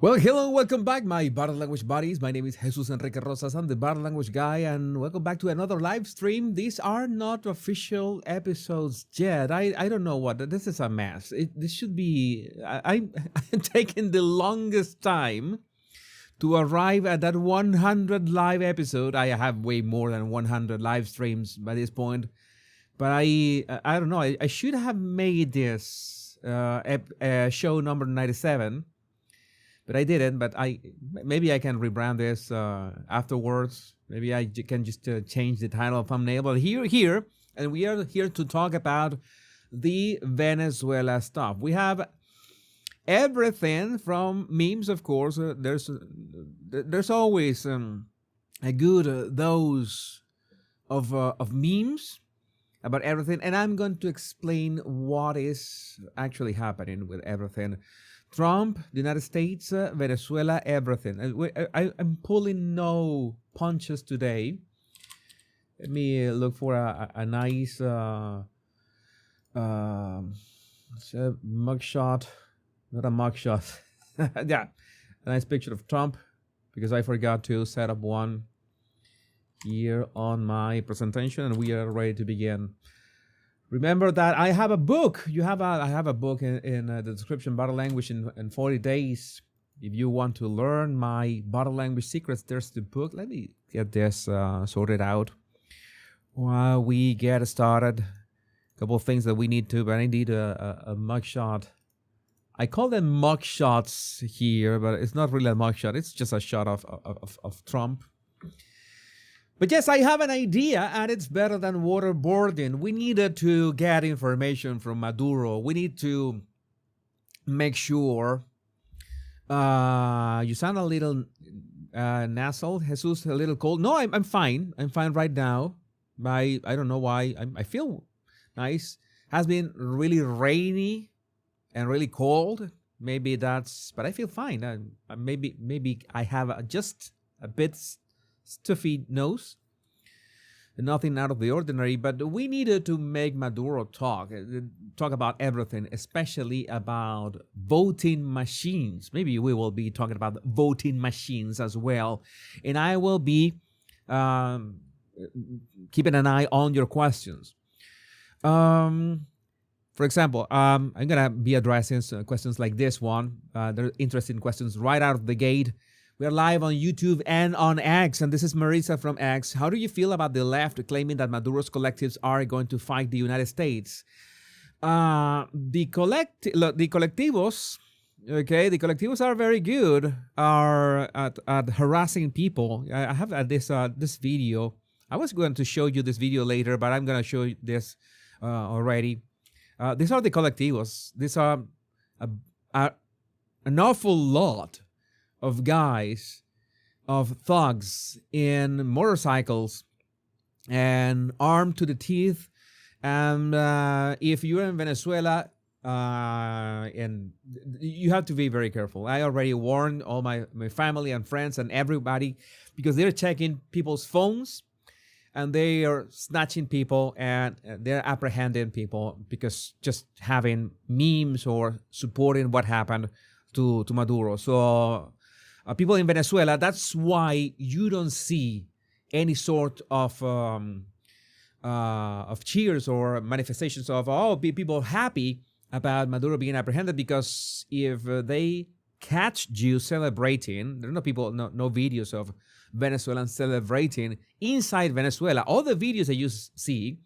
Well, hello, welcome back, my body language buddies. My name is Jesus Enrique Rosas. I'm the body language guy, and welcome back to another live stream. These are not official episodes yet. I don't know what. This is a mess. This should be. I'm taking the longest time to arrive at that 100 live episode. I have way more than 100 live streams by this point, but I don't know. I should have made this show number 97. But I didn't. But maybe I can rebrand this afterwards. Maybe I can just change the title of thumbnail. But here, and we are here to talk about the Venezuela stuff. We have everything from memes, of course. There's always a good dose of memes about everything, and I'm going to explain what is actually happening with everything. Trump, the United States, Venezuela, everything. I'm pulling no punches today. Let me look for a nice mugshot. Not a mugshot. Yeah, a nice picture of Trump, because I forgot to set up one here on my presentation, and we are ready to begin. Remember that I have a book. I have a book in the description, Body Language in 40 Days. If you want to learn my body language secrets, there's the book. Let me get this sorted out while we get started. A couple of things that we need to, but I need a mugshot. I call them mugshots here, but it's not really a mugshot. It's just a shot of Trump. But yes, I have an idea, and it's better than waterboarding. We needed to get information from Maduro. We need to make sure. You sound a little nasal, Jesus, a little cold. No, I'm fine. I'm fine right now. I don't know why. I feel nice. Has been really rainy and really cold. Maybe that's, but I feel fine. Maybe I have just a bit stuffy nose, nothing out of the ordinary, but we needed to make Maduro talk about everything, especially about voting machines. Maybe we will be talking about voting machines as well, and I will be keeping an eye on your questions. For example, I'm gonna be addressing questions like this one. They're interesting questions right out of the gate. We are live on YouTube and on X, and this is Marisa from X. How do you feel about the left claiming that Maduro's collectives are going to fight the United States? The collectivos, okay, the collectivos are very good at harassing people. I have this video. I was going to show you this video later, but I'm going to show you this already. These are the collectivos. These are an awful lot of guys, of thugs in motorcycles and armed to the teeth. And if you're in Venezuela, and you have to be very careful. I already warned all my family and friends and everybody, because they're checking people's phones and they are snatching people and they're apprehending people because just having memes or supporting what happened to Maduro. So people in Venezuela, that's why you don't see any sort of cheers or manifestations of people happy about Maduro being apprehended, because if they catch you celebrating, there are no videos of Venezuelans celebrating inside Venezuela. All the videos that you see,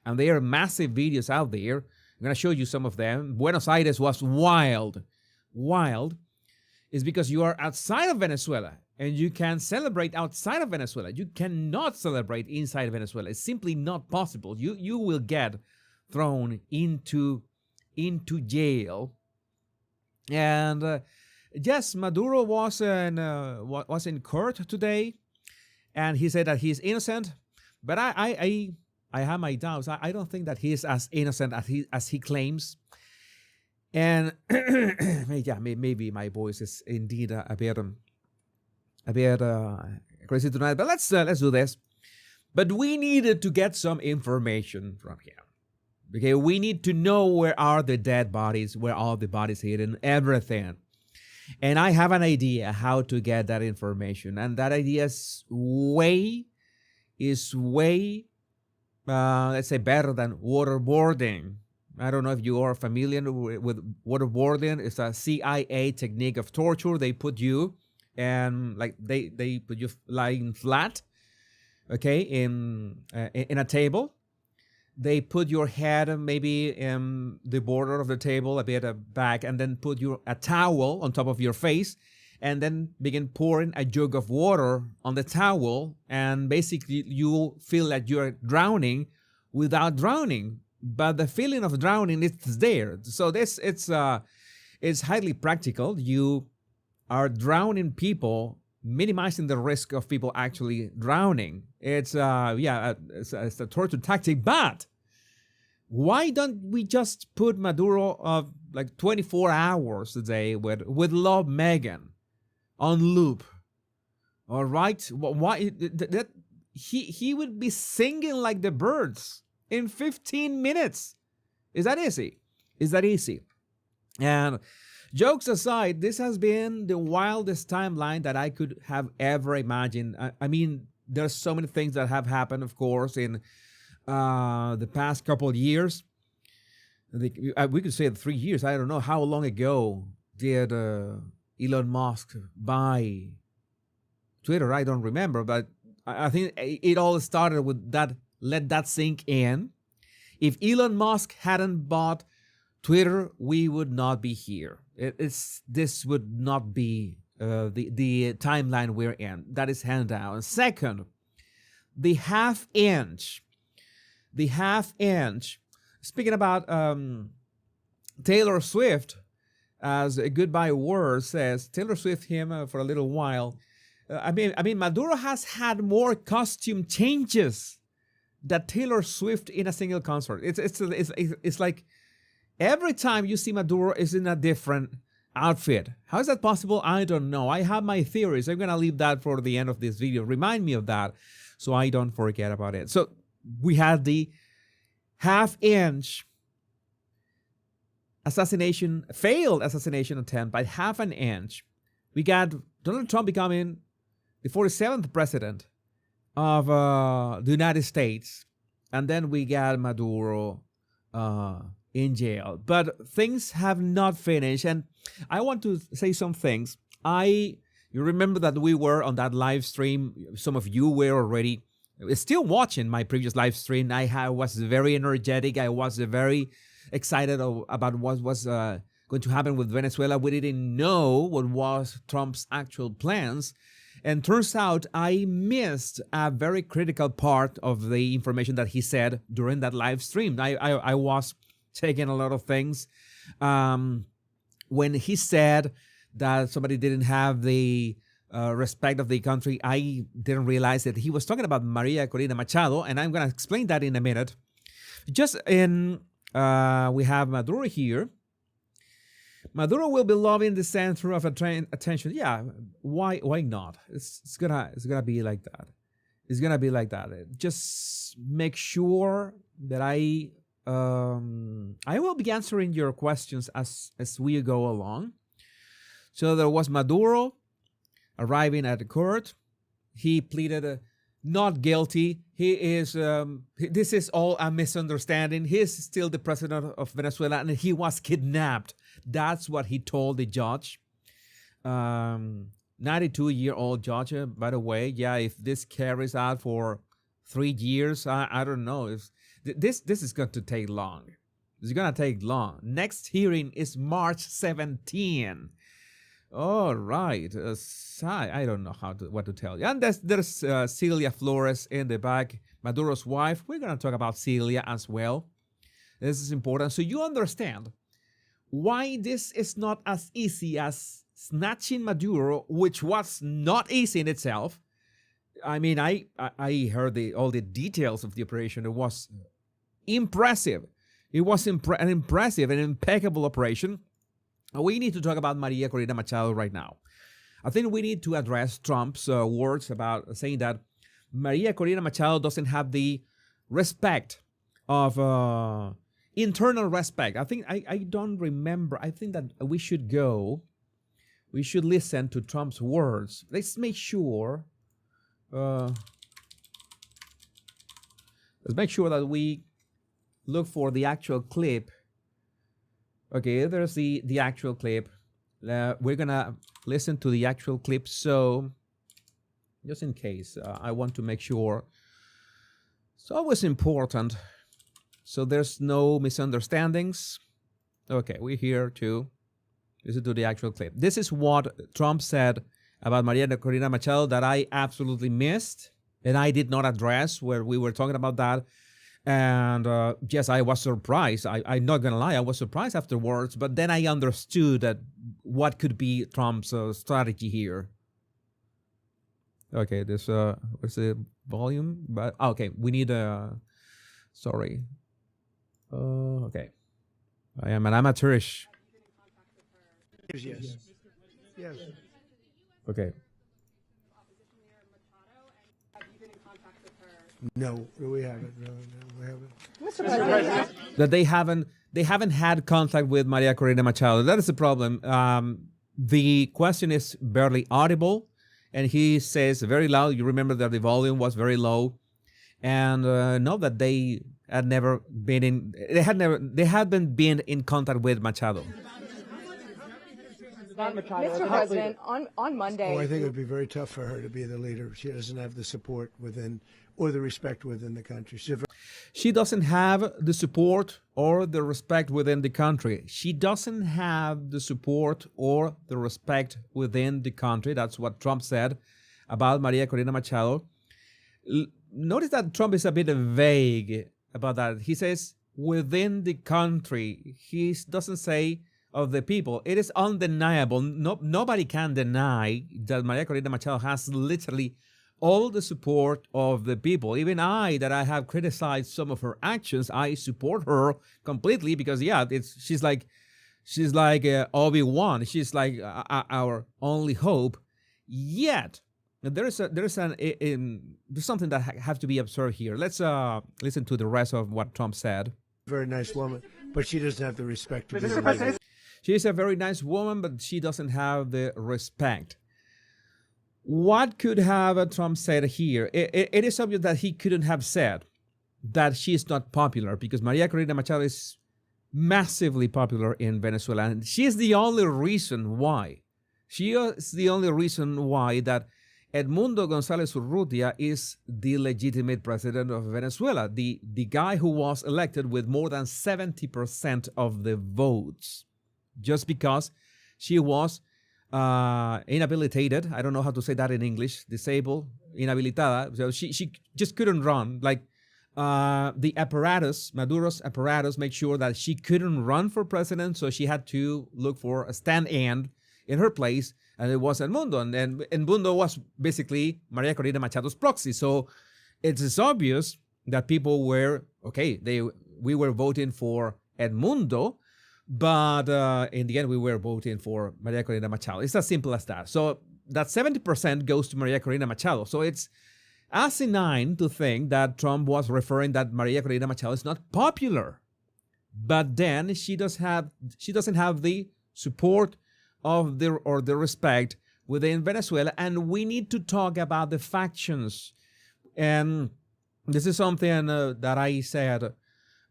and there are massive videos out there. I'm gonna show you some of them. Buenos Aires was wild. Is because you are outside of Venezuela and you can celebrate outside of Venezuela. You cannot celebrate inside Venezuela. It's simply not possible. You will get thrown into jail. And yes, Maduro was in court today, and he said that he's innocent. But I have my doubts. I don't think that he is as innocent as he claims. And yeah, maybe my voice is indeed a bit crazy tonight. But let's do this. But we needed to get some information from him. Okay, we need to know where are the dead bodies, where are the bodies hidden, everything. And I have an idea how to get that information. And that idea is way, let's say, better than waterboarding. I don't know if you are familiar with waterboarding. It's a CIA technique of torture. They put you and like they put you lying flat, okay, in a table. They put your head maybe in the border of the table, a bit back, and then put a towel on top of your face, and then begin pouring a jug of water on the towel, and basically you feel that you're drowning without drowning, but the feeling of drowning is there. So it's highly practical. You are drowning people, minimizing the risk of people actually drowning. It's it's a torture tactic. But why don't we just put Maduro like 24 hours a day with Love Megan on loop? All right, why that he would be singing like the birds in 15 minutes? Is that easy? Is that easy? And jokes aside, this has been the wildest timeline that I could have ever imagined. I mean, there's so many things that have happened, of course, in the past couple of years. We could say 3 years. I don't know how long ago did Elon Musk buy Twitter. I don't remember, but I think it all started with that. Let that sink in. If Elon Musk hadn't bought Twitter, we would not be here. This would not be the timeline we're in. That is hands down. Second, the half inch. Speaking about Taylor Swift, as a goodbye word says, Taylor Swift him for a little while. I mean, Maduro has had more costume changes than Taylor Swift in a single concert. It's like every time you see Maduro is in a different outfit. How is that possible? I don't know. I have my theories. I'm going to leave that for the end of this video. Remind me of that so I don't forget about it. So we had the half-inch failed assassination attempt by half an inch. We got Donald Trump becoming the 47th president of the United States. And then we got Maduro in jail. But things have not finished. And I want to say some things. You remember that we were on that live stream. Some of you were already still watching my previous live stream. I was very energetic. I was very excited about what was going to happen with Venezuela. We didn't know what was Trump's actual plans. And turns out I missed a very critical part of the information that he said during that live stream. I was taking a lot of things. When he said that somebody didn't have the respect of the country, I didn't realize that he was talking about Maria Corina Machado, and I'm going to explain that in a minute. We have Maduro here. Maduro will be loving the center of attention. Yeah, why not? It's gonna be like that. It's gonna be like that. Just make sure that I will be answering your questions as we go along. So there was Maduro arriving at the court. He pleaded not guilty. He is. This is all a misunderstanding. He is still the president of Venezuela, and he was kidnapped. That's what he told the judge. 92-year-old judge, by the way. Yeah, if this carries out for 3 years, I don't know. If this is going to take long. It's going to take long. Next hearing is March 17. All right. I don't know what to tell you. And there's Celia Flores in the back, Maduro's wife. We're going to talk about Celia as well. This is important. So you understand why this is not as easy as snatching Maduro, which was not easy in itself. I mean, I heard all the details of the operation. It was impressive. It was an impressive and impeccable operation. We need to talk about Maria Corina Machado right now. I think we need to address Trump's words about saying that Maria Corina Machado doesn't have the respect of internal respect. I think I don't remember. I think that we should go we should listen to Trump's words. Let's make sure. Uh, let's make sure that we look for the actual clip. Okay, there's the actual clip. We're gonna listen to the actual clip. So, just in case, I want to make sure. It's always important. So there's no misunderstandings. Okay, we're here to listen to the actual clip. This is what Trump said about Maria Corina Machado that I absolutely missed and I did not address where we were talking about that. And yes, I was surprised. I'm not going to lie, I was surprised afterwards, but then I understood that what could be Trump's strategy here. Okay, this what's the volume? But okay, we need a sorry. Okay, I am an amateurish. Yes. Yes. Okay. No, we haven't. No, we haven't. Mr. President. That they haven't had contact with Maria Corina Machado. That is the problem. The question is barely audible, and he says very loud. You remember that the volume was very low, and know that they had never been in. They hadn't been in contact with Machado. Mr. President, on Monday. Oh, I think it would be very tough for her to be the leader. She doesn't have the support within or the respect within the country. She doesn't have the support or the respect within the country. She doesn't have the support or the respect within the country. That's what Trump said about Maria Corina Machado. Notice that Trump is a bit vague about that. He says within the country. He doesn't say of the people. It is undeniable. Nobody can deny that Maria Corina Machado has literally all the support of the people. Even I, that I have criticized some of her actions, I support her completely because, yeah, she's like Obi-Wan. She's like our only hope. Yet there's something that have to be observed here. Let's listen to the rest of what Trump said. Very nice woman, but she doesn't have the respect to be the leader. She is a very nice woman, but she doesn't have the respect. What could have Trump said here? It is obvious that he couldn't have said that she is not popular because Maria Corina Machado is massively popular in Venezuela. And she is the only reason why. She is the only reason why that Edmundo González Urrutia is the legitimate president of Venezuela, the guy who was elected with more than 70% of the votes, just because she was inhabilitated. I don't know how to say that in English. Disabled, inhabilitada. So she just couldn't run. Like the apparatus, Maduro's apparatus, made sure that she couldn't run for president. So she had to look for a stand-in in her place, and it was Edmundo. And Edmundo was basically Maria Corina Machado's proxy. So it's obvious that people were okay. We were voting for Edmundo. But in the end, we were voting for Maria Corina Machado. It's as simple as that. So that 70% goes to Maria Corina Machado. So it's asinine to think that Trump was referring that Maria Corina Machado is not popular. But then she doesn't have the support of the respect within Venezuela. And we need to talk about the factions. And this is something that I said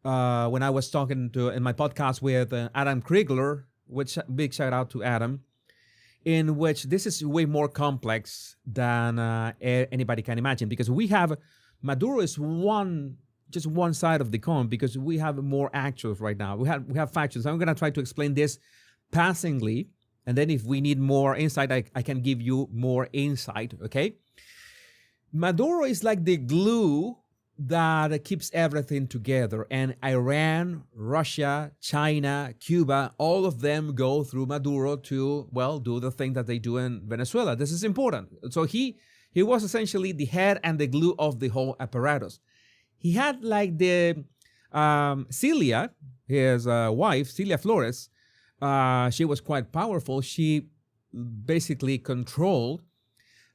when I was talking in my podcast with Adam Kriegler, which big shout out to Adam, in which this is way more complex than anybody can imagine, because we have Maduro is just one side of the coin, because we have more actors right now. We have factions. I'm going to try to explain this passingly, and then if we need more insight, I can give you more insight. Okay, Maduro is like the glue that keeps everything together, and Iran, Russia, China, Cuba, all of them go through Maduro to, well, do the thing that they do in Venezuela. This is important. So he was essentially the head and the glue of the whole apparatus. He had like the Celia, his wife, Celia Flores. She was quite powerful. She basically controlled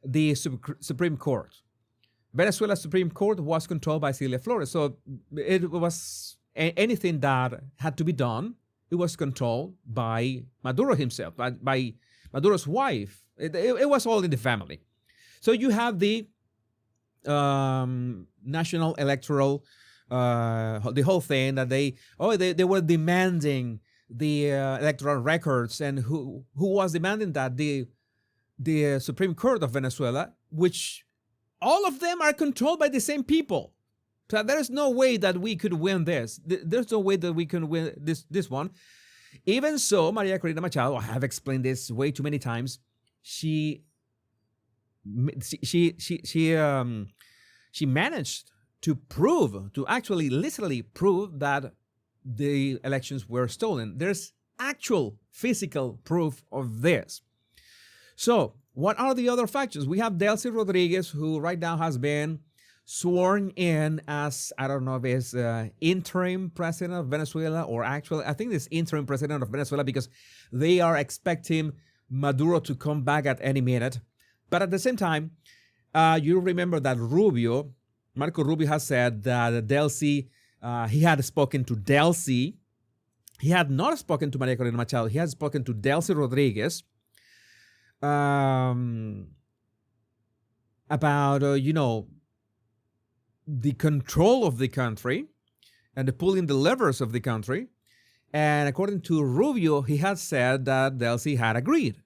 the Supreme Court. Venezuela's Supreme Court was controlled by Celia Flores. So it was anything that had to be done, it was controlled by Maduro himself, by Maduro's wife. It was all in the family. So you have the national electoral, the whole thing that they were demanding the electoral records, and who was demanding that? The Supreme Court of Venezuela, which all of them are controlled by the same people. So there's no way that we could win this. There's no way that we can win this one. Even so, Maria Corina Machado, I have explained this way too many times. She managed to actually literally prove that the elections were stolen. There's actual physical proof of this. So, what are the other factions? We have Delcy Rodriguez, who right now has been sworn in as, I don't know if it's interim president of Venezuela, or actually, I think it's interim president of Venezuela, because they are expecting Maduro to come back at any minute. But at the same time, you remember that Marco Rubio has said that Delcy, he had spoken to Delcy. He had not spoken to Maria Corina Machado. He had spoken to Delcy Rodriguez about, the control of the country and the pulling the levers of the country. And according to Rubio, he had said that Delcy had agreed.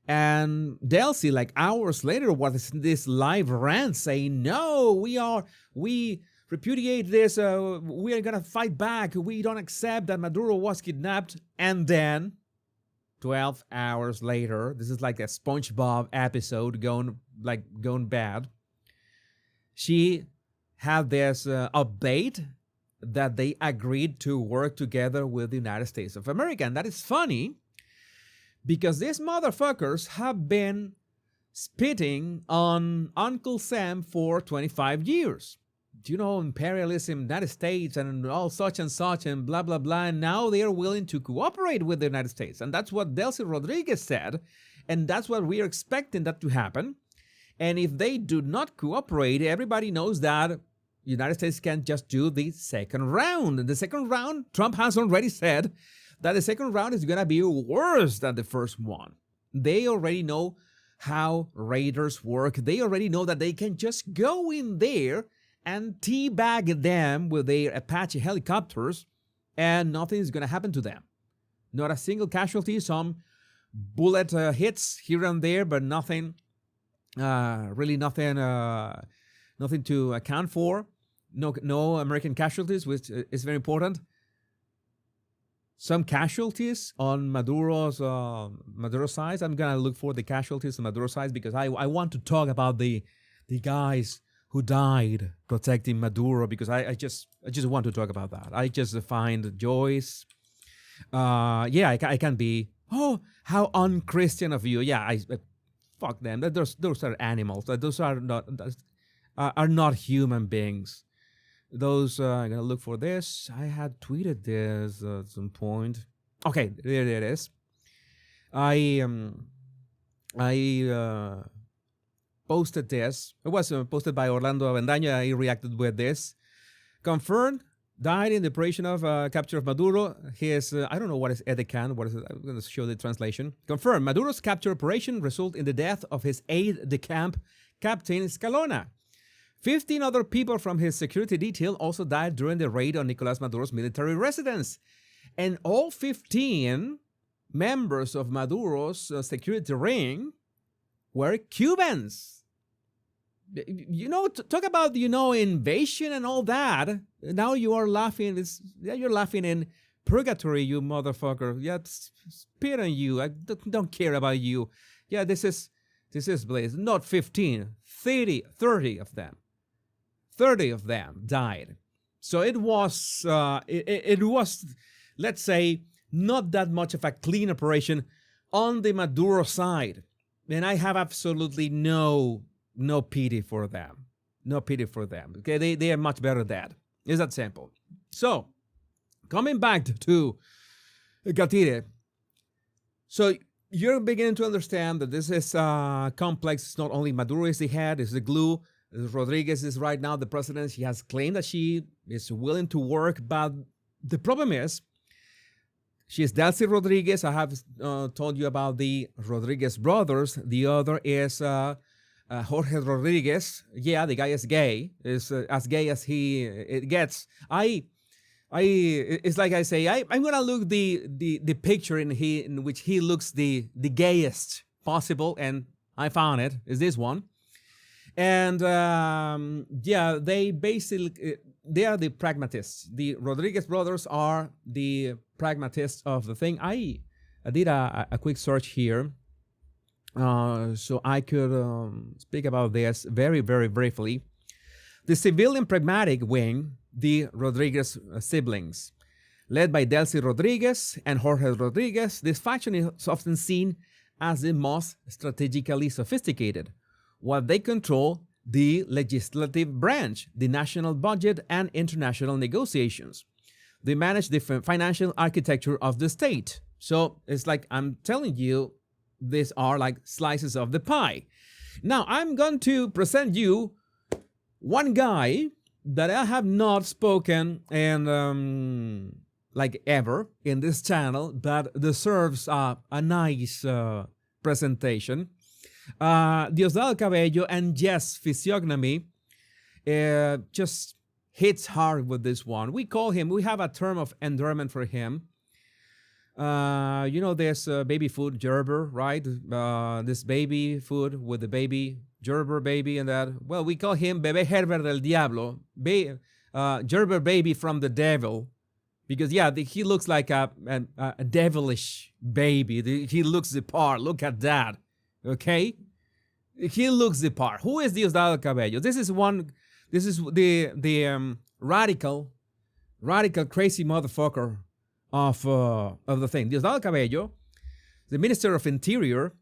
And Delcy, like hours later, was this live rant saying, no, we repudiate this. We are going to fight back. We don't accept that Maduro was kidnapped. And then 12 hours later, this is like a SpongeBob episode going bad. She had this update that they agreed to work together with the United States of America. And that is funny, because these motherfuckers have been spitting on Uncle Sam for 25 years. Imperialism, United States, and all such and such, and blah, blah, blah. And now they are willing to cooperate with the United States. And that's what Delcy Rodriguez said. And that's what we are expecting that to happen. And if they do not cooperate, everybody knows that the United States can just do the second round. And the second round, Trump has already said that the second round is going to be worse than the first one. They already know how raiders work. They already know that they can just go in there and teabag them with their Apache helicopters, and nothing is going to happen to them. Not a single casualty, some bullet hits here and there, but nothing, really nothing to account for. No American casualties, which is very important. Some casualties on Maduro's side. I'm gonna look for the casualties on Maduro's side, because I want to talk about the guys who died protecting Maduro, because I just want to talk about that. I just find Joyce. I can be, how unchristian of you. Yeah, I fuck them. Those are animals. Those are not human beings. Those, I'm gonna look for this. I had tweeted this at some point. Okay, there it is. I posted this. It was posted by Orlando Avendaño. I reacted with this. Confirmed, died in the operation of capture of Maduro. His, I don't know what is Edecan. What is it? I'm going to show the translation. Confirmed, Maduro's capture operation resulted in the death of his aide-de-camp, Captain Scalona. 15 other people from his security detail also died during the raid on Nicolas Maduro's military residence. And all 15 members of Maduro's security ring were Cubans. Talk about, invasion and all that. Now you are laughing. You're laughing in purgatory, you motherfucker. Yeah, spit on you. I don't care about you. Yeah, this is Blaze. Not 15, 30 of them. 30 of them died. So it was, it was, let's say, not that much of a clean operation on the Maduro side. And I have absolutely no pity for them. No pity for them. Okay, they are much better than that. It's that simple. So, coming back to Gatire. So, you're beginning to understand that this is complex. It's not only Maduro is the head, it's the glue. Rodriguez is right now the president. She has claimed that she is willing to work, but the problem is She's Delcy Rodriguez. I have told you about the Rodriguez brothers. The other is Jorge Rodriguez. Yeah, the guy is gay. Is as gay as it gets. It's like I say. I'm gonna look the picture in which he looks the gayest possible, and I found it. Is this one? And yeah, they basically they are the pragmatists. The Rodriguez brothers are the pragmatists of the thing. I did a quick search here, so I could speak about this very, very briefly. The civilian pragmatic wing, the Rodriguez siblings, led by Delcy Rodriguez and Jorge Rodriguez, this faction is often seen as the most strategically sophisticated. While they control the legislative branch, the national budget, and international negotiations. They manage the financial architecture of the state. So it's like I'm telling you, these are like slices of the pie. Now I'm going to present you one guy that I have not spoken and like ever in this channel, but deserves a nice presentation. Diosdado Cabello, and yes, physiognomy just hits hard with this one. We have a term of endearment for him. There's baby food Gerber, right? This baby food with the baby Gerber baby and that. Well, we call him Bebé Herbert del Diablo, Gerber baby from the devil, because yeah, he looks like a devilish baby. He looks the part. Look at that. Okay, he looks the part. Who is Diosdado Cabello? This is the radical crazy motherfucker of the thing. Diosdado Cabello, the Minister of Interior,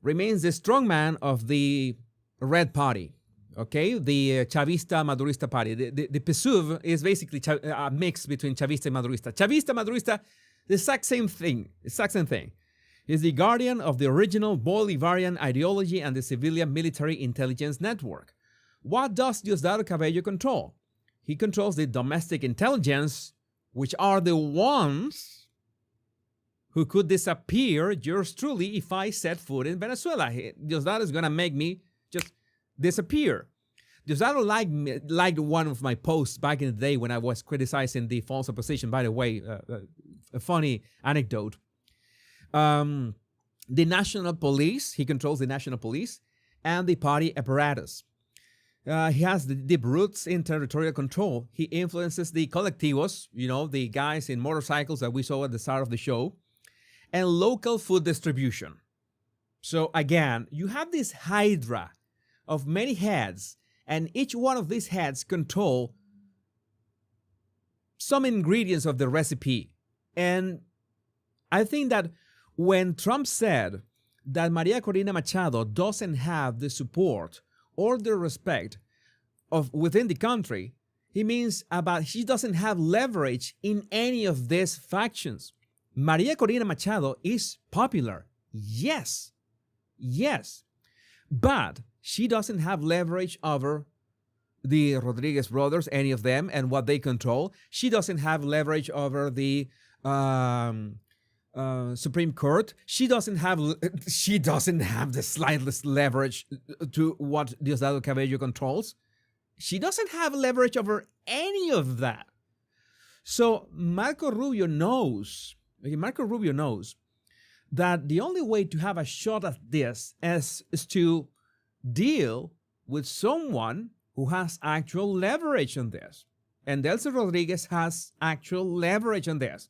remains the strongman of the Red Party. Okay, the Chavista Madurista Party. The PSUV is basically a mix between Chavista and Madurista. Chavista, Madurista, the exact same thing. Is the guardian of the original Bolivarian ideology and the civilian military intelligence network. What does Diosdado Cabello control? He controls the domestic intelligence, which are the ones who could disappear yours truly if I set foot in Venezuela. Diosdado is going to make me just disappear. Diosdado liked one of my posts back in the day when I was criticizing the false opposition. By the way, a funny anecdote. The national police, he controls the national police and the party apparatus. He has the deep roots in territorial control. He influences the colectivos, the guys in motorcycles that we saw at the start of the show, and local food distribution. So again, you have this hydra of many heads, and each one of these heads control some ingredients of the recipe. And I think that when Trump said that Maria Corina Machado doesn't have the support or the respect of within the country, he means about she doesn't have leverage in any of these factions. Maria Corina Machado is popular, yes, but she doesn't have leverage over the Rodriguez brothers, any of them, and what they control. She doesn't have leverage over the Supreme Court. She doesn't have the slightest leverage to what Diosdado Cabello controls. She doesn't have leverage over any of that. So Marco Rubio knows that the only way to have a shot at this is to deal with someone who has actual leverage on this. And Delcy Rodriguez has actual leverage on this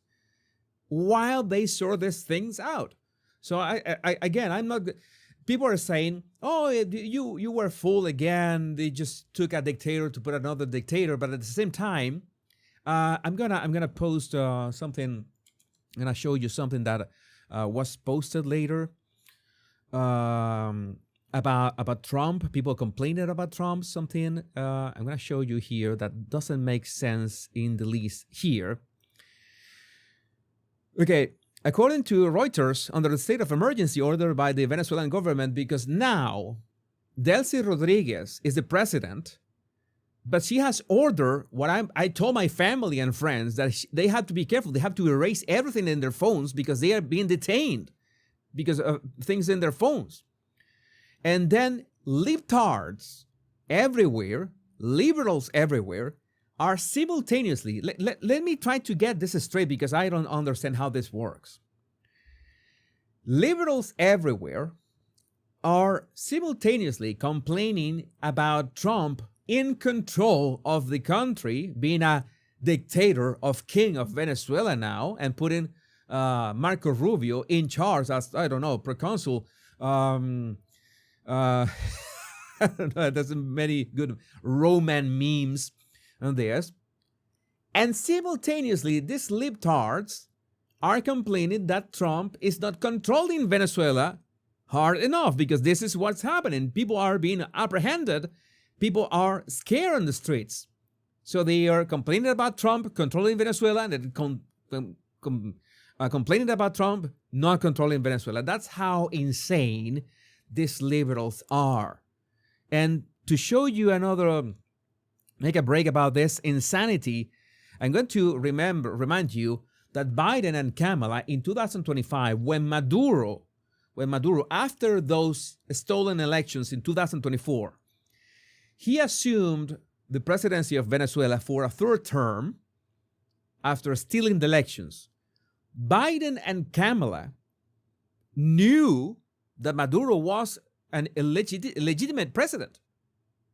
while they sort these things out. So I'm not. People are saying, "Oh, you were fooled again. They just took a dictator to put another dictator." But at the same time, I'm gonna post something. I'm gonna show you something that was posted later about Trump. People complaining about Trump. Something I'm gonna show you here that doesn't make sense in the least here. Okay, according to Reuters, under the state of emergency ordered by the Venezuelan government, because now Delcy Rodriguez is the president, but she has ordered what I told my family and friends that they have to be careful. They have to erase everything in their phones because they are being detained because of things in their phones. And then libtards everywhere, liberals everywhere, are simultaneously, let me try to get this straight because I don't understand how this works. Liberals everywhere are simultaneously complaining about Trump in control of the country, being a dictator of king of Venezuela now, and putting Marco Rubio in charge as, I don't know, proconsul. I don't know, there's many good Roman memes on this. And simultaneously, these libtards are complaining that Trump is not controlling Venezuela hard enough because this is what's happening. People are being apprehended. People are scared on the streets. So they are complaining about Trump controlling Venezuela and then complaining about Trump not controlling Venezuela. That's how insane these liberals are. And to show you another, make a break about this insanity, I'm going to remind you that Biden and Kamala in 2025, when Maduro, after those stolen elections in 2024, he assumed the presidency of Venezuela for a third term after stealing the elections. Biden and Kamala knew that Maduro was an illegitimate president,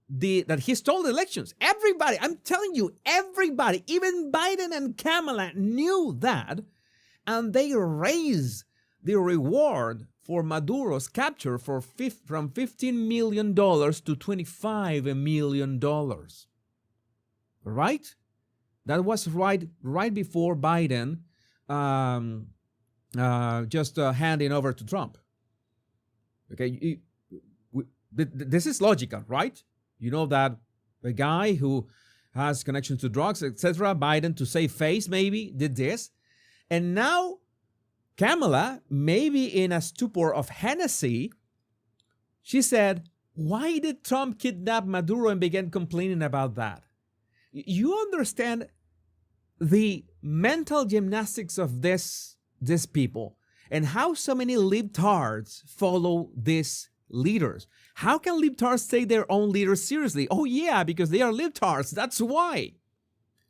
that he stole the elections. Everybody, I'm telling you, everybody, even Biden and Kamala knew that, and they raised the reward for Maduro's capture from $15 million to $25 million. Right? That was right before Biden just handing over to Trump. Okay, this is logical, right? You know that a guy who has connections to drugs, etc., Biden, to save face, maybe did this. And now Kamala, maybe in a stupor of Hennessy, she said, why did Trump kidnap Maduro, and began complaining about that? You understand the mental gymnastics of these people and how so many libtards follow these leaders. How can libtards take their own leaders seriously? Oh yeah, because they are libtards. That's why.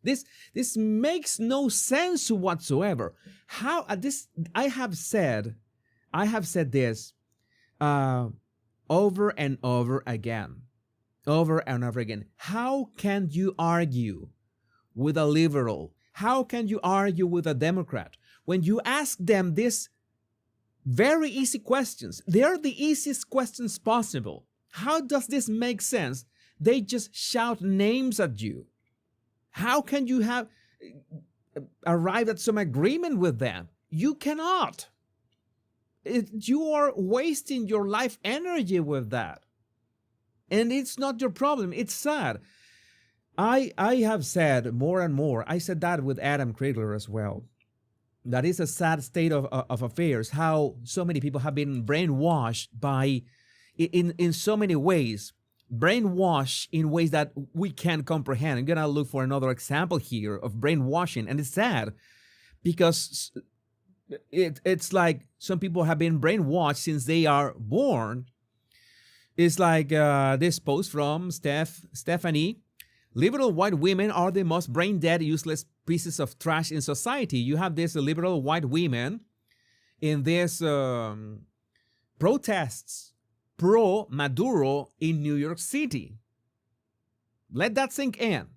This makes no sense whatsoever. How I have said this over and over again. How can you argue with a liberal? How can you argue with a Democrat when you ask them this very easy questions? They are the easiest questions possible. How does this make sense? They just shout names at you. How can you have arrived at some agreement with them? You cannot. You are wasting your life energy with that. And it's not your problem. It's sad. I have said more and more, I said that with Adam Kriegler as well, that is a sad state of affairs, how so many people have been brainwashed in so many ways, brainwashed in ways that we can't comprehend. I'm going to look for another example here of brainwashing, and it's sad because it's like some people have been brainwashed since they are born. It's like this post from Stephanie. Liberal white women are the most brain-dead, useless pieces of trash in society. You have these liberal white women in these protests pro-Maduro in New York City. Let that sink in.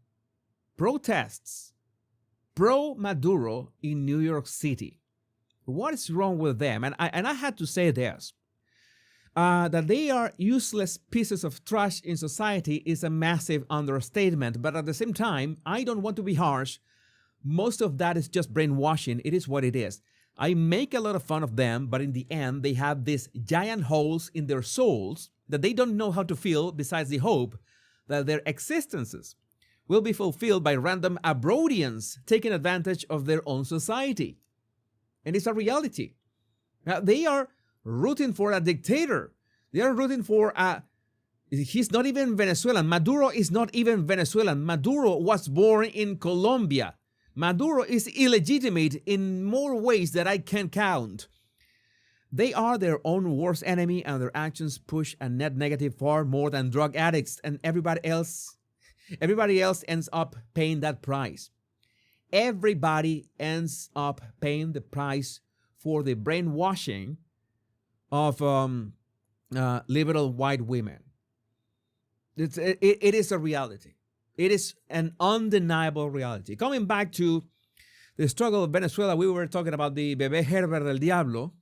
Protests pro-Maduro in New York City. What is wrong with them? And I had to say this. That they are useless pieces of trash in society is a massive understatement. But at the same time, I don't want to be harsh. Most of that is just brainwashing. It is what it is. I make a lot of fun of them, but in the end, they have these giant holes in their souls that they don't know how to fill, besides the hope that their existences will be fulfilled by random Abrodians taking advantage of their own society. And it's a reality. Now, they are rooting for a dictator. They are rooting for a He's not even Venezuelan. Maduro is not even Venezuelan. Maduro was born in Colombia. Maduro is illegitimate in more ways that I can count. They are their own worst enemy, and their actions push a net negative far more than drug addicts, and everybody else ends up paying that price. Everybody ends up paying the price for the brainwashing of liberal white women. It is a reality. It is an undeniable reality. Coming back to the struggle of Venezuela, we were talking about the Bebé Gerber del Diablo,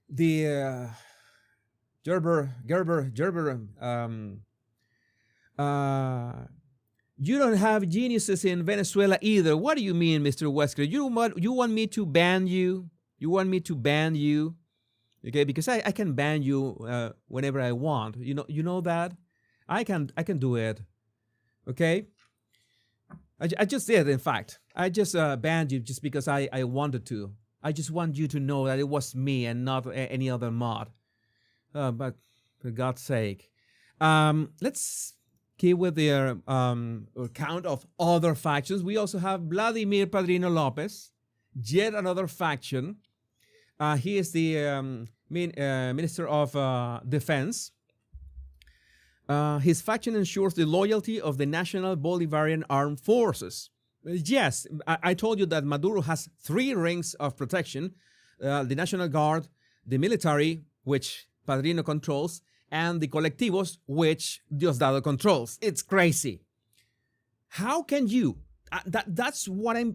the Gerber. You don't have geniuses in Venezuela either. What do you mean, Mr. Wesker? You want me to ban you? You want me to ban you? Okay, because I can ban you whenever I want. You know that? I can do it. Okay? I just did, in fact. I just banned you just because I wanted to. I just want you to know that it was me and not any other mod. But for God's sake. Let's keep with the count of other factions. We also have Vladimir Padrino Lopez, yet another faction. He is the Minister of Defense. His faction ensures the loyalty of the National Bolivarian Armed Forces. Yes, I told you that Maduro has 3 rings of protection. The National Guard, the military, which Padrino controls, and the colectivos, which Diosdado controls. It's crazy. How can you? That's what I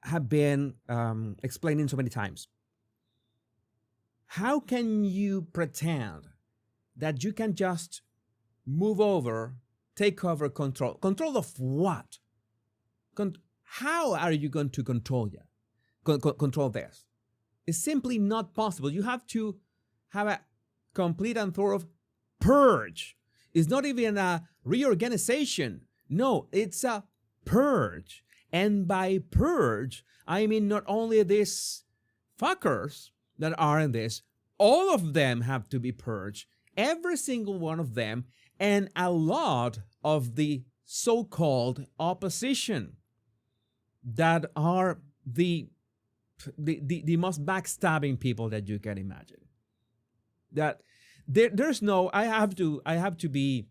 have been explaining so many times. How can you pretend that you can just move over, take over control? Control of what? How are you going to control this? It's simply not possible. You have to have a complete and thorough purge. It's not even a reorganization. No, it's a purge. And by purge, I mean not only these fuckers that are in this, all of them have to be purged. Every single one of them, and a lot of the so-called opposition that are the most backstabbing people that you can imagine. That there's no. I have to be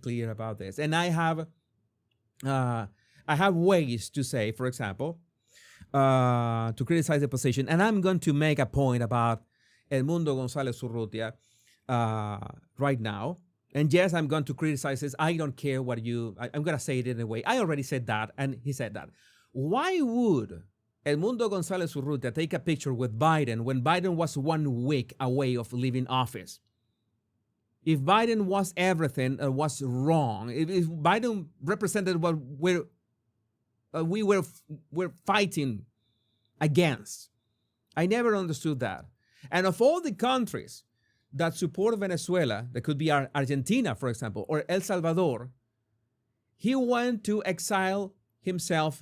clear about this, and I have ways to say, for example, to criticize the position, and I'm going to make a point about Edmundo González Urrutia right now. And yes, I'm going to criticize this. I don't care what I'm going to say it in a way. I already said that, and he said that. Why would Edmundo González Urrutia take a picture with Biden when Biden was 1 week away of leaving office? If Biden was everything and was wrong, if Biden represented what we were fighting against, I never understood that. And of all the countries that support Venezuela, that could be Argentina, for example, or El Salvador, he went to exile himself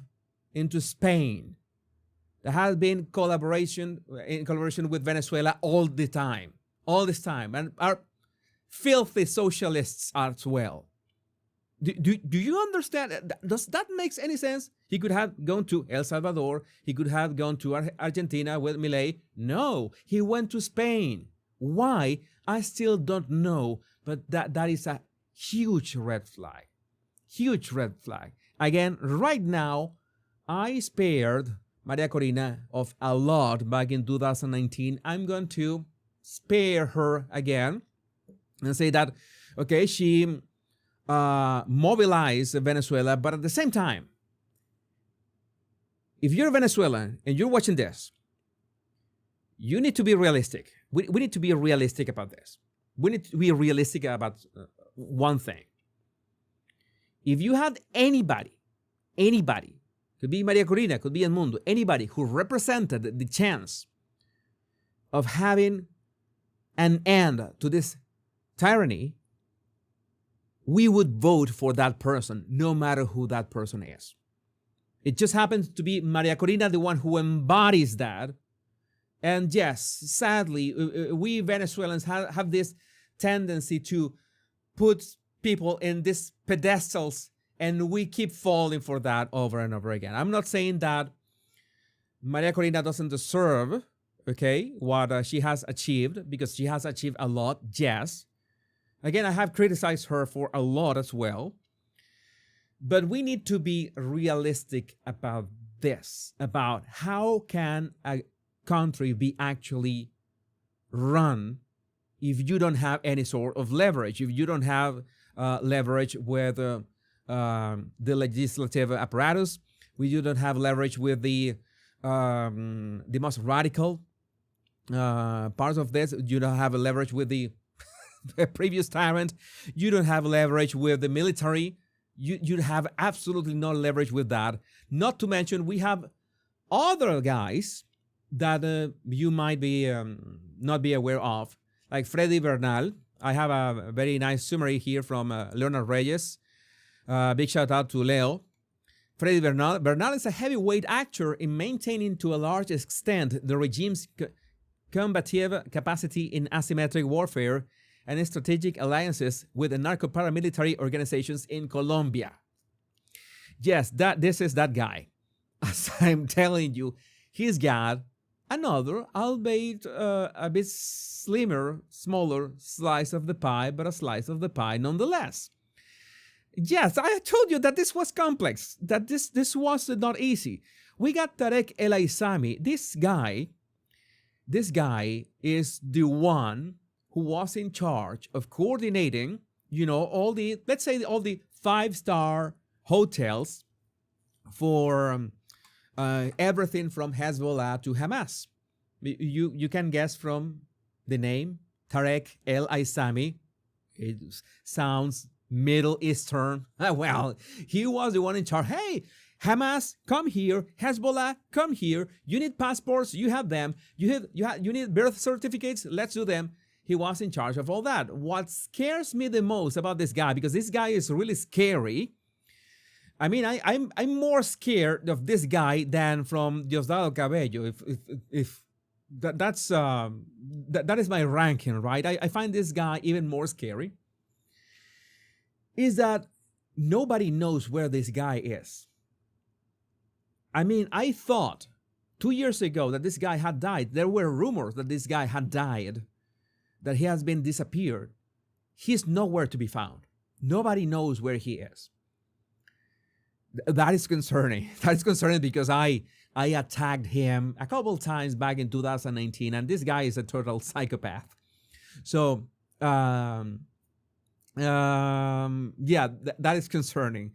into Spain. There has been collaboration with Venezuela all this time, and our filthy socialists as well. Do you understand? Does that make any sense? He could have gone to El Salvador. He could have gone to Argentina with Milei. No, he went to Spain. Why? I still don't know, but that is a huge red flag. Huge red flag. Again, right now, I spared Maria Corina of a lot back in 2019. I'm going to spare her again and say that, okay, she mobilized Venezuela, but at the same time, if you're Venezuelan and you're watching this, you need to be realistic. We need to be realistic about this. We need to be realistic about one thing. If you had anybody, could be Maria Corina, could be Edmundo, anybody who represented the chance of having an end to this tyranny, we would vote for that person, no matter who that person is. It just happens to be Maria Corina, the one who embodies that. And yes, sadly, we Venezuelans have this tendency to put people in these pedestals, and we keep falling for that over and over again. I'm not saying that Maria Corina doesn't deserve, okay, what she has achieved, because she has achieved a lot, yes. Again, I have criticized her for a lot as well. But we need to be realistic about this, about how can a country be actually run if you don't have any sort of leverage, if you don't have leverage with the legislative apparatus, if you don't have leverage with the most radical parts of this, you don't have a leverage with the previous tyrant, you don't have leverage with the military, you have absolutely no leverage with that. Not to mention, we have other guys that you might be not be aware of, like Freddy Bernal. I have a very nice summary here from Leonard Reyes. Big shout out to Leo. Freddy Bernal. Bernal is a heavyweight actor in maintaining to a large extent the regime's combative capacity in asymmetric warfare and strategic alliances with the narco-paramilitary organizations in Colombia. Yes, this is that guy. As I'm telling you, he's got another, albeit a bit slimmer, smaller slice of the pie, but a slice of the pie nonetheless. Yes, I told you that this was complex, that this was not easy. We got Tarek El Aissami. This guy is the one who was in charge of coordinating, all the, let's say, all the 5-star hotels for everything from Hezbollah to Hamas. You can guess from the name, Tarek El Aissami. It sounds Middle Eastern. Well, he was the one in charge. Hey, Hamas, come here. Hezbollah, come here. You need passports, you have them. You need birth certificates, let's do them. He was in charge of all that. What scares me the most about this guy, because this guy is really scary. I mean, I'm more scared of this guy than from Diosdado Cabello. If that is my ranking, right? I find this guy even more scary. Is that nobody knows where this guy is. I mean, I thought 2 years ago that this guy had died. There were rumors that this guy had died, that he has been disappeared. He's nowhere to be found. Nobody knows where he is. That is concerning. That is concerning because I attacked him a couple times back in 2019, and this guy is a total psychopath. So, yeah, that is concerning.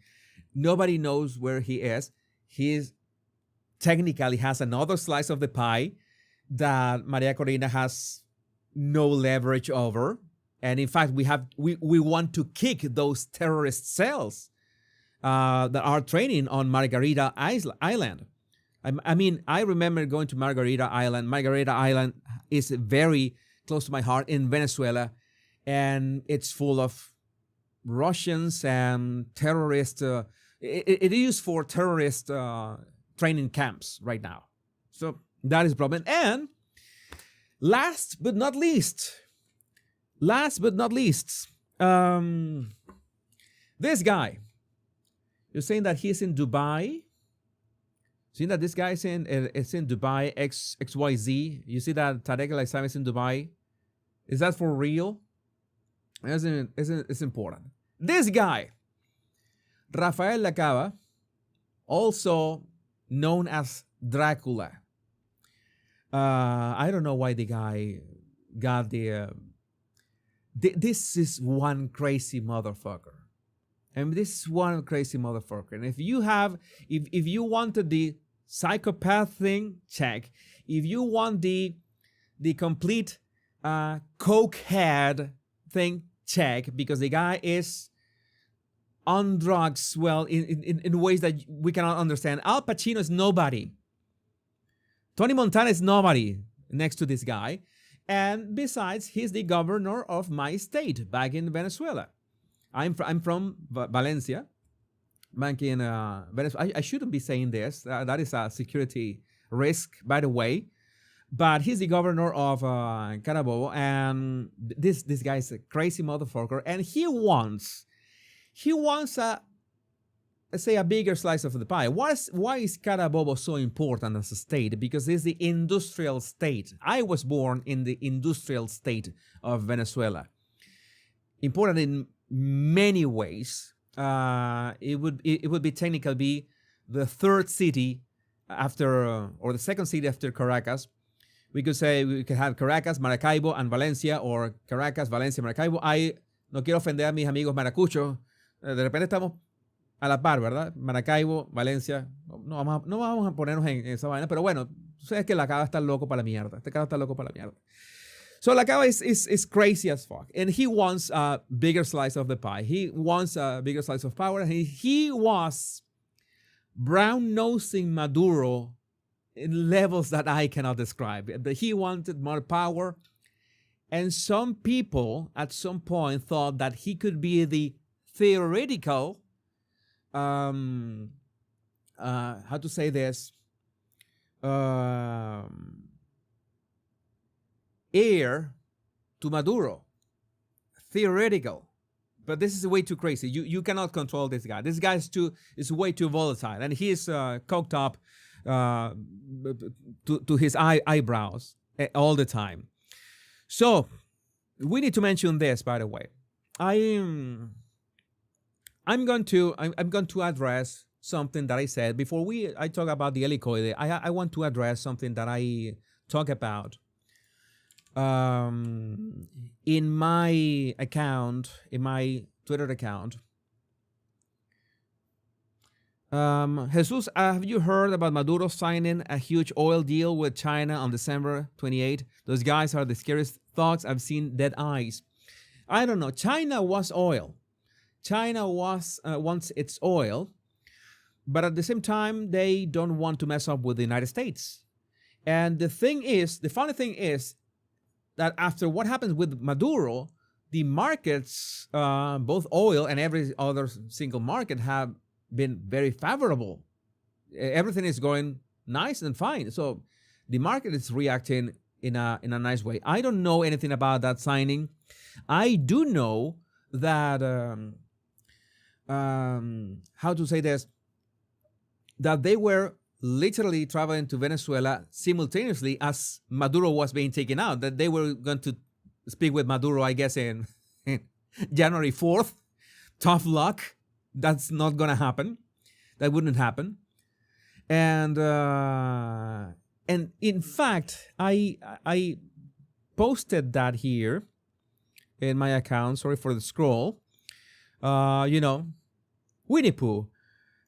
Nobody knows where he is. He technically has another slice of the pie that Maria Corina has no leverage over. And in fact, we want to kick those terrorist cells that are training on Margarita Island. I mean, I remember going to Margarita Island. Margarita Island is very close to my heart in Venezuela, and it's full of Russians and terrorists. It is used for terrorist training camps right now. So that is a problem. And last but not least, this guy, you're saying that he's in Dubai. Seeing that this guy is in Dubai, XYZ. You see that Tarek El Aissami is in Dubai. Is that for real? It's important. This guy, Rafael Lacava, also known as Dracula. I don't know why the guy got this is one crazy motherfucker. And this is one crazy motherfucker. And if you wanted the psychopath thing, check. If you want the complete cokehead thing, check. Because the guy is on drugs, well, in ways that we cannot understand. Al Pacino is nobody. Tony Montana is nobody next to this guy. And besides, he's the governor of my state back in Venezuela. I'm from Valencia, back in Venezuela. I shouldn't be saying this. That is a security risk, by the way. but he's the governor of Carabobo, and this guy's a crazy motherfucker, and he wants a, let's say, a bigger slice of the pie. Why is Carabobo so important as a state? Because it's the industrial state. I was born in the industrial state of Venezuela. Important in many ways. It would be technically be the third city after, or the second city after Caracas. We could say we could have Caracas, Maracaibo, and Valencia, or Caracas, Valencia, Maracaibo. No quiero ofender a mis amigos maracuchos. De repente estamos a la par, ¿verdad? Maracaibo, Valencia. No vamos a ponernos en esa vaina, pero bueno, tú sabes que la Cava está loco para la mierda. Este cara está loco para la mierda. So la Cava is crazy as fuck. And he wants a bigger slice of the pie. He wants a bigger slice of power. And he was brown-nosing Maduro in levels that I cannot describe. But he wanted more power. And some people at some point thought that he could be the theoretical, how to say this, heir to Maduro. Theoretical. But this is way too crazy. You cannot control this guy. This guy is way too volatile. And he is coked up to his eyebrows all the time. So, we need to mention this, by the way. I'm going to address something that I said before I talk about the helicoide. I want to address something that I talk about in my account, in my Twitter account. Jesus, have you heard about Maduro signing a huge oil deal with China on December 28? Those guys are the scariest thugs. I've seen dead eyes. I don't know. China was oil. China wants its oil, but at the same time, they don't want to mess up with the United States. And the funny thing is that after what happens with Maduro, the markets, both oil and every other single market, have been very favorable. Everything is going nice and fine. So the market is reacting in a nice way. I don't know anything about that signing. I do know that how to say this, that they were literally traveling to Venezuela simultaneously as Maduro was being taken out, that they were going to speak with Maduro, I guess, in January 4th. Tough luck. That's not going to happen. That wouldn't happen. And in fact, I posted that here in my account. Sorry for the scroll. Winnie Pooh.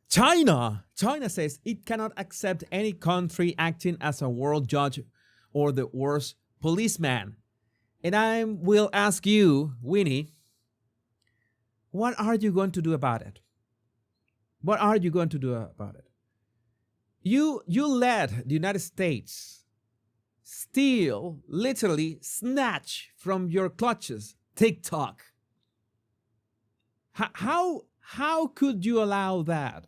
China says it cannot accept any country acting as a world judge or the worst policeman. And I will ask you, Winnie, what are you going to do about it? What are you going to do about it? You let the United States steal, literally snatch from your clutches TikTok. How could you allow that?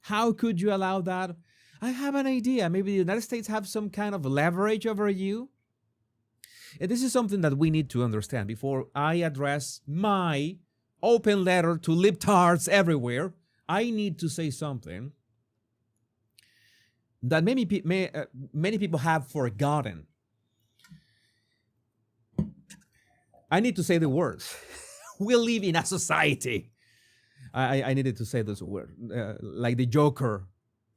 How could you allow that? I have an idea. Maybe the United States have some kind of leverage over you. And this is something that we need to understand before I address my open letter to libtards everywhere. I need to say something that many people have forgotten. I need to say the words. We live in a society. I needed to say those words, like the Joker,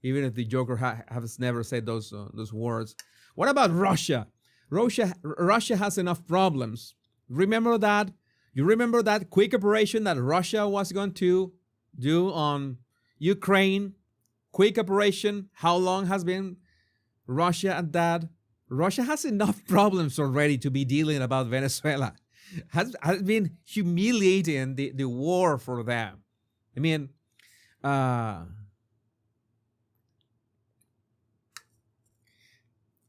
even if the Joker has never said those words. What about Russia? Russia has enough problems. Remember that? You remember that quick operation that Russia was going to do on Ukraine? Quick operation. How long has been Russia at that? Russia has enough problems already to be dealing about Venezuela. Has been humiliating the war for them. I mean,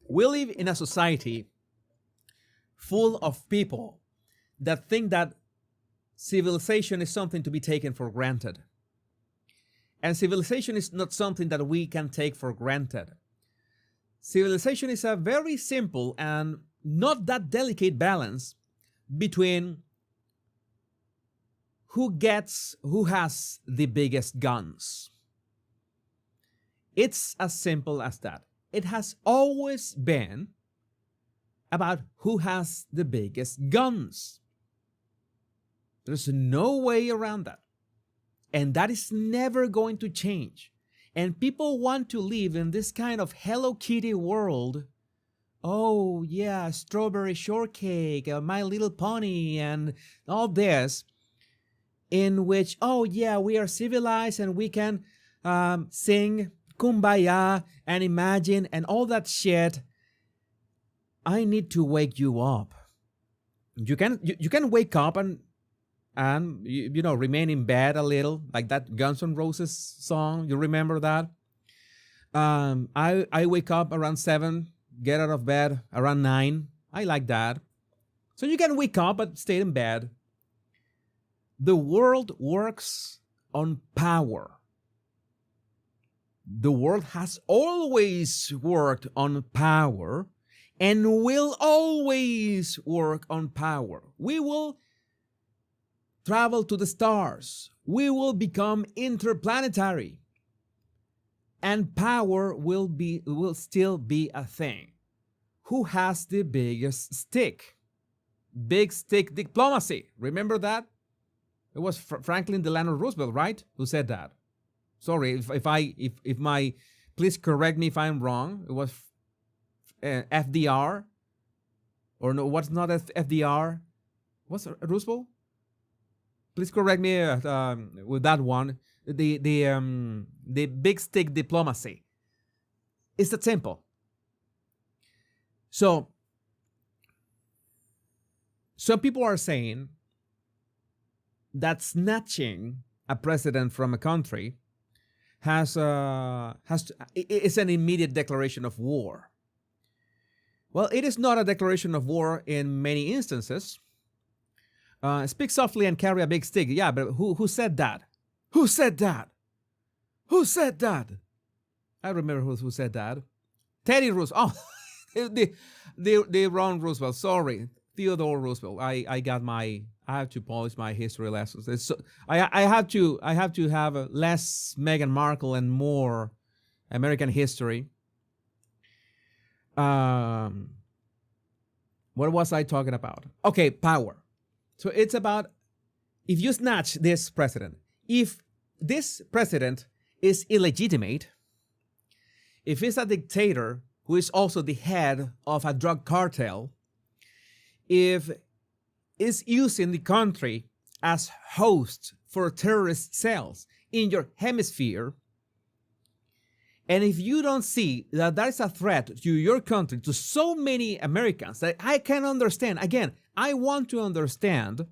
we live in a society full of people that think that civilization is something to be taken for granted. And civilization is not something that we can take for granted. civilization is a very simple and not that delicate balance between who has the biggest guns. It's as simple as that. It has always been about who has the biggest guns. There's no way around that. And that is never going to change. And people want to live in this kind of Hello Kitty world. Oh, yeah, strawberry shortcake, My Little Pony, and all this, in which, oh, yeah, we are civilized and we can sing Kumbaya and imagine and all that shit. I need to wake you up. You can wake up and remain in bed a little, like that Guns N' Roses song. You remember that? I wake up around 7, get out of bed around 9. I like that. So you can wake up but stay in bed. The world works on power. The world has always worked on power and will always work on power. We will travel to the stars. We will become interplanetary. And power will still be a thing. Who has the biggest stick? Big stick diplomacy. Remember that? It was Franklin Delano Roosevelt, right? Who said that? Sorry if my, please correct me if I'm wrong. It was FDR, or no? What's not FDR? What's Roosevelt? Please correct me with that one. The big stick diplomacy. It's that simple. So some people are saying that snatching a president from a country is an immediate declaration of war. Well, it is not a declaration of war in many instances. Speak softly and carry a big stick. Yeah, but who said that? Who said that? Who said that? I remember who said that. Teddy Roosevelt. Oh, the wrong Roosevelt. Sorry, Theodore Roosevelt. I have to polish my history lessons. I have to have less Meghan Markle and more American history. What was I talking about? Okay, power. So it's about, if you snatch this president, if this president is illegitimate, if he's a dictator who is also the head of a drug cartel, if is using the country as host for terrorist cells in your hemisphere, and if you don't see that that is a threat to your country, to so many Americans, that I can understand. Again, I want to understand.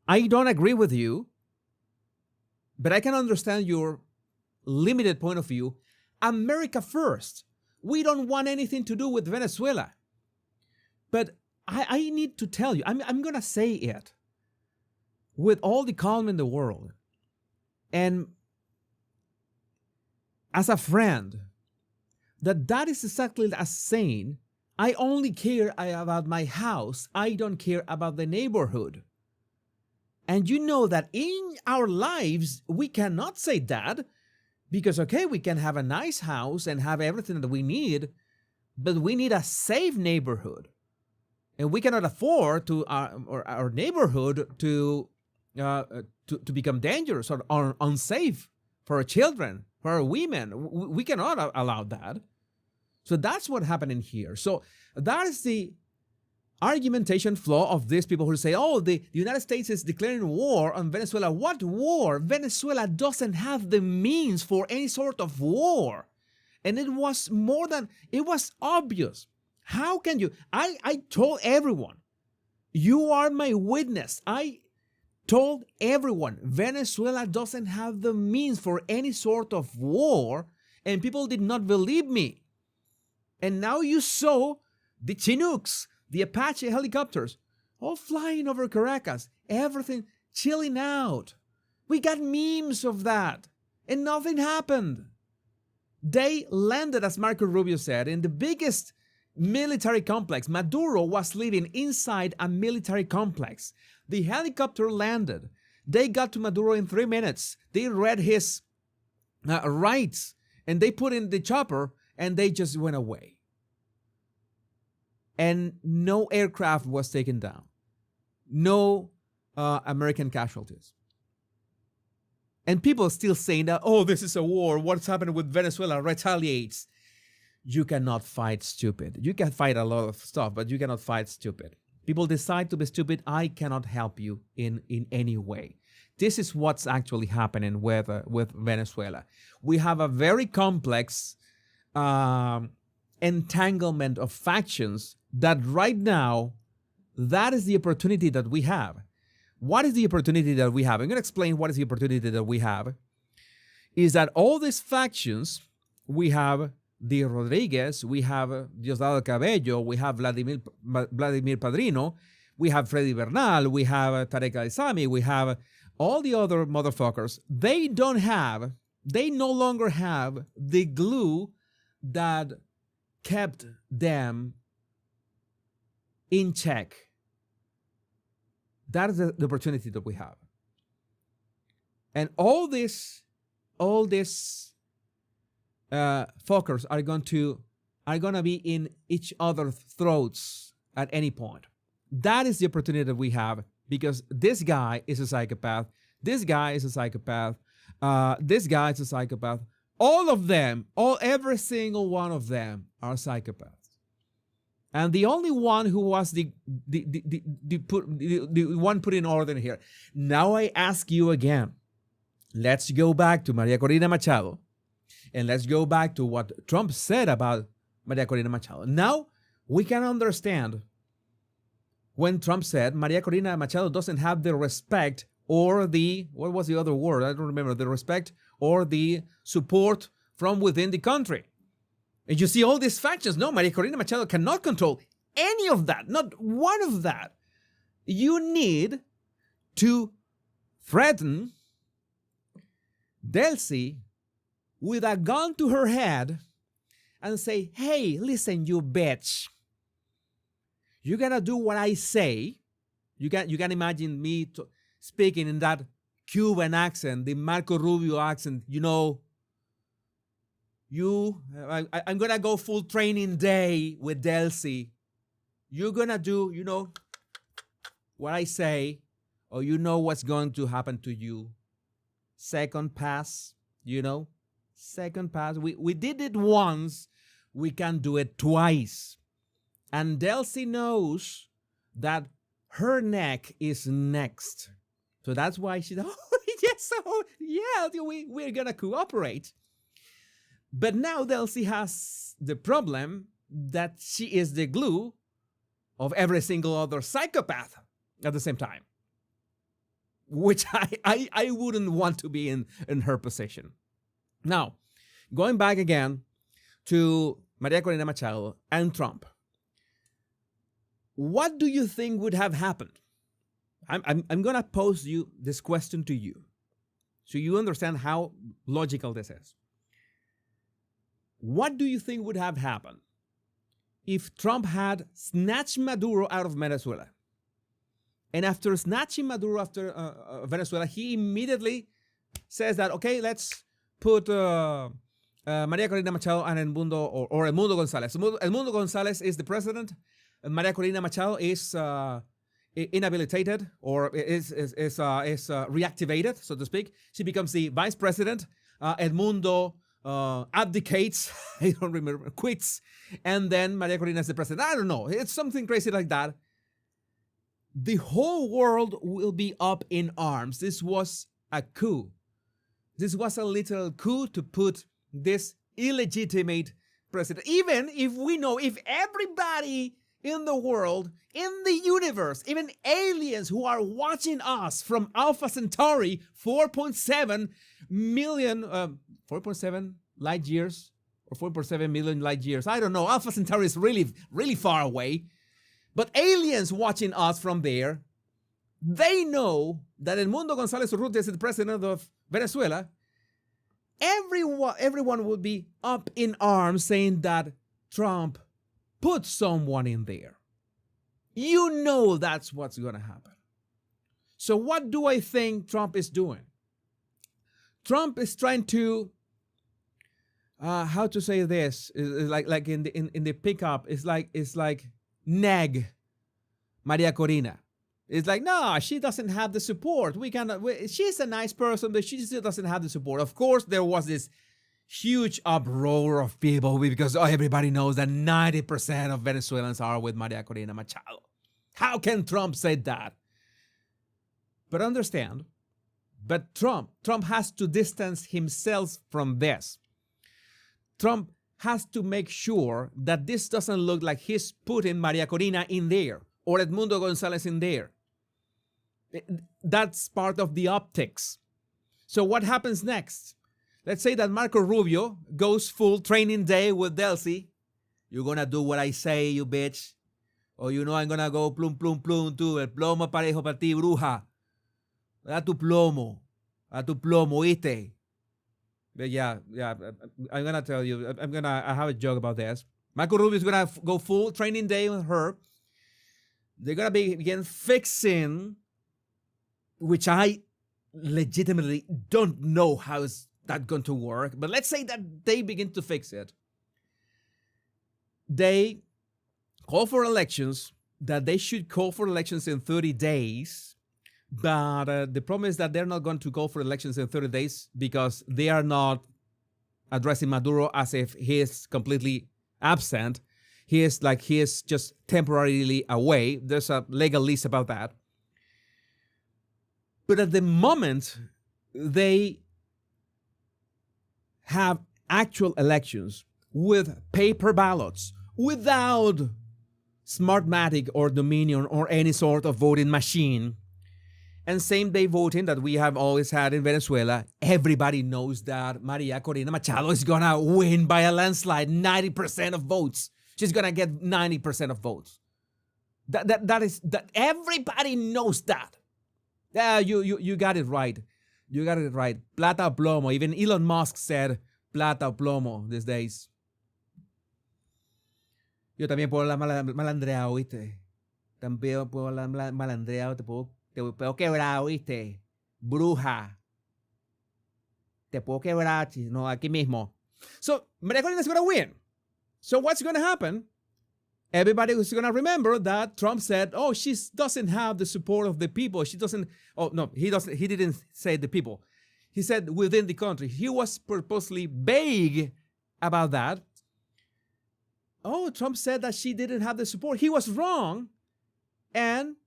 I don't agree with you, but I can understand your limited point of view. America first. We don't want anything to do with Venezuela. But I need to tell you, I'm going to say it with all the calm in the world. And as a friend, that is exactly as saying, I only care about my house. I don't care about the neighborhood. And you know that in our lives, we cannot say that because, okay, we can have a nice house and have everything that we need, but we need a safe neighborhood. And we cannot afford to our neighborhood to become dangerous or unsafe for our children, for our women. We cannot allow that. So that's what happened in here. So that is the argumentation flaw of these people who say, oh, the United States is declaring war on Venezuela. What war? Venezuela doesn't have the means for any sort of war. And it was obvious. How can you? I told everyone, you are my witness. I told everyone, Venezuela doesn't have the means for any sort of war, and people did not believe me. And now you saw the Chinooks, the Apache helicopters, all flying over Caracas, everything chilling out. We got memes of that, and nothing happened. They landed, as Marco Rubio said, in the biggest military complex. Maduro was living inside a military complex. The helicopter landed. They got to Maduro in 3 minutes. They read his rights, and they put in the chopper, and they just went away. And no aircraft was taken down. No American casualties. And people are still saying that, oh, this is a war. What's happening with Venezuela retaliates. You cannot fight stupid. You can fight a lot of stuff, but you cannot fight stupid. People decide to be stupid. I cannot help you in any way. This is what's actually happening with Venezuela. We have a very complex entanglement of factions that right now, that is the opportunity that we have. What is the opportunity that we have? I'm going to explain what is the opportunity that we have. Is that all these factions, we have the Rodriguez, we have Diosdado Cabello, we have Vladimir Padrino, we have Freddy Bernal, we have Tarek Al-Isami, we have all the other motherfuckers. They no longer have the glue that kept them in check. That is the opportunity that we have. And all these fuckers are going to be in each other's throats at any point. That is the opportunity that we have, because this guy is a psychopath. This guy is a psychopath. This guy is a psychopath. All of them, every single one of them are psychopaths. And the only one who was the one put in order here. Now I ask you again, let's go back to Maria Corina Machado, and let's go back to what Trump said about Maria Corina Machado. Now we can understand when Trump said Maria Corina Machado doesn't have the respect or the, what was the other word? I don't remember, the respect or the support from within the country. And you see all these factions. No, Maria Corina Machado cannot control any of that, not one of that. You need to threaten Delcy with a gun to her head and say, hey, listen, you bitch. You gotta do what I say. You can imagine me speaking in that Cuban accent, the Marco Rubio accent, I'm gonna go full training day with Delcy. You're gonna do, what I say, or you know what's going to happen to you. Second pass, second pass. We did it once, we can do it twice. And Delcy knows that her neck is next. So that's why she's, we're gonna cooperate. But now Delcy has the problem that she is the glue of every single other psychopath at the same time, which I wouldn't want to be in her position. Now, going back again to Maria Corina Machado and Trump, what do you think would have happened? I'm going to pose this question to you so you understand how logical this is. What do you think would have happened if Trump had snatched Maduro out of Venezuela? And after snatching Maduro after Venezuela, he immediately says that, okay, let's put Maria Corina Machado and El Mundo, or El Mundo Gonzalez. El Mundo Gonzalez is the president. Maria Corina Machado is inhabilitated, or is reactivated, so to speak. She becomes the vice president. El Mundo abdicates, I don't remember, quits, and then Maria Corina is the president. I don't know. It's something crazy like that. The whole world will be up in arms. This was a coup. This was a little coup to put this illegitimate president. Even if we know, if everybody in the world, in the universe, even aliens who are watching us from Alpha Centauri, 4.7 light years, or 4.7 million light years. I don't know. Alpha Centauri is really, really far away. But aliens watching us from there, they know that El Mundo González Urrutia is the president of Venezuela. Every everyone would be up in arms saying that Trump put someone in there. You know that's what's going to happen. So what do I think Trump is doing? Trump is trying to, how to say this? Is like in the pickup. It's like nag Maria Corina. It's like, no, she doesn't have the support. She's a nice person, but she still doesn't have the support. Of course, there was this huge uproar of people because everybody knows that 90% of Venezuelans are with Maria Corina Machado. How can Trump say that? But understand, Trump has to distance himself from this. Trump has to make sure that this doesn't look like he's putting Maria Corina in there or Edmundo Gonzalez in there. That's part of the optics. So what happens next? Let's say that Marco Rubio goes full training day with Delcy. You're going to do what I say, you bitch. Or I'm going to go plum, plum, plum, too. El plomo parejo para ti, bruja. A tu plomo, ¿oíste? But yeah, I'm going to tell you, I have a joke about this. Marco Rubio is going to go full training day with her. They're going to begin fixing, which I legitimately don't know how is that going to work. But let's say that they begin to fix it. They call for elections, that they should call for elections in 30 days. But the problem is that they're not going to go for elections in 30 days because they are not addressing Maduro as if he is completely absent. He is just temporarily away. There's a legal list about that. But at the moment, they have actual elections with paper ballots, without Smartmatic or Dominion or any sort of voting machine. And same-day voting that we have always had in Venezuela, everybody knows that Maria Corina Machado is going to win by a landslide, 90% of votes. She's going to get 90% of votes. That everybody knows that. Yeah, you got it right. You got it right. Plata o plomo. Even Elon Musk said plata o plomo these days. Yo también puedo hablar malandreado, ¿viste? También puedo hablar malandreado, te puedo quebrar, ¿viste? Bruja. Te puedo quebrar, no, aquí mismo. So, Maria Corina is going to win. So what's going to happen? Everybody is going to remember that Trump said, oh, she doesn't have the support of the people. She doesn't, oh, no, he didn't say the people. He said within the country. He was purposely vague about that. Oh, Trump said that she didn't have the support. He was wrong. And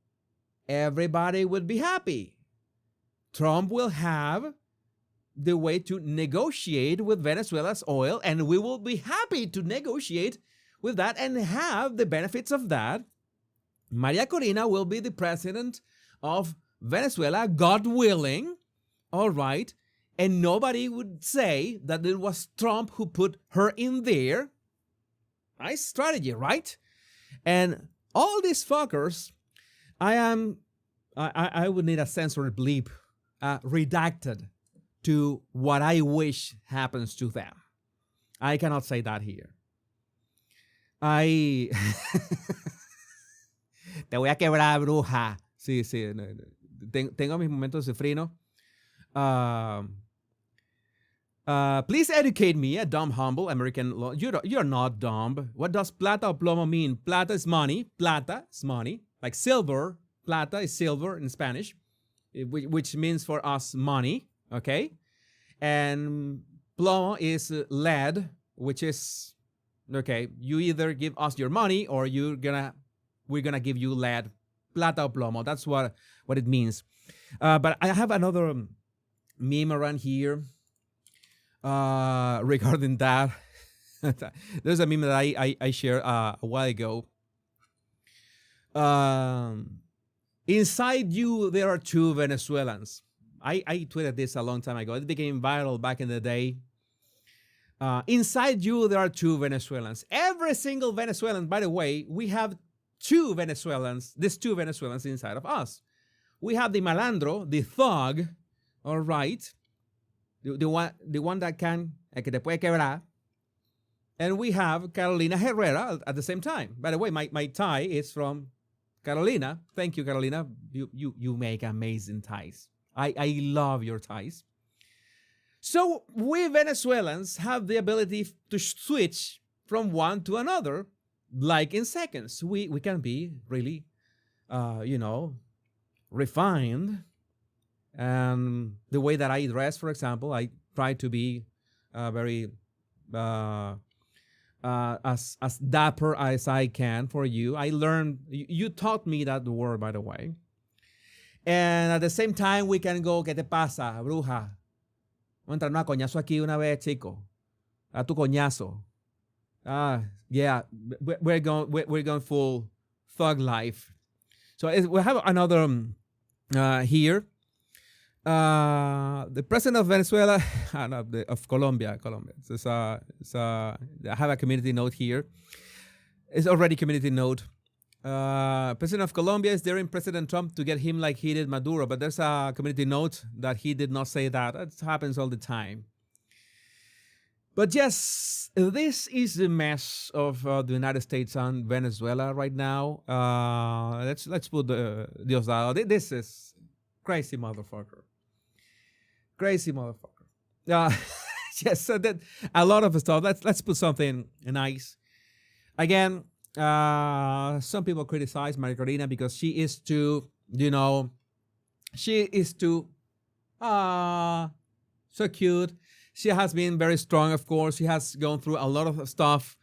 everybody would be happy. Trump will have the way to negotiate with Venezuela's oil, and we will be happy to negotiate with that and have the benefits of that. Maria Corina will be the president of Venezuela, God willing, all right, and nobody would say that it was Trump who put her in there. Nice strategy, right? And all these fuckers, I would need a censor bleep redacted to what I wish happens to them. I cannot say that here. Te voy a quebrar, bruja. Sí. Tengo mis momentos de frino. Please educate me, a dumb, humble American law. You're not dumb. What does plata o plomo mean? Plata is money. Plata is money. Like silver. Plata is silver in Spanish, which means for us money. Okay? And plomo is lead, which is, okay, you either give us your money or we're gonna give you lead. Plata o plomo. That's what it means. But I have another meme around here regarding that. There's a meme that I shared a while ago. Inside you, there are two Venezuelans. I tweeted this a long time ago. It became viral back in the day. Inside you, there are two Venezuelans. Every single Venezuelan, by the way, we have two Venezuelans, these two Venezuelans inside of us. We have the malandro, the thug, all right, the one that can el que te puede quebrar. And we have Carolina Herrera at the same time. By the way, my tie is from Carolina. Thank you, Carolina. You make amazing ties. I love your ties. So we Venezuelans have the ability to switch from one to another, like in seconds. We can be really, refined. And the way that I dress, for example, I try to be very as dapper as I can for you. I learned, you taught me that word, by the way. And at the same time, we can go, ¿qué te pasa, bruja? Vamos a entrar a coñazo aquí una vez, chico. A tu coñazo. Yeah, we're going full thug life. So we have another here. The president of Venezuela, of Colombia. I have a community note here. It's already community note. President of Colombia is daring President Trump to get him like he did Maduro, but there's a community note that he did not say that. It happens all the time. But yes, this is the mess of the United States and Venezuela right now. Let's put Diosdado. This is crazy motherfucker. Crazy motherfucker. Yes, so that a lot of stuff. Let's put something nice. Again, some people criticize Maria Corina because she is too so cute. She has been very strong, of course. She has gone through a lot of stuff.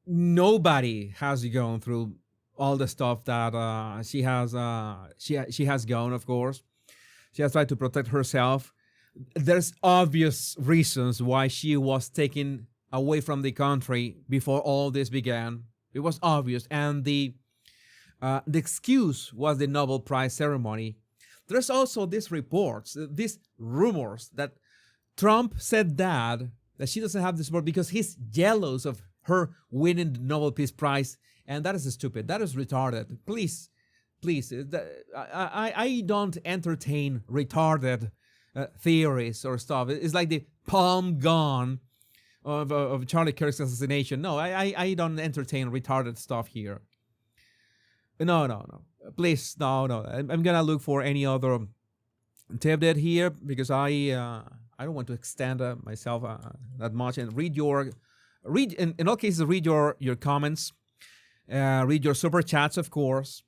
Nobody has gone through all the stuff that she has gone, of course. She has tried to protect herself. There's obvious reasons why she was taken away from the country before all this began. It was obvious, and the excuse was the Nobel Prize ceremony. There's also these reports, these rumors that Trump said that she doesn't have the support because he's jealous of her winning the Nobel Peace Prize, and that is stupid. That is retarded. Please, I don't entertain retarded theories or stuff. It's like the palm gun of Charlie Kirk's assassination. No, I don't entertain retarded stuff here. No. Please, no. I'm gonna look for any other tidbit here because I don't want to extend myself that much and read in all cases read your comments, read your super chats, of course.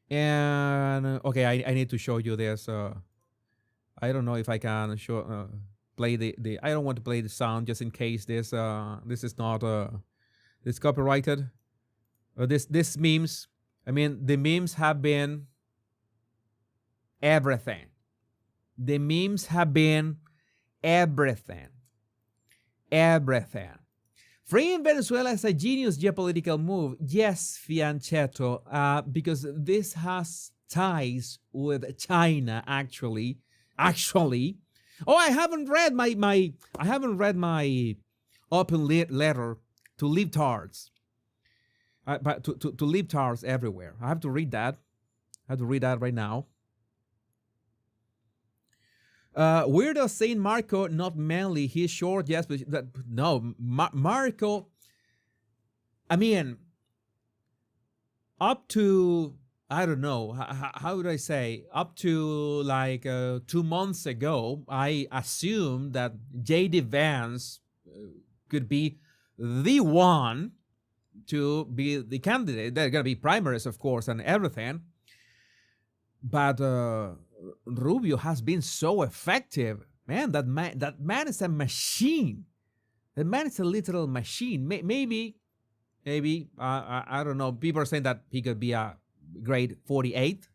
And okay, I need to show you this. I don't know if I can show play the. I don't want to play the sound just in case this is not this copyrighted. This memes. I mean, the memes have been everything. The memes have been everything. Everything. Freeing Venezuela is a genius geopolitical move. Yes, Fianchetto, because this has ties with China, actually. Oh, I haven't read my open letter to libtards. But to libtards everywhere. I have to read that. Right now. Weirdo saying Marco not manly. He's short, yes, but no. Marco. I mean, up to I don't know how would I say up to like 2 months ago, I assumed that J.D. Vance could be the one to be the candidate. There are going to be primaries, of course, and everything. But Rubio has been so effective. Man, that man is a machine. That man is a literal machine. Maybe, I don't know. People are saying that he could be a grade 48.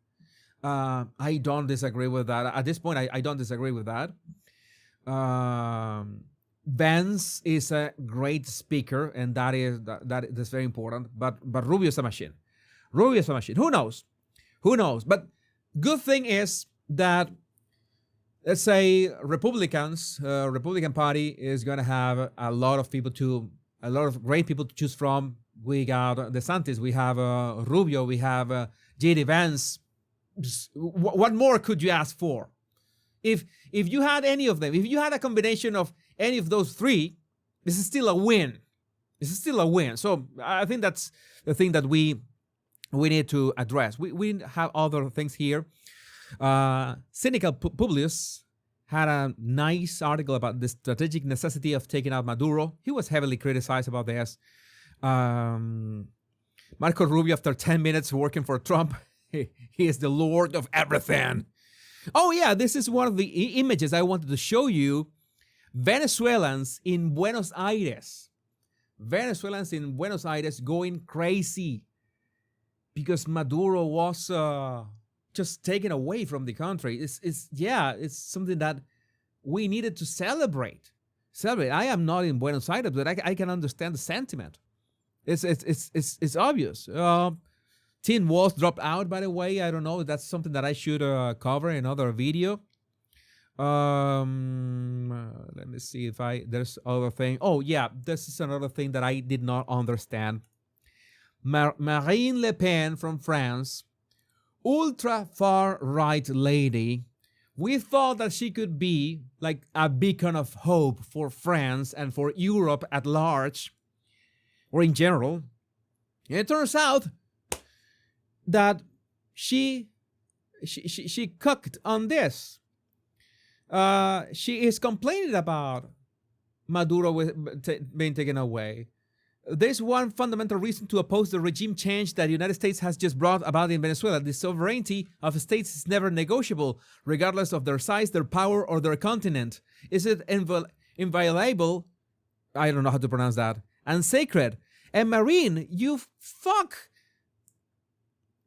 I don't disagree with that. At this point, I don't disagree with that. Vance is a great speaker, and that's very important. But Rubio is a machine. Who knows? But good thing is that, let's say, Republican Party is going to have a lot of great people to choose from. We got DeSantis, we have Rubio, we have J.D. Vance. What more could you ask for? If you had any of them, if you had a combination of any of those three, this is still a win. This is still a win. So I think that's the thing that we need to address. We have other things here. Cynical Publius had a nice article about the strategic necessity of taking out Maduro. He was heavily criticized about this. Marco Rubio, after 10 minutes working for Trump, he is the Lord of everything. Oh yeah, this is one of the images I wanted to show you. Venezuelans in Buenos Aires. Venezuelans in Buenos Aires going crazy because Maduro was just taken away from the country. It's something that we needed to celebrate. I am not in Buenos Aires, but I can understand the sentiment. It's obvious. Teen Wolf dropped out, by the way. I don't know. That's something that I should cover in another video. Let me see if there's other thing. Oh yeah, this is another thing that I did not understand. Marine Le Pen from France, ultra far right lady. We thought that she could be like a beacon of hope for France and for Europe at large, or in general. And it turns out that she cooked on this. She is complaining about Maduro being taken away. There's one fundamental reason to oppose the regime change that the United States has just brought about in Venezuela. The sovereignty of states is never negotiable, regardless of their size, their power, or their continent. Is it inviolable? I don't know how to pronounce that. And sacred. And Marine, you fuck.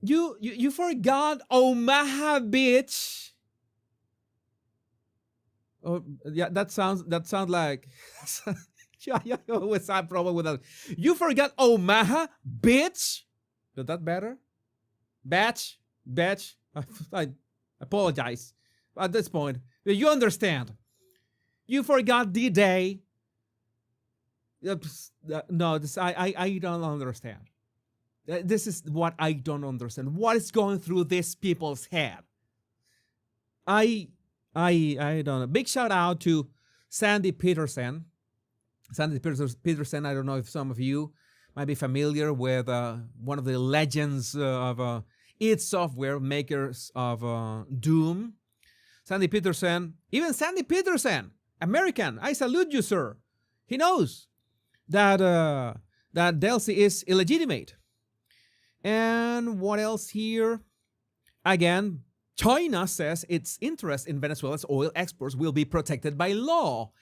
You forgot Omaha, bitch. Oh yeah, that sounds like yeah, always have problem with that. You forgot Omaha, bitch. Is that better? Batch. I apologize at this point. You understand? You forgot the day. No, I don't understand. This is what I don't understand. What is going through these people's head? I don't know. Big shout out to Sandy Peterson. Sandy Peterson, I don't know if some of you might be familiar with one of the legends of id Software, makers of Doom. Sandy Peterson, American, I salute you, sir. He knows that Delcy is illegitimate. And what else here? Again, China says its interest in Venezuela's oil exports will be protected by law.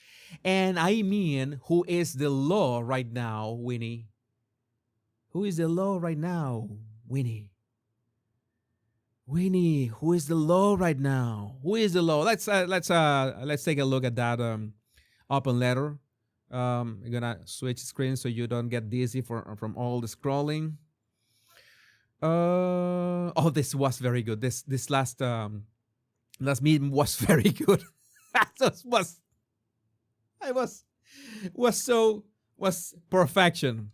And I mean, who is the law right now, Winnie? Who is the law right now, Winnie? Winnie, who is the law right now? Who is the law? Let's take a look at that open letter. I'm gonna switch screens so you don't get dizzy from all the scrolling. Oh, this was very good. This last meeting was very good. was perfection.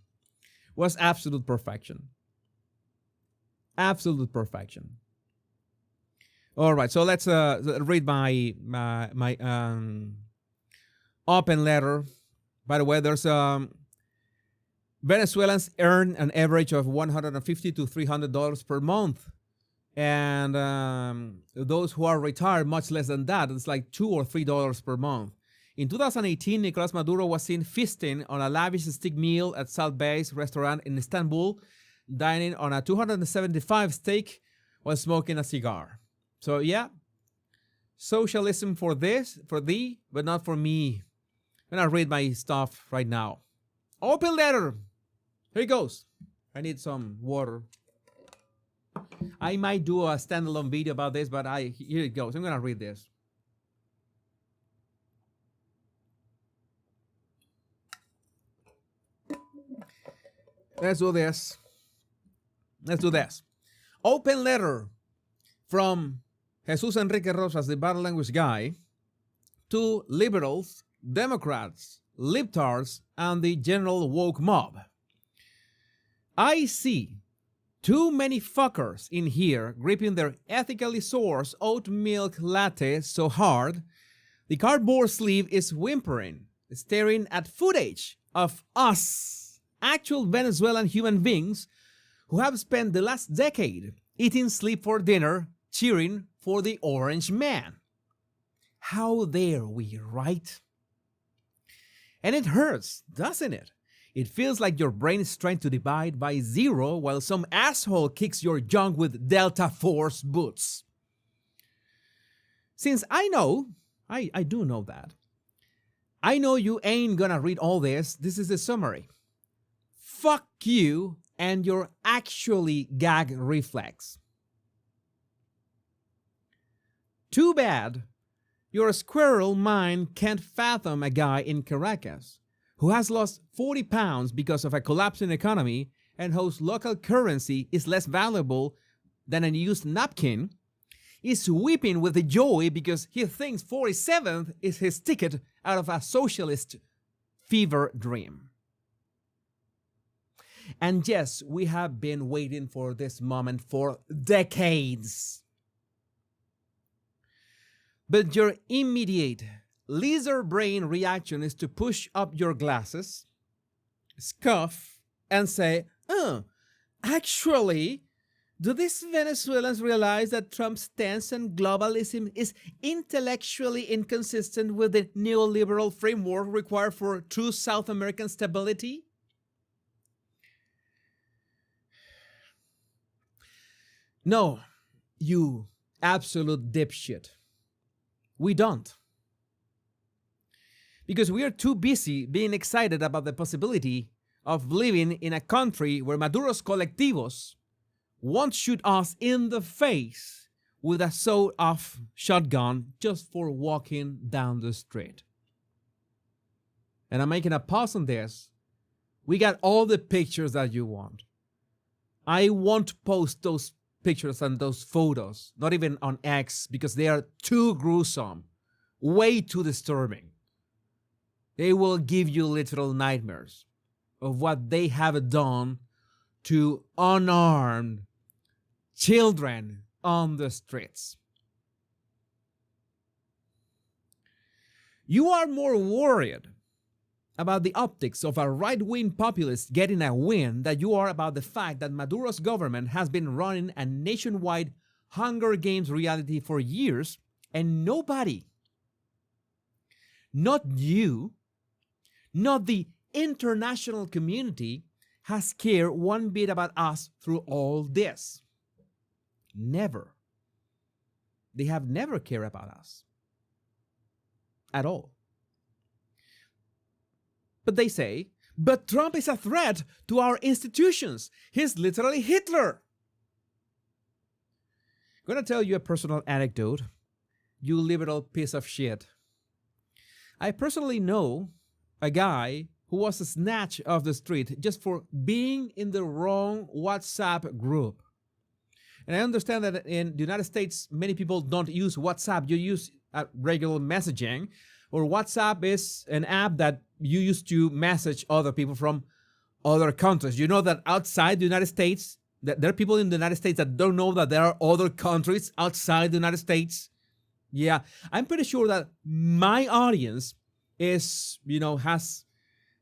Was absolute perfection. Absolute perfection. All right, so let's read my open letter. By the way, there's Venezuelans earn an average of $150 to $300 per month. And those who are retired, much less than that. It's like $2 or $3 per month. In 2018, Nicolas Maduro was seen feasting on a lavish steak meal at Salt Bay's restaurant in Istanbul, dining on a $275 steak while smoking a cigar. So yeah, socialism for thee, but not for me. I'm gonna read my stuff right now. Open letter. Here it goes. I need some water. I might do a standalone video about this, but here it goes. I'm gonna read this. Let's do this. Open letter from Jesus Enrique Rosas, the bad language guy, to liberals, Democrats, libtards, and the general woke mob. I see Too many fuckers in here gripping their ethically sourced oat milk latte so hard, the cardboard sleeve is whimpering, staring at footage of us, actual Venezuelan human beings who have spent the last decade eating sleep for dinner, cheering for the orange man. How dare we, right? And it hurts, doesn't it? It feels like your brain is trying to divide by zero while some asshole kicks your junk with Delta Force boots. Since I do know that. I know you ain't gonna read all this. This is the summary. Fuck you and your actually gag reflex. Too bad your squirrel mind can't fathom a guy in Caracas who has lost 40 pounds because of a collapsing economy and whose local currency is less valuable than a used napkin, is weeping with joy because he thinks 47th is his ticket out of a socialist fever dream. And yes, we have been waiting for this moment for decades. But your immediate lizard brain reaction is to push up your glasses, scoff, and say, actually, do these Venezuelans realize that Trump's stance on globalism is intellectually inconsistent with the neoliberal framework required for true South American stability? No, you absolute dipshit. We don't. Because we are too busy being excited about the possibility of living in a country where Maduro's colectivos won't shoot us in the face with a sawed-off shotgun just for walking down the street. And I'm making a pause on this. We got all the pictures that you want. I won't post those pictures and those photos, not even on X, because they are too gruesome, way too disturbing. They will give you literal nightmares of what they have done to unarmed children on the streets. You are more worried about the optics of a right-wing populist getting a win than you are about the fact that Maduro's government has been running a nationwide Hunger Games reality for years, and nobody, not you, not the international community, has cared one bit about us through all this. Never. They have never cared about us. At all. But they say, but Trump is a threat to our institutions. He's literally Hitler. I'm going to tell you a personal anecdote, you liberal piece of shit. I personally know a guy who was snatched off the street just for being in the wrong WhatsApp group. And I understand that in the United States, many people don't use WhatsApp. You use regular messaging, or WhatsApp is an app that you use to message other people from other countries. You know that outside the United States, that there are people in the United States that don't know that there are other countries outside the United States. Yeah, I'm pretty sure that my audience is, has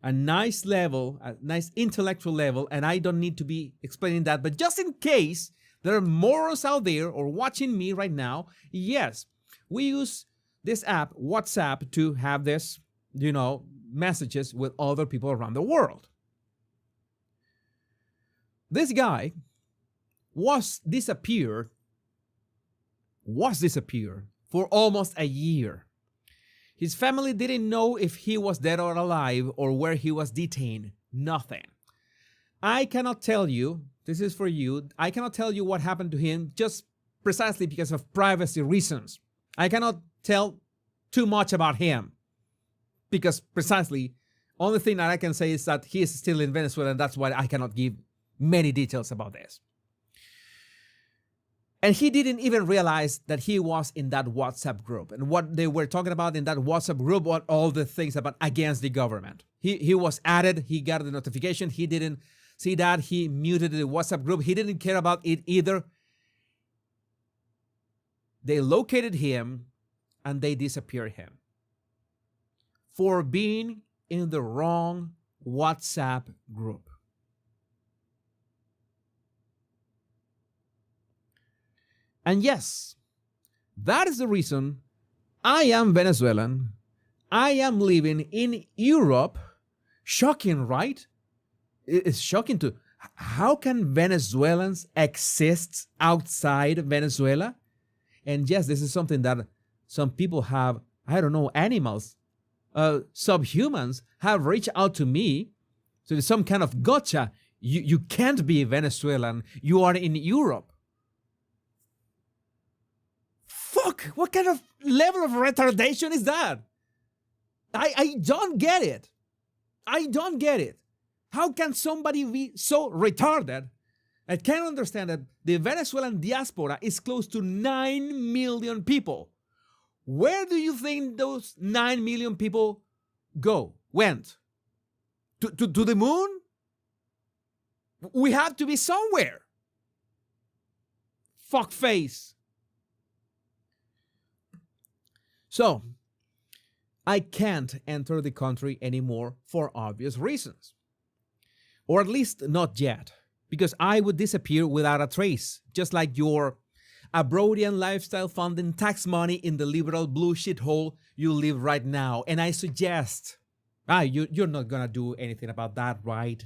a nice level, a nice intellectual level, and I don't need to be explaining that. But just in case there are morons out there or watching me right now, yes, we use this app, WhatsApp, to have this, messages with other people around the world. This guy was disappeared for almost a year. His family didn't know if he was dead or alive or where he was detained. Nothing. I cannot tell you, this is for you, I cannot tell you what happened to him just precisely because of privacy reasons. I cannot tell too much about him because precisely only thing that I can say is that he is still in Venezuela, and that's why I cannot give many details about this. And he didn't even realize that he was in that WhatsApp group. And what they were talking about in that WhatsApp group were all the things about against the government. He was added, he got the notification, he didn't See that he muted the WhatsApp group. He didn't care about it either. They located him and they disappeared him for being in the wrong WhatsApp group. And yes, that is the reason I am Venezuelan. I am living in Europe. Shocking, right? It's shocking to how can Venezuelans exist outside Venezuela? And yes, this is something that some people have, I don't know, animals, subhumans have reached out to me. So there's some kind of gotcha. You can't be Venezuelan. You are in Europe. Fuck, what kind of level of retardation is that? I don't get it. I don't get it. How can somebody be so retarded? I can't understand that the Venezuelan diaspora is close to 9 million people. Where do you think those 9 million people went? To the moon? We have to be somewhere. Fuck face. So, I can't enter the country anymore for obvious reasons. Or at least not yet, because I would disappear without a trace, just like your Abrodian lifestyle funding tax money in the liberal blue shithole you live right now. And I suggest, you're not gonna do anything about that, right?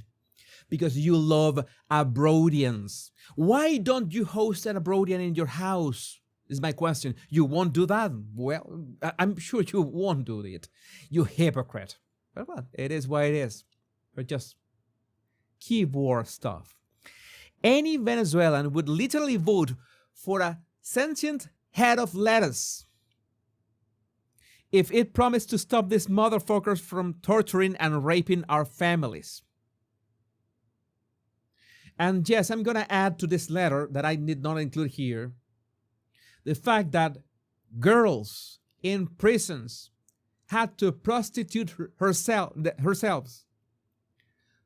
Because you love Abrodians. Why don't you host an Abrodian in your house? Is my question. You won't do that? Well, I'm sure you won't do it. You hypocrite. But well, it is what it is. But just keyboard stuff. Any Venezuelan would literally vote for a sentient head of lettuce if it promised to stop these motherfuckers from torturing and raping our families. And yes, I'm going to add to this letter that I did not include here the fact that girls in prisons had to prostitute herself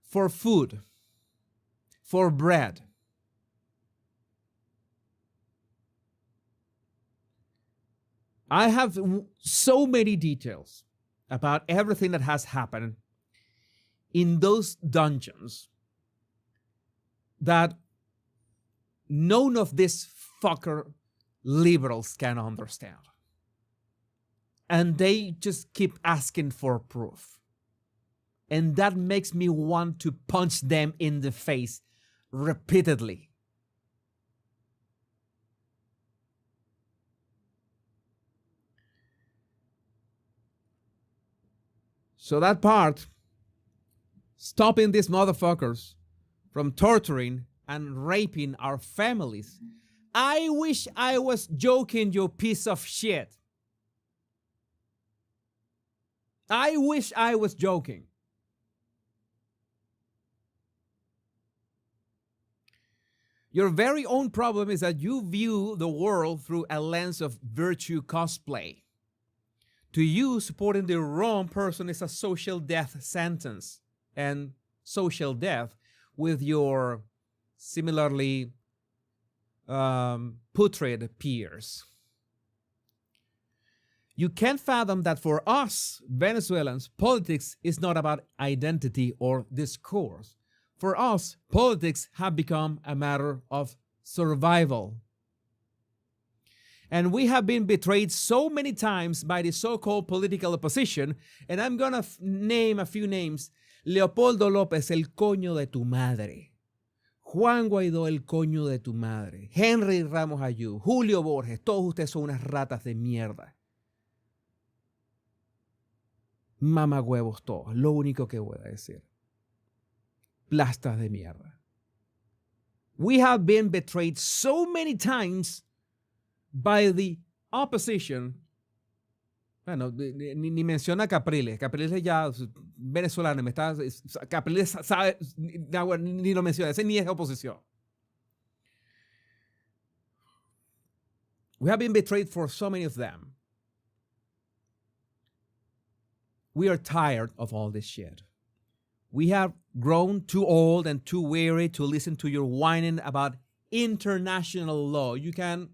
for food, for bread. I have so many details about everything that has happened in those dungeons that none of these fucker liberals can understand. And they just keep asking for proof. And that makes me want to punch them in the face repeatedly. So that part, stopping these motherfuckers from torturing and raping our families, I wish I was joking, you piece of shit. I wish I was joking. Your very own problem is that you view the world through a lens of virtue cosplay. To you, supporting the wrong person is a social death sentence, and social death with your similarly putrid peers. You can't fathom that for us, Venezuelans, politics is not about identity or discourse. For us, politics have become a matter of survival. And we have been betrayed so many times by the so-called political opposition, and I'm gonna name a few names. Leopoldo López, el coño de tu madre. Juan Guaidó, el coño de tu madre. Henry Ramos Ayú, Julio Borges, todos ustedes son unas ratas de mierda. Mamagüevos todos, lo único que voy a decir. Plastas de mierda. We have been betrayed so many times by the opposition. Bueno, ni menciona Capriles. Capriles ya venezolano, Capriles sabe, ni lo menciona, ese ni es oposición. We have been betrayed for so many of them. We are tired of all this shit. We have grown too old and too weary to listen to your whining about international law. You can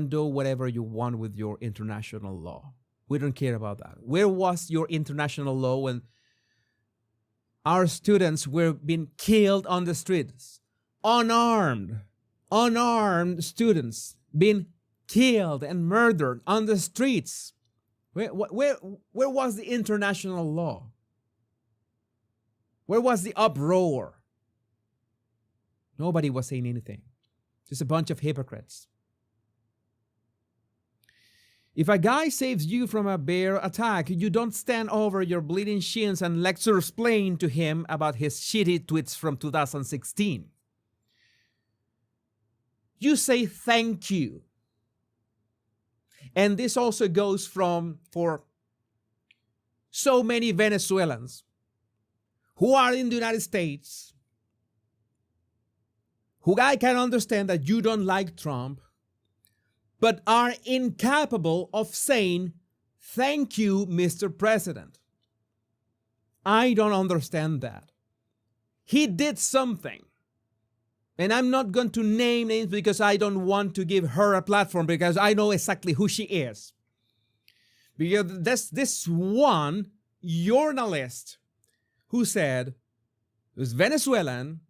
do whatever you want with your international law. We don't care about that. Where was your international law when our students were being killed on the streets? Unarmed students being killed and murdered on the streets. Where was the international law? Where was the uproar? Nobody was saying anything. Just a bunch of hypocrites. If a guy saves you from a bear attack, you don't stand over your bleeding shins and lecture explain to him about his shitty tweets from 2016. You say thank you. And this also goes for so many Venezuelans who are in the United States, who I can understand that you don't like Trump, but are incapable of saying, thank you, Mr. President. I don't understand that. He did something. And I'm not going to name names because I don't want to give her a platform, because I know exactly who she is. Because this one journalist who said, who's Venezuelan,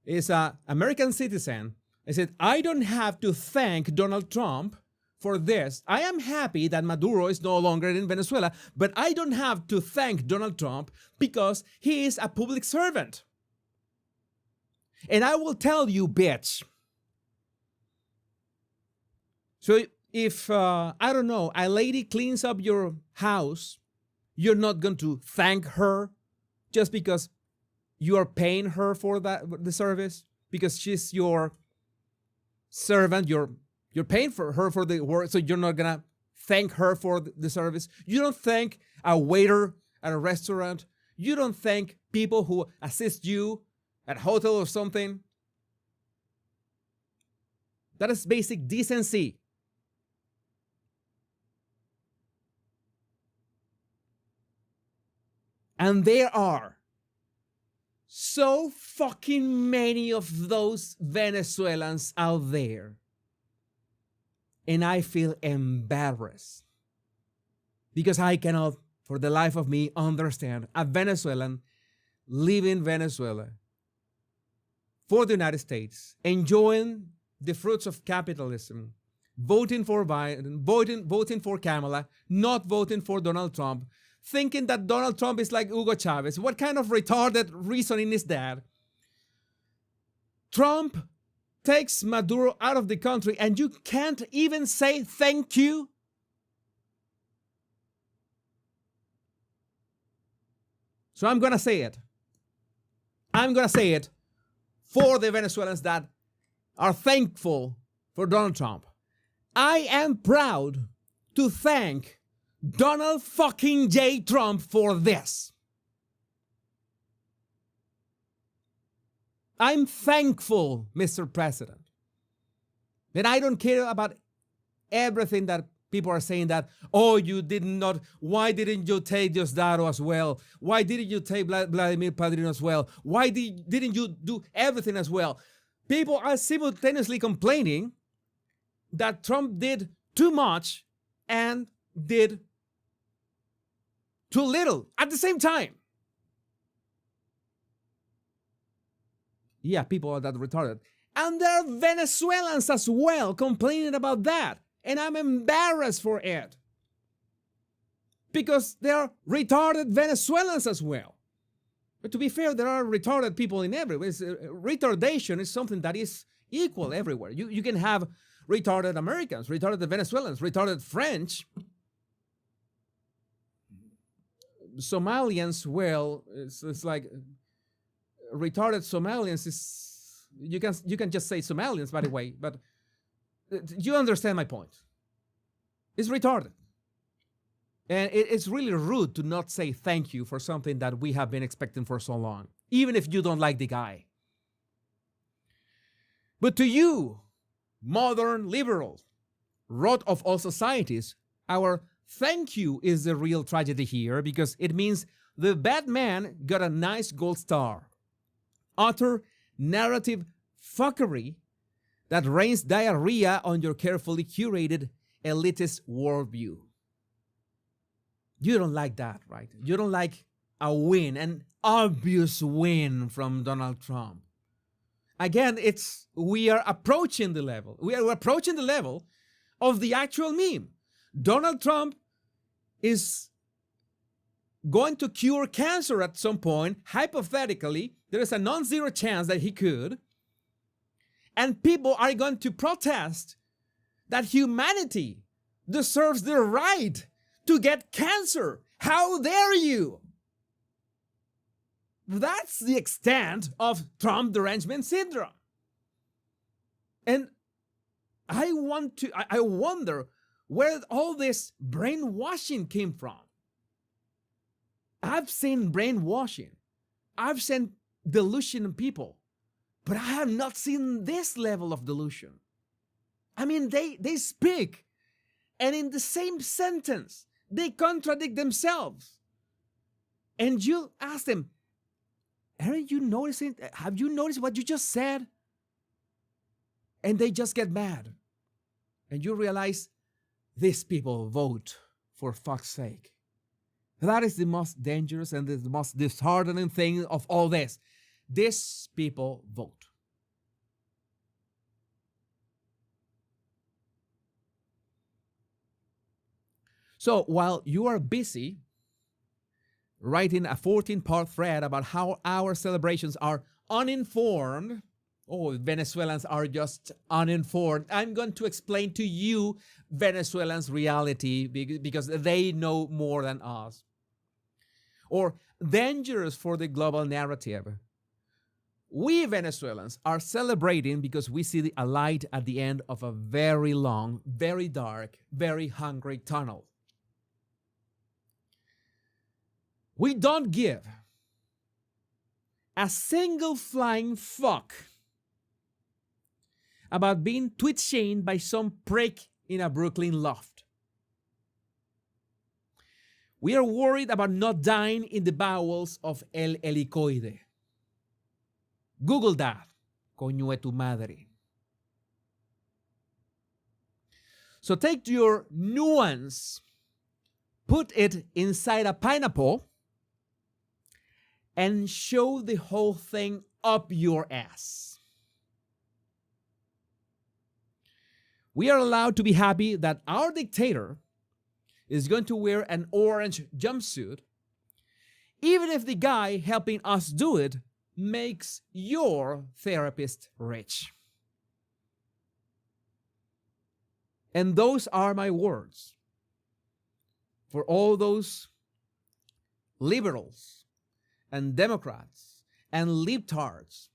is an American citizen, I said, I don't have to thank Donald Trump for this. I am happy that Maduro is no longer in Venezuela, but I don't have to thank Donald Trump because he is a public servant. And I will tell you, bitch. So if, I don't know, a lady cleans up your house, you're not going to thank her just because you are paying her for the service, because she's your servant. You're paying for her for the work, so you're not gonna thank her for the service. You don't thank a waiter at a restaurant. You don't thank people who assist you at a hotel or something. That is basic decency. And there are so fucking many of those Venezuelans out there. And I feel embarrassed because I cannot, for the life of me, understand a Venezuelan leaving Venezuela for the United States, enjoying the fruits of capitalism, voting for Biden, voting for Kamala, not voting for Donald Trump, thinking that Donald Trump is like Hugo Chavez. What kind of retarded reasoning is that? Trump takes Maduro out of the country and you can't even say thank you? So I'm going to say it. I'm going to say it for the Venezuelans that are thankful for Donald Trump. I am proud to thank Donald fucking J. Trump for this. I'm thankful, Mr. President, that I don't care about everything that people are saying that, oh, you did not, why didn't you take Diosdado as well? Why didn't you take Vladimir Padrino as well? Why didn't you do everything as well? People are simultaneously complaining that Trump did too much and did too little at the same time. Yeah, people are that retarded. And there are Venezuelans as well complaining about that. And I'm embarrassed for it. Because there are retarded Venezuelans as well. But to be fair, there are retarded people in everywhere. Retardation is something that is equal everywhere. You can have retarded Americans, retarded Venezuelans, retarded French. Somalians, well, it's like retarded Somalians is, you can just say Somalians, by the way, but you understand my point. It's retarded. And it's really rude to not say thank you for something that we have been expecting for so long, even if you don't like the guy. But to you, modern liberals, rot of all societies, our thank you is the real tragedy here, because it means the bad man got a nice gold star. Utter narrative fuckery that rains diarrhea on your carefully curated elitist worldview. You don't like that, right? You don't like a win, an obvious win from Donald Trump. Again, we are approaching the level. We are approaching the level of the actual meme. Donald Trump is going to cure cancer at some point. Hypothetically, there is a non-zero chance that he could. And people are going to protest that humanity deserves the right to get cancer. How dare you? That's the extent of Trump derangement syndrome. And I wonder where all this brainwashing came from. I've seen brainwashing. I've seen delusion in people, but I have not seen this level of delusion. I mean, they speak, and in the same sentence, they contradict themselves. And you ask them, aren't you noticing? Have you noticed what you just said? And they just get mad. And you realize these people vote, for fuck's sake. That is the most dangerous and the most disheartening thing of all this. These people vote. So while you are busy writing a 14-part thread about how our celebrations are uninformed, Venezuelans are just uninformed, I'm going to explain to you Venezuelans' reality because they know more than us. Or dangerous for the global narrative. We Venezuelans are celebrating because we see a light at the end of a very long, very dark, very hungry tunnel. We don't give a single flying fuck about being tweet-shamed by some prick in a Brooklyn loft. We are worried about not dying in the bowels of El Helicoide. Google that, coño de tu madre. So take your nuance, put it inside a pineapple, and show the whole thing up your ass. We are allowed to be happy that our dictator is going to wear an orange jumpsuit, even if the guy helping us do it makes your therapist rich. And those are my words for all those liberals and Democrats and libtards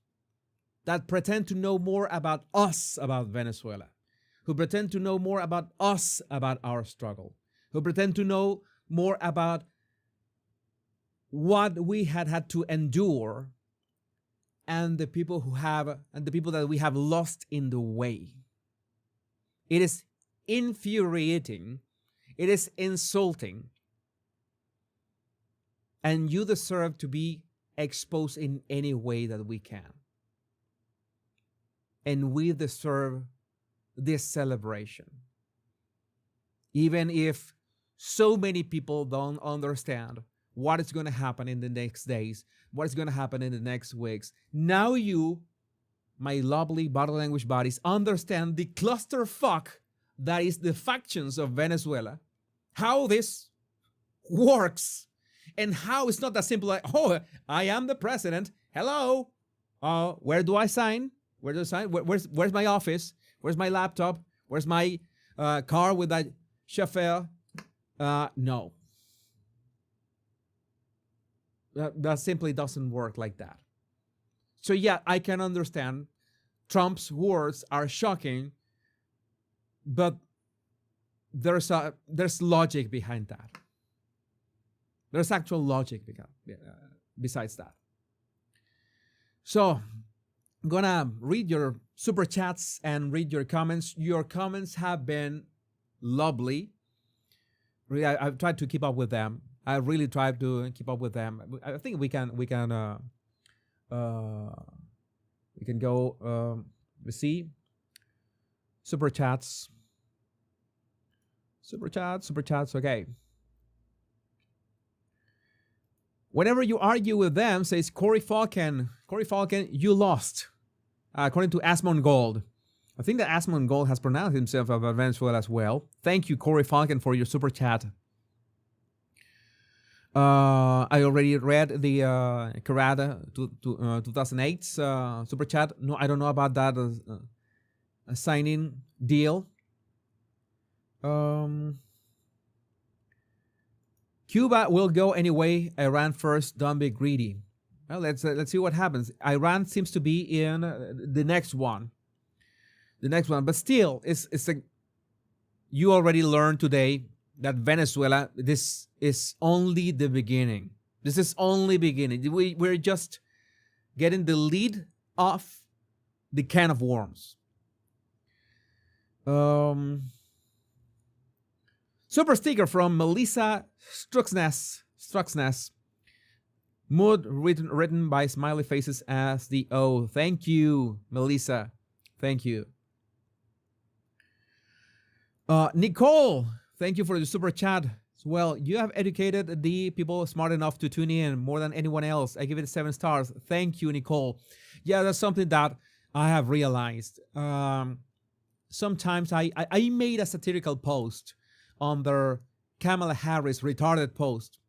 that pretend to know more about us about Venezuela, who pretend to know more about us about our struggle, who pretend to know more about what we had to endure and the people that we have lost in the way. It is infuriating. It is insulting. And you deserve to be exposed in any way that we can. And we deserve this celebration. Even if so many people don't understand what is going to happen in the next days, what is going to happen in the next weeks. Now you, my lovely body language buddies, understand the clusterfuck that is the factions of Venezuela, how this works, and how it's not that simple like, oh, I am the president. Hello. Where do I sign? Where do I sign? Where's my office? Where's my laptop? Where's my car with that chauffeur? No. That simply doesn't work like that. So yeah, I can understand Trump's words are shocking, but there's logic behind that. There's actual logic besides that. So I'm gonna read your super chats and read your comments. Your comments have been lovely. Really, I've tried to keep up with them. I really tried to keep up with them. I think uh, we can go. We see super chats, super chats. Okay. Whenever you argue with them, says Corey Falcon, you lost. According to Asmon Gold. I think that Asmon Gold has pronounced himself about Venezuela as well. Thank you, Corey Falcon, for your super chat. I already read the Karada 2008 super chat. No, I don't know about that signing deal. Cuba will go anyway. Iran first. Don't be greedy. Well, let's see what happens. Iran seems to be in the next one. But still, it's a. You already learned today that Venezuela. This is only the beginning. This is only beginning. We're just getting the lid off the can of worms. Super sticker from Melissa Struxness. Mood written by smiley faces as the O. Thank you, Melissa. Thank you. Nicole, thank you for the super chat. Well, you have educated the people smart enough to tune in more than anyone else. I give it 7 stars. Thank you, Nicole. Yeah, that's something that I have realized. Sometimes I made a satirical post on their Kamala Harris retarded post.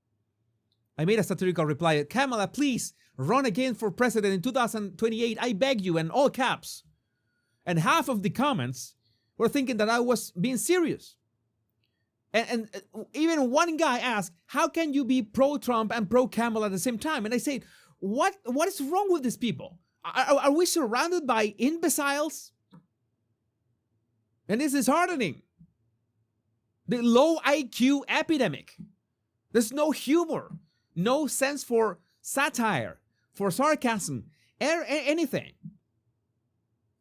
I made a satirical reply. Kamala, please run again for president in 2028. I beg you, in all caps. And half of the comments were thinking that I was being serious. And even one guy asked, how can you be pro-Trump and pro-Kamala at the same time? And I said, what is wrong with these people? Are we surrounded by imbeciles? And this is disheartening. The low IQ epidemic. There's no humor, no sense for satire, for sarcasm, anything.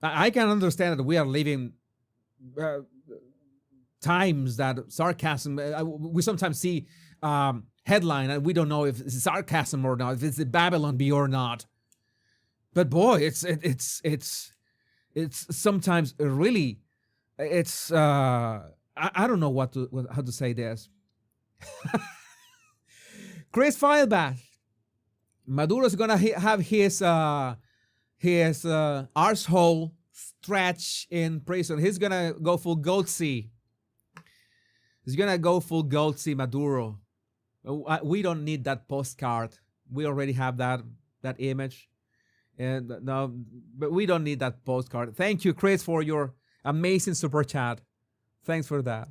I can understand that we are living times that sarcasm, we sometimes see headline and we don't know if it's sarcasm or not, if it's the Babylon Bee or not. But boy, it's sometimes really, it's I don't know how to say this. Chris Feilbach, Maduro's gonna have his arsehole stretch in prison. He's gonna go full Goatsy. He's gonna go full Goatsy, Maduro. We don't need that postcard. We already have that image, and no, but we don't need that postcard. Thank you, Chris, for your amazing super chat. Thanks for that.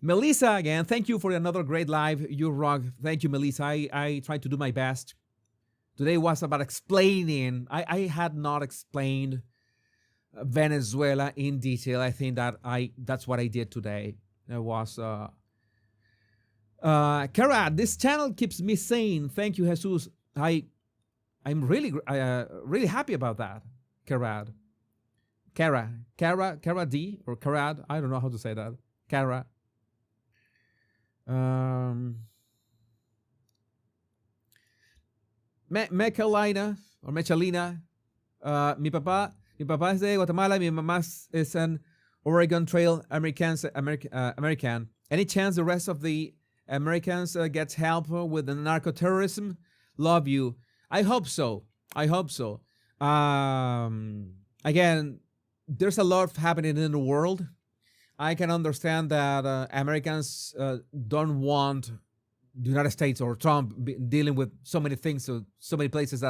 Melissa, again, thank you for another great live. You rock. Thank you, Melissa. I tried to do my best. Today was about explaining. I had not explained Venezuela in detail. I think that's what I did today. It was Kara, this channel keeps me sane. Thank you, Jesus. I'm really happy about that. Kara D or Karad. I don't know how to say that. Kara. Mechalina or Mechalina. Mi papá es de Guatemala. Mi mamá es an Oregon Trail American. Any chance the rest of the Americans gets help with the narco-terrorism? Love you. I hope so. Again, there's a lot happening in the world. I can understand that Americans don't want the United States or Trump dealing with so many things, so many places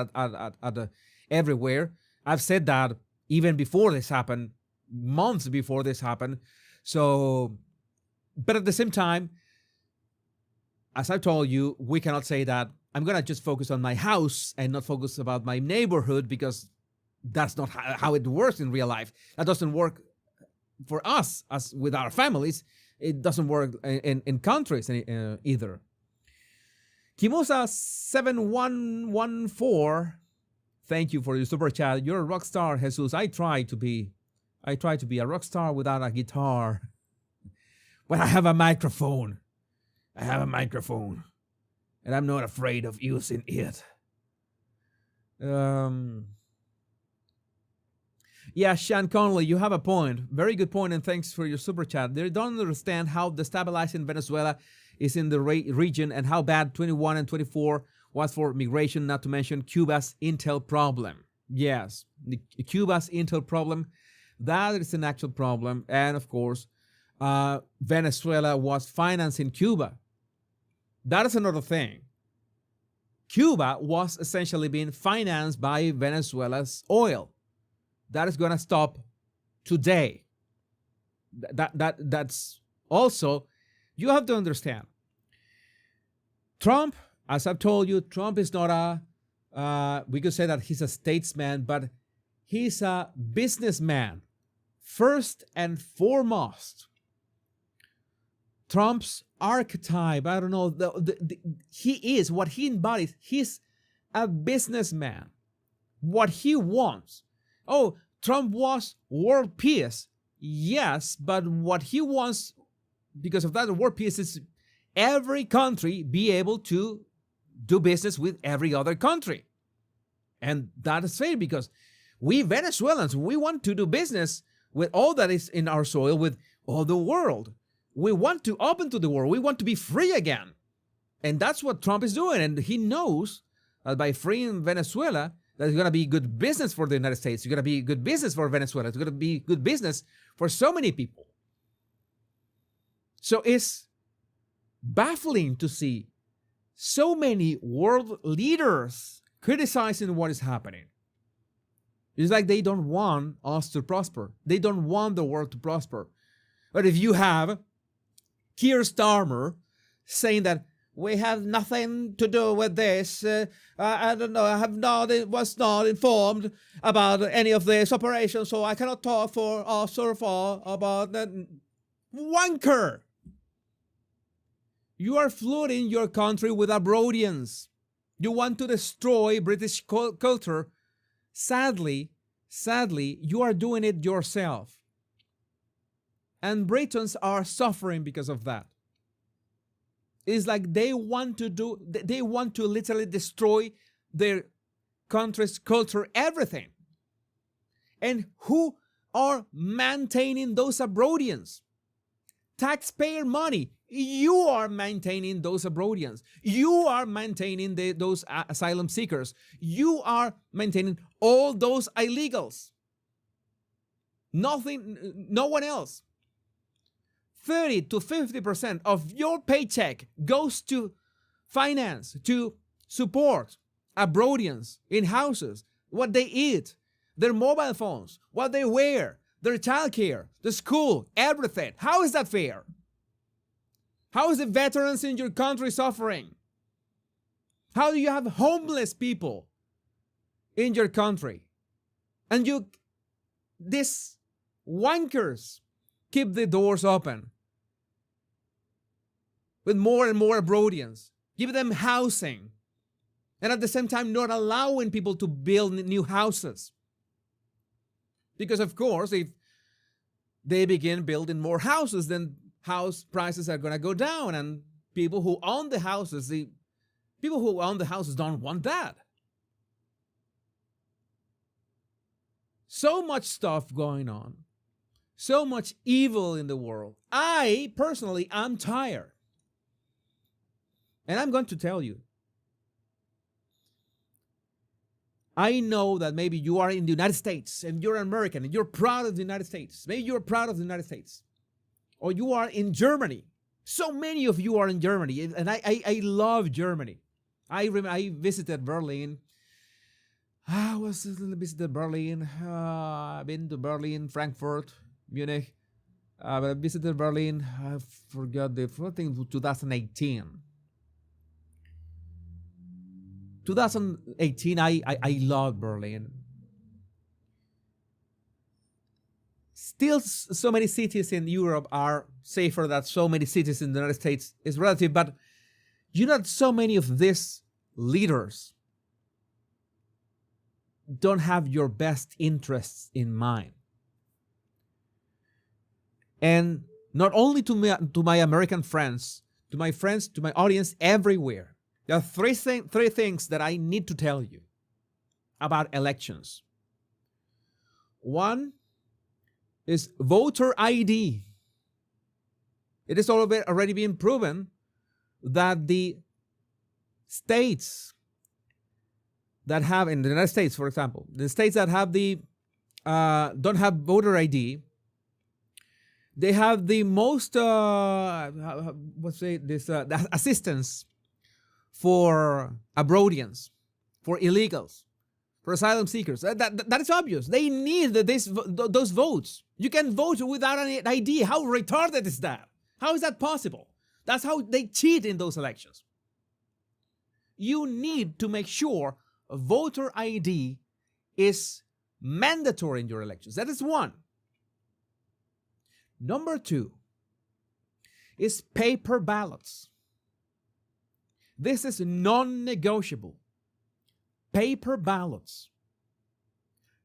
everywhere. I've said that even before this happened, months before this happened. So, but at the same time, as I told you, we cannot say that I'm going to just focus on my house and not focus about my neighborhood, because that's not how it works in real life. That doesn't work for us as with our families. It doesn't work in countries either. Kimosa 7114, thank you for your super chat. You're a rock star, Jesus. I try to be a rock star without a guitar, but I have a microphone. I have a microphone, and I'm not afraid of using it. Yeah, Sean Conley, you have a point. Very good point, and thanks for your super chat. They don't understand how destabilizing Venezuela is in the region and how bad 21 and 24 was for migration, not to mention Cuba's intel problem. Yes, Cuba's intel problem, that is an actual problem. And of course, Venezuela was financing Cuba. That is another thing. Cuba was essentially being financed by Venezuela's oil. That is going to stop today. That's also, you have to understand. Trump, as I've told you, Trump is not we could say that he's a statesman, but he's a businessman. First and foremost, Trump's archetype, I don't know, he is, what he embodies, he's a businessman. What he wants. Oh, Trump wants world peace. Yes, but what he wants, because of that world peace, is every country be able to do business with every other country. And that is fair because we Venezuelans, we want to do business with all that is in our soil, with all the world. We want to open to the world. We want to be free again. And that's what Trump is doing. And he knows that by freeing Venezuela, that's going to be good business for the United States. It's going to be good business for Venezuela. It's going to be good business for so many people. So it's baffling to see so many world leaders criticizing what is happening. It's like they don't want us to prosper. They don't want the world to prosper. But if you have Keir Starmer saying that we have nothing to do with this. I don't know. Was not informed about any of this operation, so I cannot talk for us or for about that. Wanker! You are flooding your country with Abroadians. You want to destroy British culture. Sadly, you are doing it yourself. And Britons are suffering because of that. It's like they want to literally destroy their country's culture, everything. And who are maintaining those Abroadians? Taxpayer money. You are maintaining those Abroadians. You are maintaining those asylum seekers. You are maintaining all those illegals. No one else. 30 to 50% of your paycheck goes to finance, to support Abroadians in houses, what they eat, their mobile phones, what they wear, their childcare, the school, everything. How is that fair? How is the veterans in your country suffering? How do you have homeless people in your country? And these wankers keep the doors open with more and more Abroadians, give them housing, and at the same time not allowing people to build new houses. Because of course, if they begin building more houses, then house prices are going to go down, and people who own the houses, don't want that. So much stuff going on. So much evil in the world. I personally am tired. And I'm going to tell you. I know that maybe you are in the United States and you're American and you're proud of the United States. Maybe you're proud of the United States. Or you are in Germany. So many of you are in Germany. And I love Germany. I visited Berlin. I visited Berlin. I've been to Berlin, Frankfurt, Munich. But I visited Berlin. I forgot the thing. 2018. 2018. I love Berlin. Still, so many cities in Europe are safer than so many cities in the United States. It's relative, but you know, so many of these leaders don't have your best interests in mind. And not only to my American friends, to my friends, to my audience everywhere, there are three things that I need to tell you about elections. One is voter ID. It is already been proven that the states that have, in the United States, for example, the states that have don't have voter ID, they have the most the assistance for abroadians, for illegals, for asylum seekers. That is obvious. They need those votes. You can vote without any ID. How retarded is that? How is that possible? That's how they cheat in those elections. You need to make sure voter ID is mandatory in your elections. That is one. Number two is paper ballots. This is non-negotiable. Paper ballots.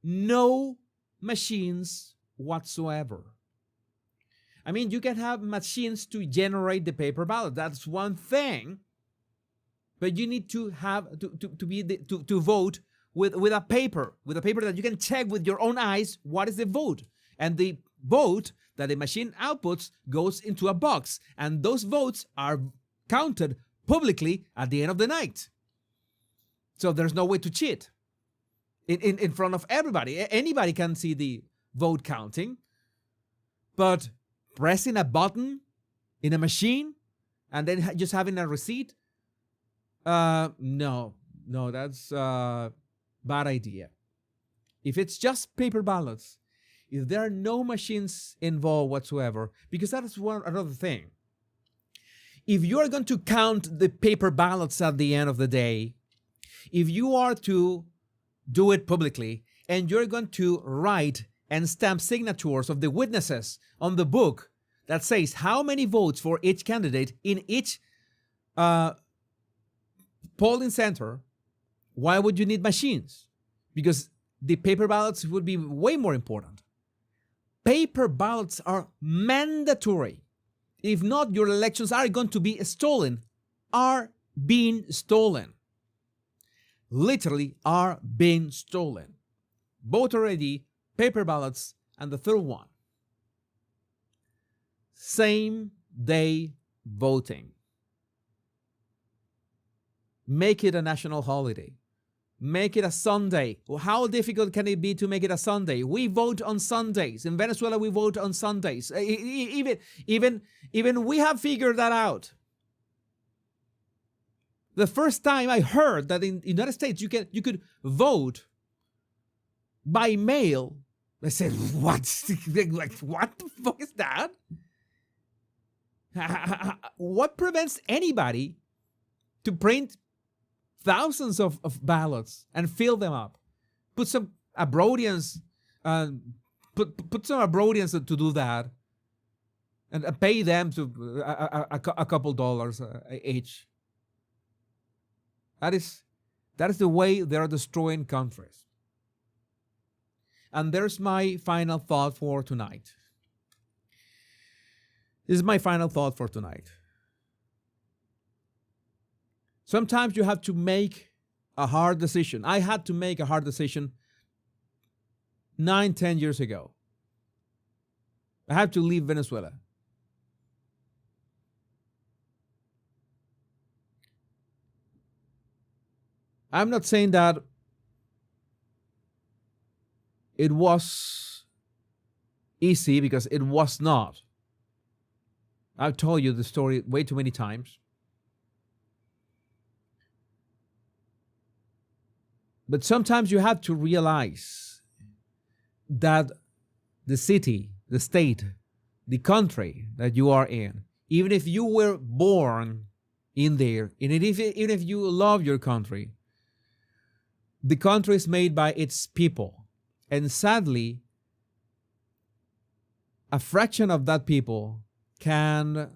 No machines whatsoever. I mean, you can have machines to generate the paper ballot. That's one thing. But you need to have to vote with a paper that you can check with your own eyes what is the vote. And the vote that the machine outputs goes into a box, and those votes are counted publicly at the end of the night. So there's no way to cheat in front of everybody. Anybody can see the vote counting, but pressing a button in a machine and then just having a receipt, no, that's a bad idea. If it's just paper ballots, if there are no machines involved whatsoever, because that is another thing. If you are going to count the paper ballots at the end of the day, if you are to do it publicly and you're going to write and stamp signatures of the witnesses on the book that says how many votes for each candidate in each polling center, why would you need machines? Because the paper ballots would be way more important. Paper ballots are mandatory. If not, your elections are going to be stolen, are being stolen. Literally are being stolen. Voter ID, paper ballots, and the third one, same day voting. Make it a national holiday. Make it a Sunday. How difficult can it be to make it a Sunday? We vote on Sundays. In Venezuela, we vote on Sundays. Even we have figured that out. The first time I heard that in the United States you could vote by mail, I said, what? Like, what the fuck is that? What prevents anybody to print thousands of ballots and fill them up? Put some abroadians, put some abroadians to do that, and pay them to a couple dollars each. That is the way they're destroying countries. And there's my final thought for tonight. This is my final thought for tonight. Sometimes you have to make a hard decision. I had to make a hard decision 9-10 years ago. I had to leave Venezuela. I'm not saying that it was easy, because it was not. I've told you the story way too many times. But sometimes you have to realize that the city, the state, the country that you are in, even if you were born in there, even if you love your country, the country is made by its people. And sadly, a fraction of that people can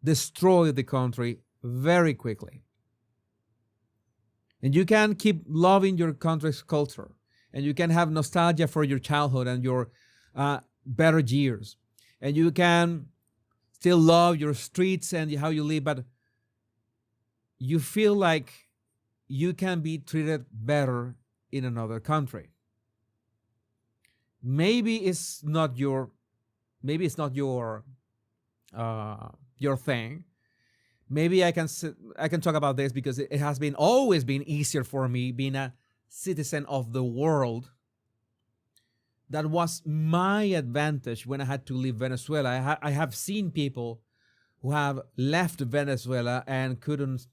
destroy the country very quickly. And you can keep loving your country's culture, and you can have nostalgia for your childhood and your better years, and you can still love your streets and how you live, but you feel like you can be treated better in another country. Maybe it's not your your thing. Maybe I can talk about this because it has been always been easier for me being a citizen of the world. That was my advantage when I had to leave Venezuela. I have seen people who have left Venezuela and couldn't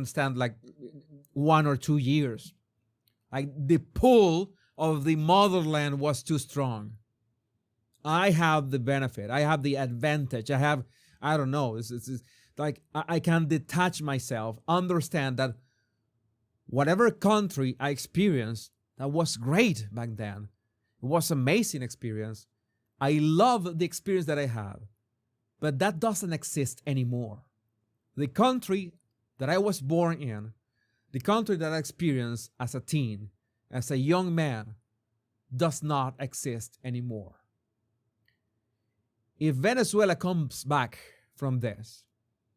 stand like 1 or 2 years. Like the pull of the motherland was too strong. I have the benefit. I have the advantage. I don't know. It's like I can detach myself, understand that whatever country I experienced, that was great back then. It was an amazing experience. I love the experience that I had, but that doesn't exist anymore. The country that I was born in, the country that I experienced as a teen, as a young man, does not exist anymore. If Venezuela comes back from this,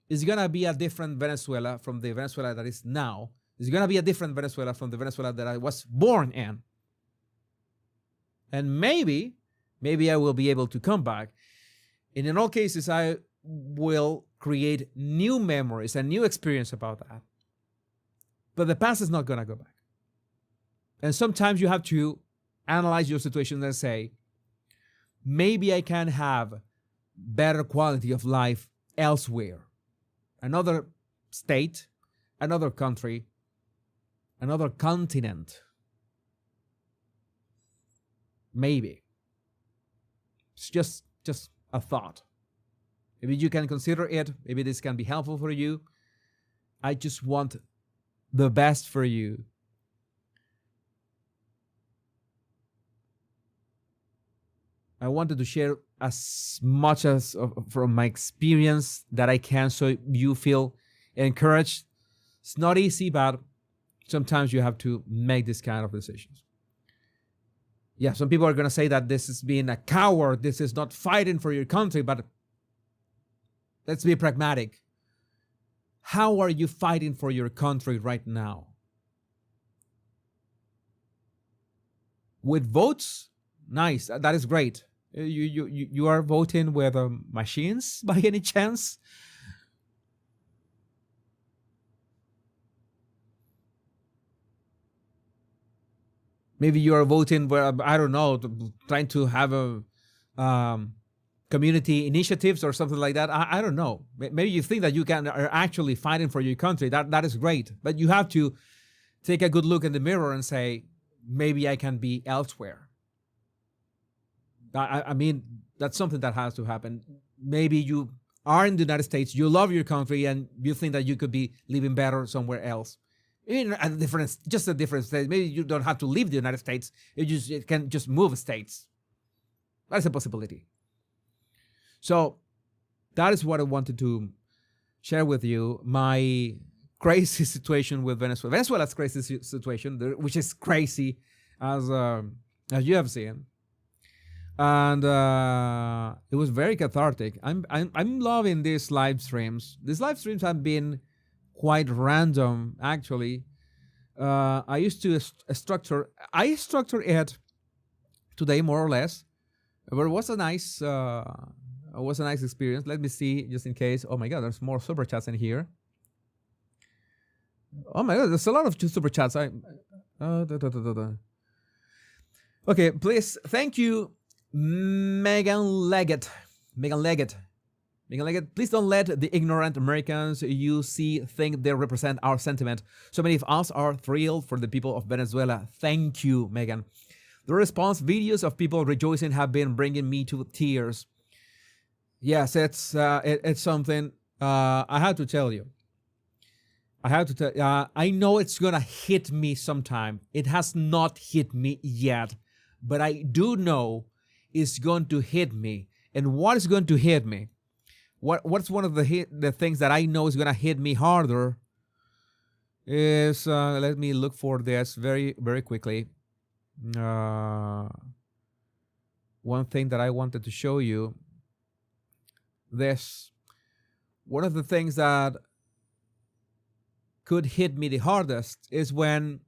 it's going to be a different Venezuela from the Venezuela that is now. It's going to be a different Venezuela from the Venezuela that I was born in. And maybe I will be able to come back. And in all cases, I will create new memories and new experience about that. But the past is not going to go back. And sometimes you have to analyze your situation and say, maybe I can have better quality of life elsewhere. Another state, another country, another continent. Maybe. It's just a thought. Maybe you can consider it. Maybe this can be helpful for you. I just want the best for you. I wanted to share as much as from my experience that I can so you feel encouraged. It's not easy, but sometimes you have to make this kind of decisions. Yeah, some people are going to say that this is being a coward. This is not fighting for your country, but let's be pragmatic. How are you fighting for your country right now? With votes? Nice. That is great. You are voting with machines by any chance? Maybe you are voting where, I don't know, trying to have a community initiatives or something like that. I don't know. Maybe you think that you are actually fighting for your country. That is great. But you have to take a good look in the mirror and say, maybe I can be elsewhere. I mean, that's something that has to happen. Maybe you are in the United States, you love your country, and you think that you could be living better somewhere else. In a different state. Maybe you don't have to leave the United States. You can just move states. That's a possibility. So that is what I wanted to share with you. My crazy situation with Venezuela. Venezuela's crazy situation, which is crazy as you have seen. And it was very cathartic. I'm loving these live streams. These live streams have been quite random, actually. I used to structure it today, more or less, but it was a nice experience. Let me see, just in case. Oh my God, there's more super chats in here. Oh my God, there's a lot of super chats. Okay, please, thank you, Megan Leggett. Please don't let the ignorant Americans you see think they represent our sentiment. So many of us are thrilled for the people of Venezuela. Thank you, Megan. The response videos of people rejoicing have been bringing me to tears. Yes, it's something I have to tell you. I know it's gonna hit me sometime. It has not hit me yet, but I do know it's going to hit me. And what is going to hit me? What's one of the things that I know is going to hit me harder is, let me look for this very, very quickly. One thing that I wanted to show you. this, one of the things that could hit me the hardest is when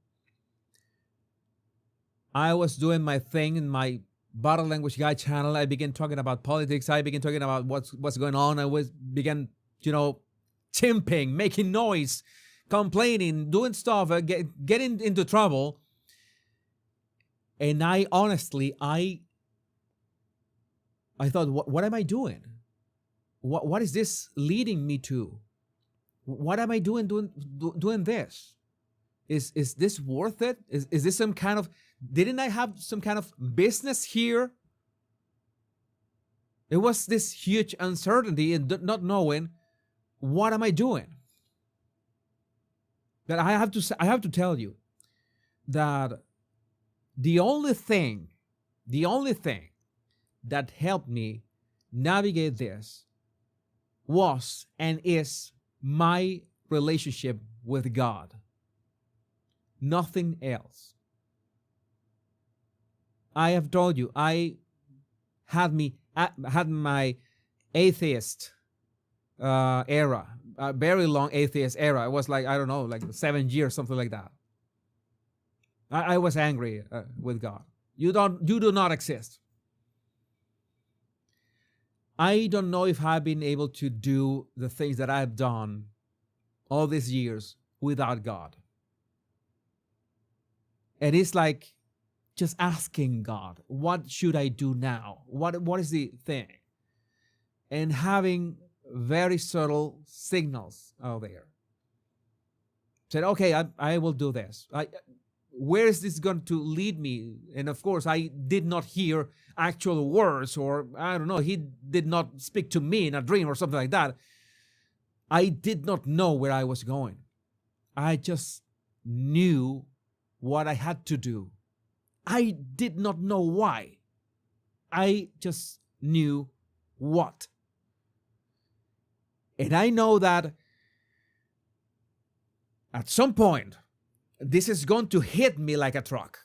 I was doing my thing in my Body Language Guy channel. I began talking about politics. I began talking about what's going on. I began, chimping, making noise, complaining, doing stuff, getting into trouble. And I honestly, I thought, what am I doing? What is this leading me to? What am I doing this? Is this worth it? Is this some kind of, didn't I have some kind of business here? It was this huge uncertainty and not knowing, what am I doing? That I have to tell you that the only thing that helped me navigate this was and is my relationship with God. Nothing else. I have told you, I had my atheist era, a very long atheist era. It was like, I don't know, like 7 years, something like that. I was angry with God. You do not exist. I don't know if I've been able to do the things that I've done all these years without God. And it's like just asking God, what should I do now? What is the thing? And having very subtle signals out there. Said, okay, I will do this. Where is this going to lead me? And of course, I did not hear actual words, or I don't know, he did not speak to me in a dream or something like that. I did not know where I was going. I just knew what I had to do. I did not know why. I just knew what. And I know that at some point, this is going to hit me like a truck.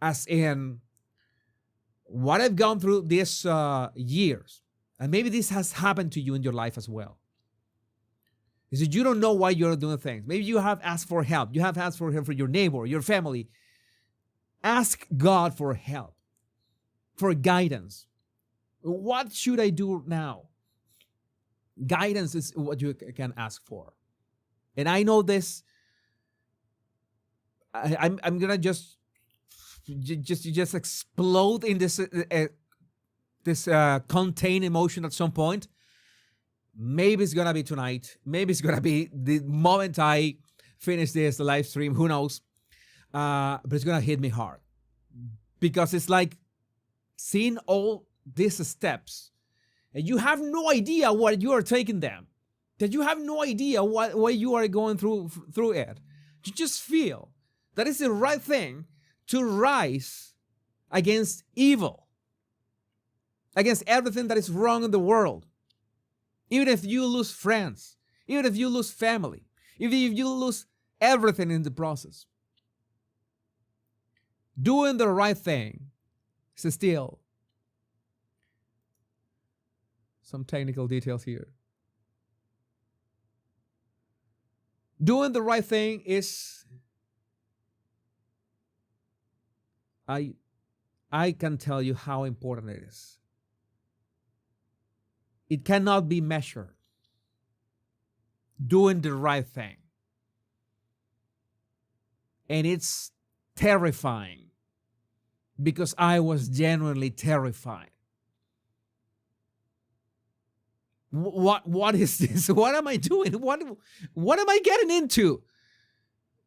As in, what I've gone through these years, and maybe this has happened to you in your life as well, is that you don't know why you're doing things. Maybe you have asked for help. You have asked for help for your neighbor, your family. Ask God for help, for guidance. What should I do now? Guidance is what you can ask for. And I know this. I'm gonna just explode in this contained emotion at some point. Maybe it's gonna be tonight. Maybe it's gonna be the moment I finish this live stream. Who knows? But it's gonna hit me hard because it's like seeing all these steps, and you have no idea what you are taking them. That you have no idea why you are going through it. You just feel that it's the right thing to rise against evil, against everything that is wrong in the world. Even if you lose friends, even if you lose family, even if you lose everything in the process. Doing the right thing is still some technical details here. Doing the right thing is, I can tell you how important it is. It cannot be measured. Doing the right thing. And it's terrifying because I was genuinely terrified. What is this? What am I doing? What am I getting into?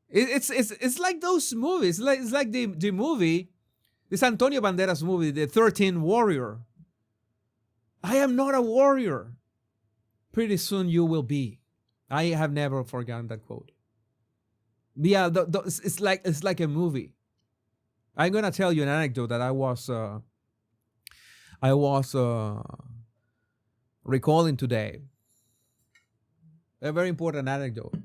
It's like those movies. It's like the movie, this Antonio Banderas movie, The 13th Warrior. I am not a warrior. Pretty soon you will be. I have never forgotten that quote. Yeah, it's like a movie. I'm gonna tell you an anecdote that I was recalling today. A very important anecdote.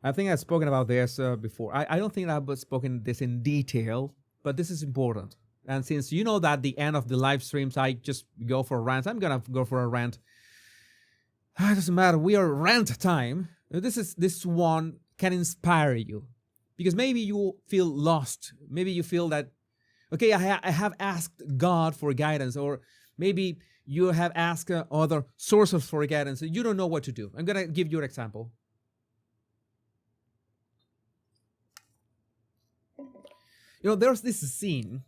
I think I've spoken about this before. I don't think I've spoken this in detail, but this is important. And since you know that the end of the live streams, I just go for rants. I'm gonna go for a rant. It doesn't matter. We are rant time. This one can inspire you, because maybe you feel lost. Maybe you feel that, okay, I have asked God for guidance, or maybe you have asked other sources for guidance, and you don't know what to do. I'm gonna give you an example. There's this scene.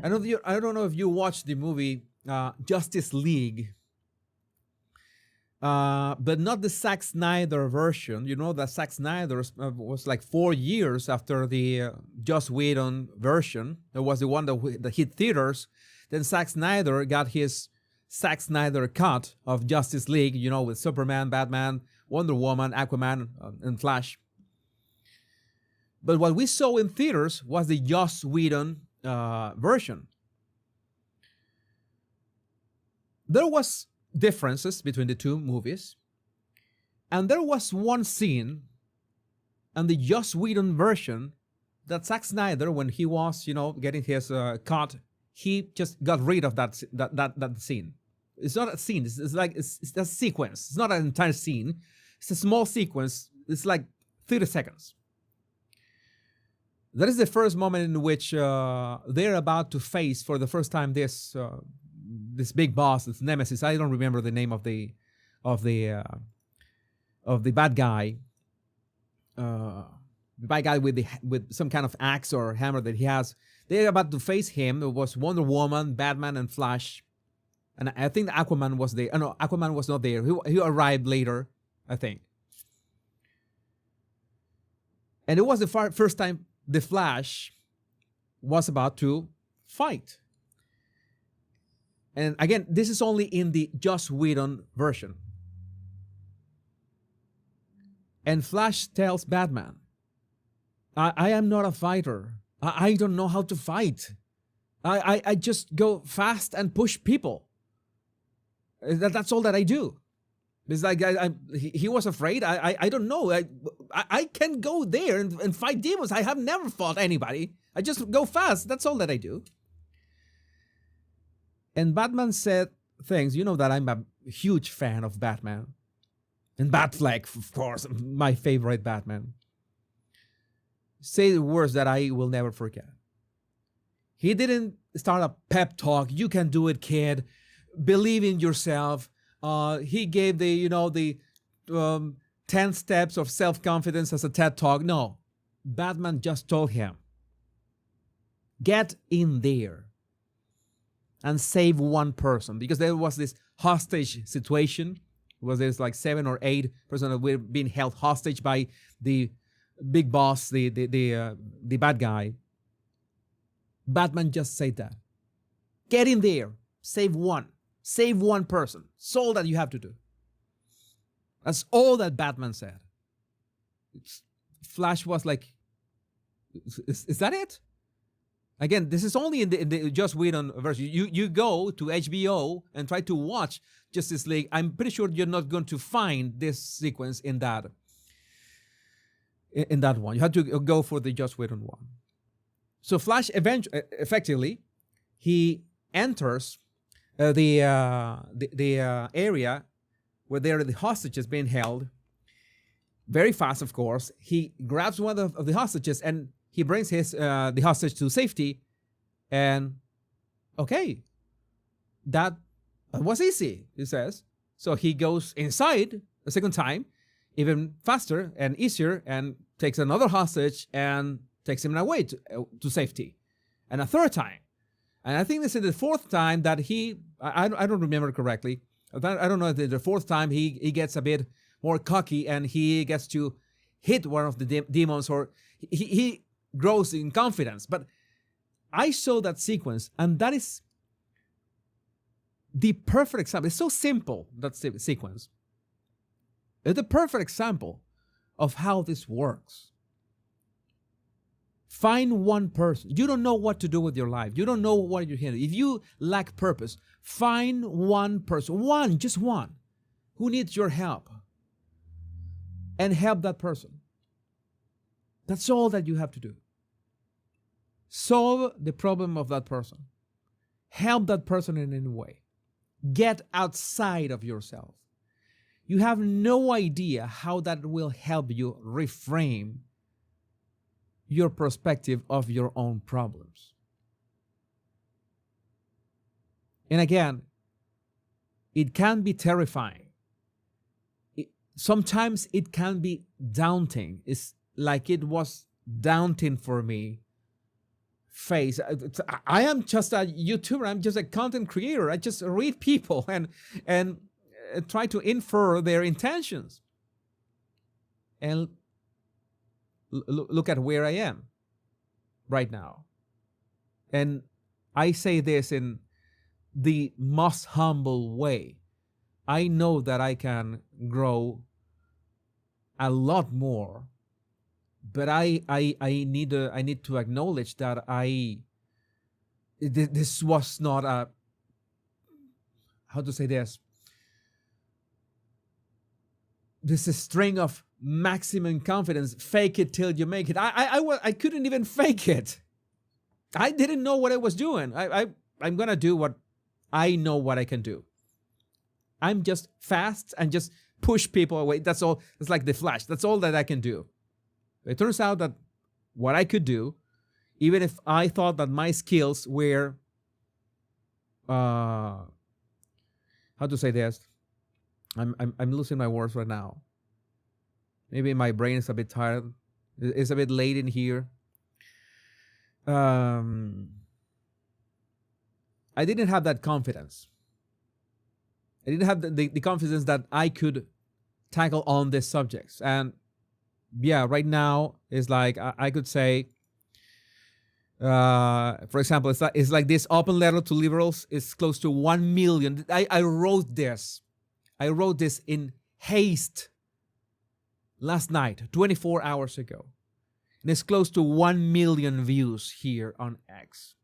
I don't know if you watched the movie Justice League, but not the Zack Snyder version. You know that Zack Snyder was like 4 years after the Joss Whedon version. It was the one that hit theaters. Then Zack Snyder got his Zack Snyder cut of Justice League, with Superman, Batman, Wonder Woman, Aquaman, and Flash. But what we saw in theaters was the Joss Whedon version. There was differences between the two movies, and there was one scene in the Joss Whedon version that Zack Snyder, when he was getting his cut, he just got rid of that scene. It's not a scene. It's a sequence. It's not an entire scene. It's a small sequence. It's like 30 seconds. That is the first moment in which they're about to face for the first time this big boss, this nemesis. I don't remember the name of the bad guy. The bad guy with some kind of axe or hammer that he has. They're about to face him. It was Wonder Woman, Batman, and Flash, and I think Aquaman was there. No, Aquaman was not there. He arrived later, I think. And it was the first time the Flash was about to fight. And again, this is only in the Joss Whedon version. And Flash tells Batman, I am not a fighter. I don't know how to fight. I just go fast and push people. That's all that I do. It's like he was afraid. I don't know. I can go there and fight demons. I have never fought anybody. I just go fast. That's all that I do. And Batman said things. You know that I'm a huge fan of Batman. And Batfleck, of course, my favorite Batman. Say the words that I will never forget. He didn't start a pep talk. You can do it, kid. Believe in yourself. He gave the 10 steps of self-confidence as a TED talk. No, Batman just told him, get in there and save one person, because there was this hostage situation. There's like 7 or 8 persons that were being held hostage by the big boss, the bad guy. Batman just said that. Get in there, save one. Save one person. That's all that you have to do. That's all that Batman said. Flash was like, is that it? Again, this is only in the Joss Whedon version. You go to HBO and try to watch Justice League. I'm pretty sure you're not going to find this sequence in that one. You have to go for the Joss Whedon one. So Flash effectively, he enters the area where there are the hostages being held. Very fast, of course. He grabs one of the hostages and he brings the hostage to safety. And okay, that was easy, he says. So he goes inside a second time, even faster and easier, and takes another hostage and takes him away to safety. And a third time. And I think this is the fourth time that I don't remember correctly. I don't know if the fourth time he gets a bit more cocky and he gets to hit one of the demons, or he grows in confidence. But I saw that sequence, and that is the perfect example. It's so simple, that sequence. It's the perfect example of how this works. Find one person. You don't know what to do with your life. You don't know what you're here. If you lack purpose, find one person, just one, who needs your help. And help that person. That's all that you have to do. Solve the problem of that person. Help that person in any way. Get outside of yourself. You have no idea how that will help you reframe your perspective of your own problems. And again, it can be terrifying. Sometimes it can be daunting. It's like it was daunting for me. I am just a YouTuber. I'm just a content creator. I just read people and try to infer their intentions. And look at where I am right now. And I say this in the most humble way. I know that I can grow a lot more, but I need to acknowledge that this was not a, how to say this. This is a string of maximum confidence. Fake it till you make it. I couldn't even fake it. I didn't know what I was doing. I'm gonna do what I know what I can do. I'm just fast and just push people away. That's all. It's like the Flash. That's all that I can do. It turns out that what I could do, even if I thought that my skills were, how to say this? I'm losing my words right now. Maybe my brain is a bit tired. It's a bit late in here. I didn't have that confidence. I didn't have the confidence that I could tackle on these subjects. And yeah, right now it's like I could say, for example, it's like this open letter to liberals is close to 1 million. I wrote this. I wrote this in haste last night, 24 hours ago. And it's close to 1 million views here on X.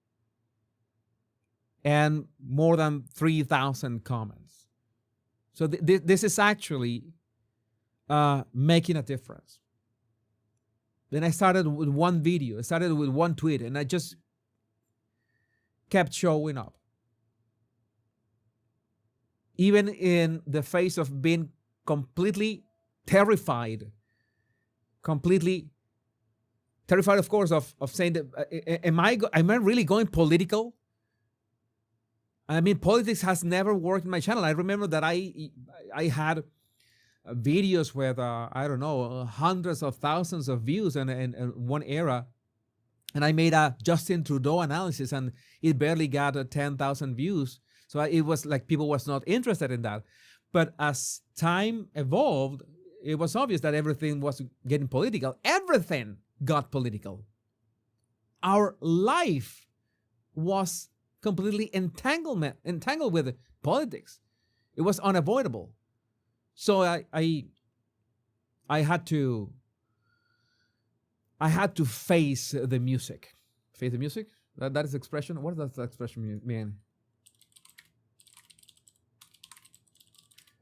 And more than 3,000 comments. So this is actually making a difference. Then I started with one video. I started with one tweet, and I just kept showing up. Even in the face of being completely terrified, of course, of saying that, am I really going political? I mean, politics has never worked in my channel. I remember that I had videos with, I don't know, hundreds of thousands of views in one era. And I made a Justin Trudeau analysis, and it barely got 10,000 views. So it was like people was not interested in that. But as time evolved, it was obvious that everything was getting political. Everything got political. Our life was completely entangled with politics. It was unavoidable. So I had to face the music. Face the music? That is expression? What does that expression mean?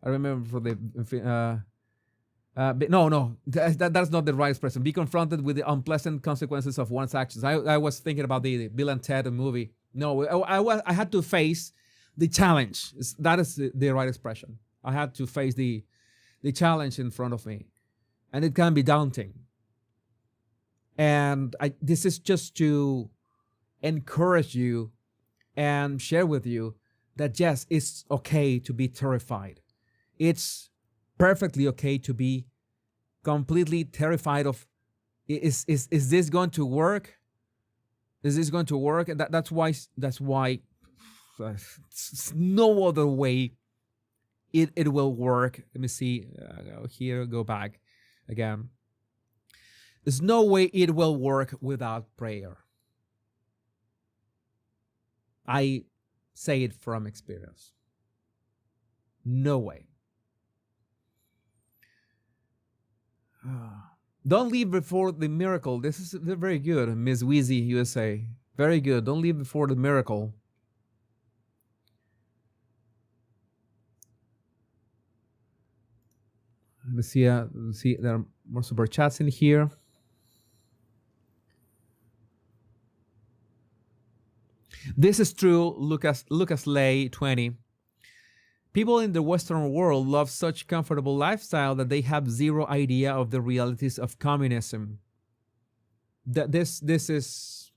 I remember for the that's not the right expression. Be confronted with the unpleasant consequences of one's actions. I was thinking about the Bill and Ted movie. No, I had to face the challenge. That is the right expression. I had to face the challenge in front of me, and it can be daunting. And this is just to encourage you and share with you that yes, it's okay to be terrified. It's perfectly okay to be completely terrified of, is this going to work? Is this going to work? And that's why no other way it will work. Let me see. Go here, go back again. There's no way it will work without prayer. I say it from experience. No way. Don't leave before the miracle. This is very good, Ms. Wheezy USA. Very good. Don't leave before the miracle. Let's see. There are more super chats in here. This is true, Lucas Lay 20. People in the Western world love such comfortable lifestyle that they have zero idea of the realities of communism. This is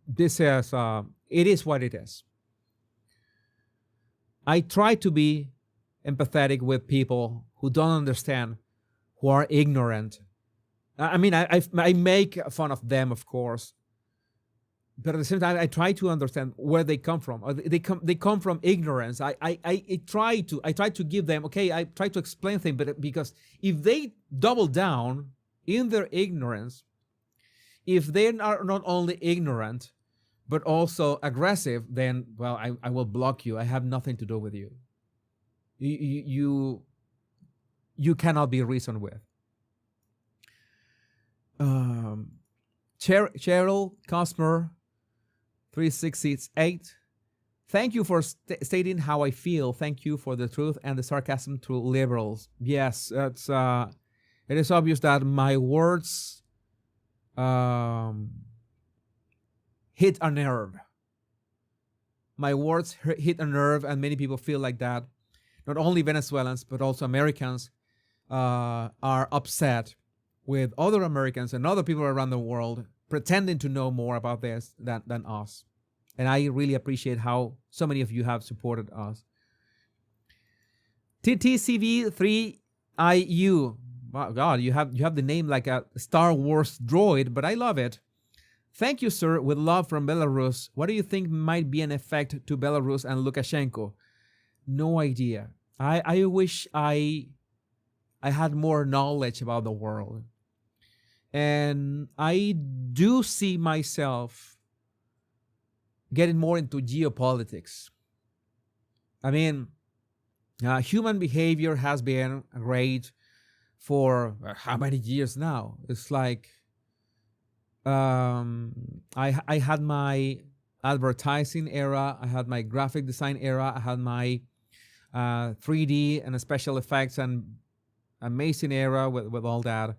it is what it is. I try to be empathetic with people who don't understand, who are ignorant. I mean, I make fun of them, of course, but at the same time, I try to understand where they come from. They come from ignorance. I try to give them, okay. I try to explain things, but because if they double down in their ignorance, if they are not only ignorant but also aggressive, then, well, I will block you. I have nothing to do with you. You cannot be reasoned with. Cheryl Cosmer 368. Thank you for stating how I feel. Thank you for the truth and the sarcasm to liberals. Yes, it is obvious that my words hit a nerve. My words hit a nerve, and many people feel like that. Not only Venezuelans, but also Americans are upset with other Americans and other people around the world pretending to know more about this than us. And I really appreciate how so many of you have supported us. TTCV3IU. Wow, God, you have the name like a Star Wars droid, but I love it. Thank you, sir. With love from Belarus. What do you think might be an effect to Belarus and Lukashenko? No idea. I wish I had more knowledge about the world. And I do see myself getting more into geopolitics. I mean, human behavior has been great for how many years now? It's like I had my advertising era, I had my graphic design era, I had my 3D and special effects and amazing era with all that.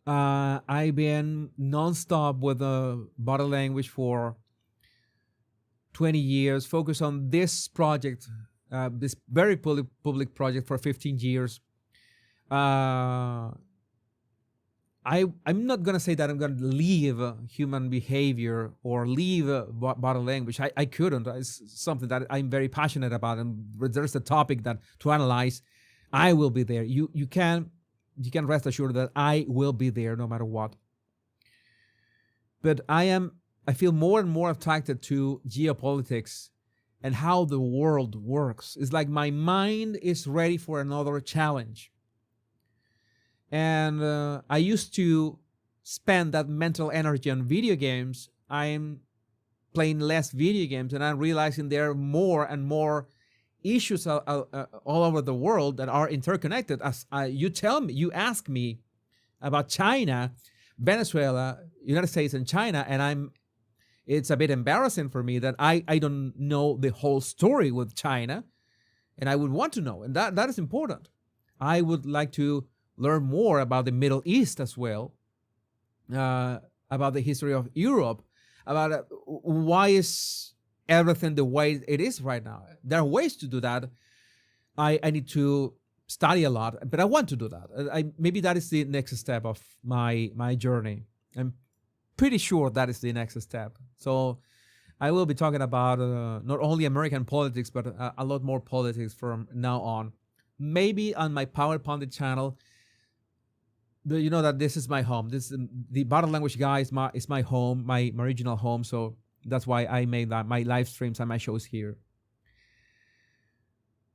I've been nonstop with the body language for 20 years, focused on this project, this very public project for 15 years. I'm not going to say that I'm going to leave human behavior or leave body language. I couldn't. It's something that I'm very passionate about, and there's a topic that to analyze. I will be there. You can rest assured that I will be there no matter what. But I feel more and more attracted to geopolitics and how the world works. It's like my mind is ready for another challenge. And I used to spend that mental energy on video games. I'm playing less video games, and I'm realizing there are more and more issues all over the world that are interconnected. As you ask me about China, Venezuela, United States, and China, and it's a bit embarrassing for me that I don't know the whole story with China, and I would want to know, and that is important. I would like to learn more about the Middle East as well, about the history of Europe, about why is everything the way it is right now. There are ways to do that. I need to study a lot, but I want to do that. Maybe that is the next step of my journey. I'm pretty sure that is the next step. So I will be talking about not only American politics, but a lot more politics from now on. Maybe on my Power Pundit channel. You know that this is my home. The Body Language Guy is my home, my original home. So that's why I made my live streams and my shows here.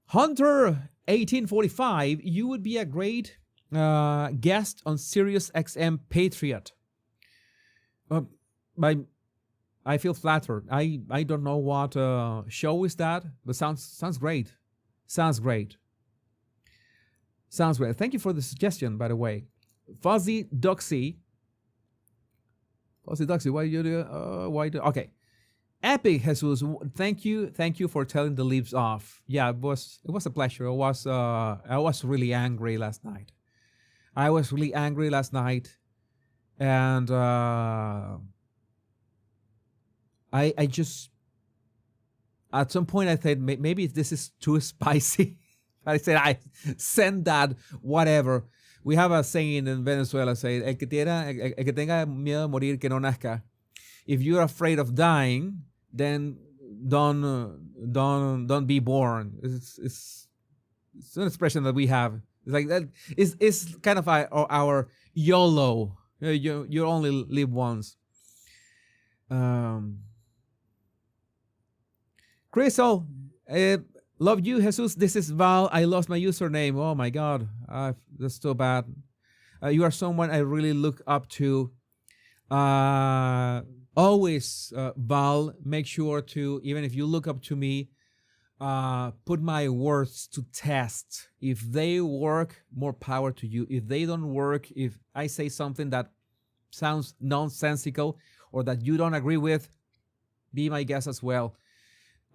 Hunter 1845, you would be a great guest on Sirius XM Patriot. I feel flattered. I don't know what show is that, but sounds great. Sounds great. Thank you for the suggestion, by the way. Fuzzy Duxie, why you do? Okay. Epic Jesus, thank you for telling the leaves off. Yeah, it was a pleasure. I was really angry last night. And I just, at some point I thought maybe this is too spicy. I said, I send that, whatever. We have a saying in Venezuela, say, el que tenga miedo de morir, que no nazca. If you're afraid of dying, then don't be born. It's an expression that we have. It's like that. It's kind of our YOLO. You only live once. Crystal, love you, Jesus. This is Val. I lost my username. Oh my God, that's so bad. You are someone I really look up to. Always, Val, make sure to, even if you look up to me, put my words to test. If they work, more power to you. If they don't work, if I say something that sounds nonsensical or that you don't agree with, be my guest as well.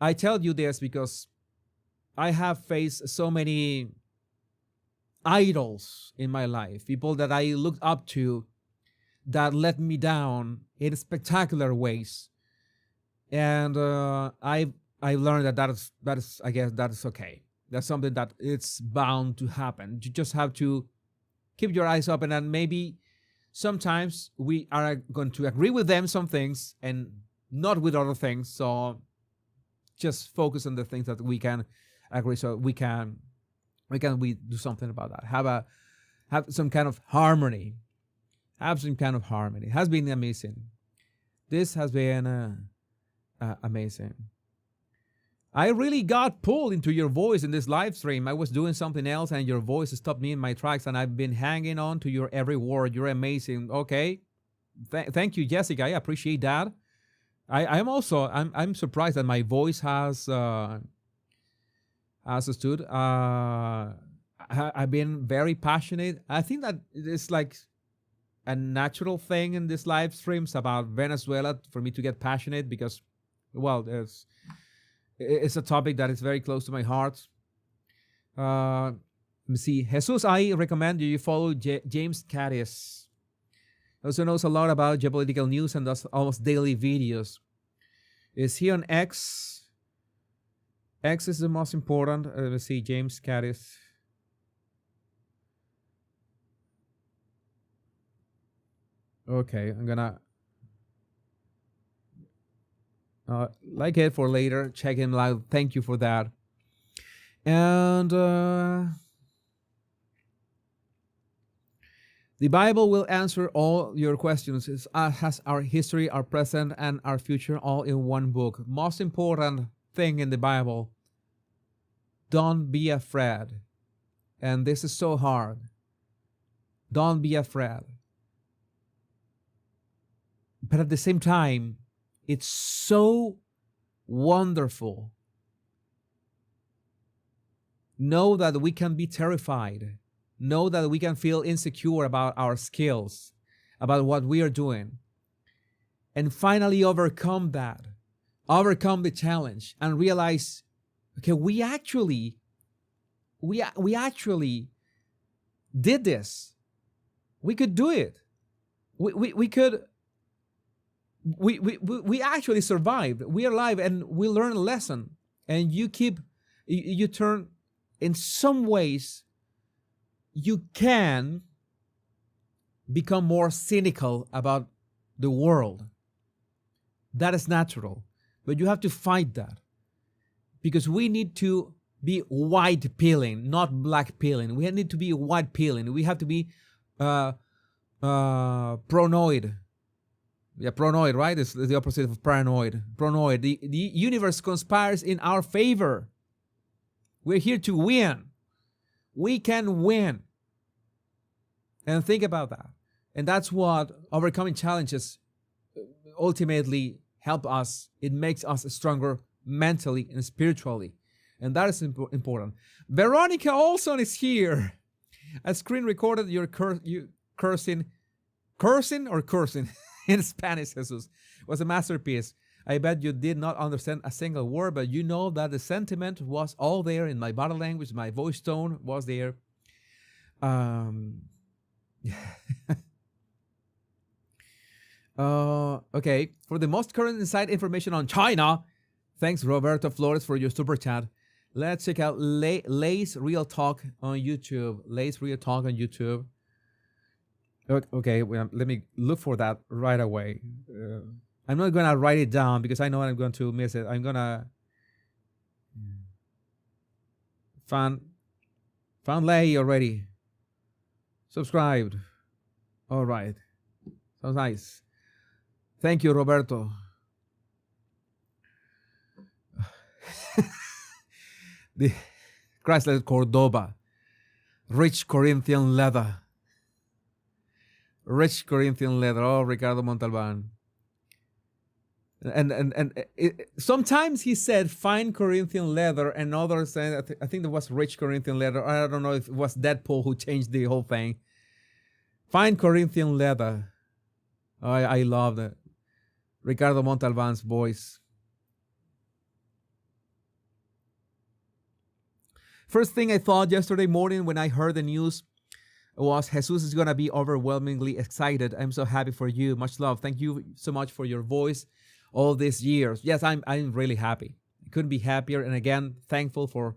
I tell you this because I have faced so many idols in my life, people that I looked up to that let me down in spectacular ways. And I learned that is I guess that is okay. That's something that it's bound to happen. You just have to keep your eyes open, and maybe sometimes we are going to agree with them some things and not with other things. So just focus on the things that we can agree, so we do something about that. Have some kind of harmony. Have some kind of harmony. It has been amazing. This has been amazing. I really got pulled into your voice in this live stream. I was doing something else and your voice stopped me in my tracks, and I've been hanging on to your every word. You're amazing. Okay. Thank you, Jessica. I appreciate that. I'm surprised that my voice has stood. I've been very passionate. I think that it's like a natural thing in these live streams about Venezuela for me to get passionate because, well, it's a topic that is very close to my heart. Let me see. Jesus, I recommend you follow James Caddis. He also knows a lot about geopolitical news and does almost daily videos. Is he on X? X is the most important. Let's see, James Caddis. Okay, I'm gonna like it for later. Check him out. Thank you for that. And the Bible will answer all your questions. It has our history, our present, and our future all in one book. Most important thing in the Bible, don't be afraid. And this is so hard. Don't be afraid. But at the same time, it's so wonderful. Know that we can be terrified. Know that we can feel insecure about our skills, about what we are doing. And finally overcome that. Overcome the challenge and realize, okay, we actually did this. We could do it. We actually survived. We are alive, and we learn a lesson. And you turn, in some ways, you can become more cynical about the world. That is natural, but you have to fight that, because we need to be white peeling, not black peeling. We need to be white peeling. We have to be pronoid. Yeah, pronoid, right? It's the opposite of paranoid. Pronoid. The universe conspires in our favor. We're here to win. We can win. And think about that. And that's what overcoming challenges ultimately help us. It makes us stronger mentally and spiritually. And that is important. Veronica Olson is here. I screen recorded your cursing in Spanish, Jesus. It was a masterpiece. I bet you did not understand a single word, but you know that the sentiment was all there in my body language. My voice tone was there. Okay. For the most current inside information on China, thanks Roberto Flores for your super chat. Let's check out Lay's Real Talk on YouTube. Lay's Real Talk on YouTube. Okay, well, let me look for that right away. I'm not gonna write it down because I know I'm going to miss it. I'm gonna found Lay already. Subscribed. All right. Sounds nice. Thank you, Roberto. The Chrysler Cordoba. Rich Corinthian leather. Rich Corinthian leather. Oh, Ricardo Montalban. And sometimes he said fine Corinthian leather, and others said I think there was rich Corinthian leather. I don't know if it was Deadpool who changed the whole thing. Fine Corinthian leather. I love that. Ricardo Montalban's voice. First thing I thought yesterday morning when I heard the news was Jesus is going to be overwhelmingly excited. I'm so happy for you. Much love. Thank you so much for your voice all these years. Yes, I'm really happy. I couldn't be happier. And again, thankful for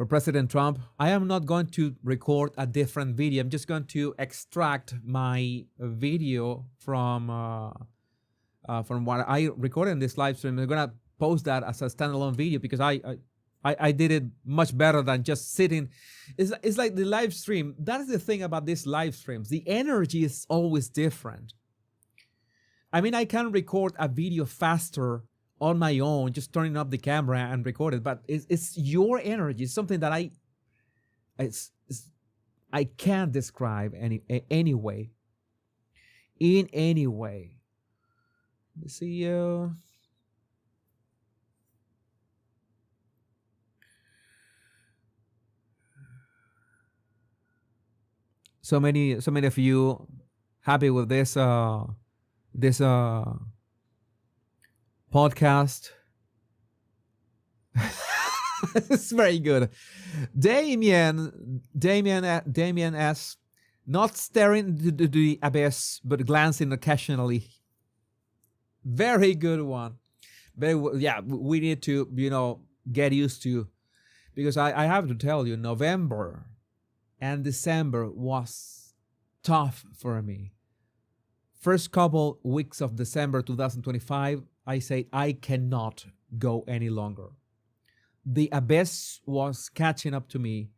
President Trump. I am not going to record a different video. I'm just going to extract my video from what I recorded in this live stream. I'm going to post that as a standalone video because I did it much better than just sitting. It's like the live stream. That's the thing about these live streams. The energy is always different. I mean, I can record a video faster on my own, just turning up the camera and record it. But it's your energy. It's something that I can't describe any way. In any way. Let me see. So many of you happy with this podcast. It's very good. Damien S. Not staring into the abyss, but glancing occasionally. Very good one. Yeah, we need to, get used to, because I have to tell you, November and December was tough for me. First couple weeks of December 2025, I said I cannot go any longer. The abyss was catching up to me.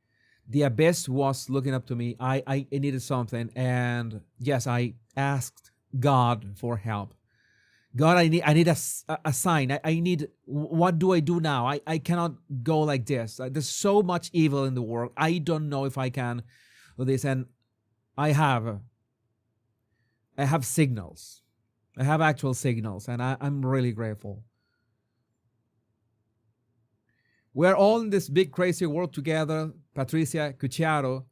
The abyss was looking up to me. I needed something. And yes, I asked God for help. God, I need a sign. I need, what do I do now? I cannot go like this. There's so much evil in the world. I don't know if I can do this. And I have signals. I have actual signals, and I'm really grateful. We're all in this big crazy world together. Patricia Cucciaro,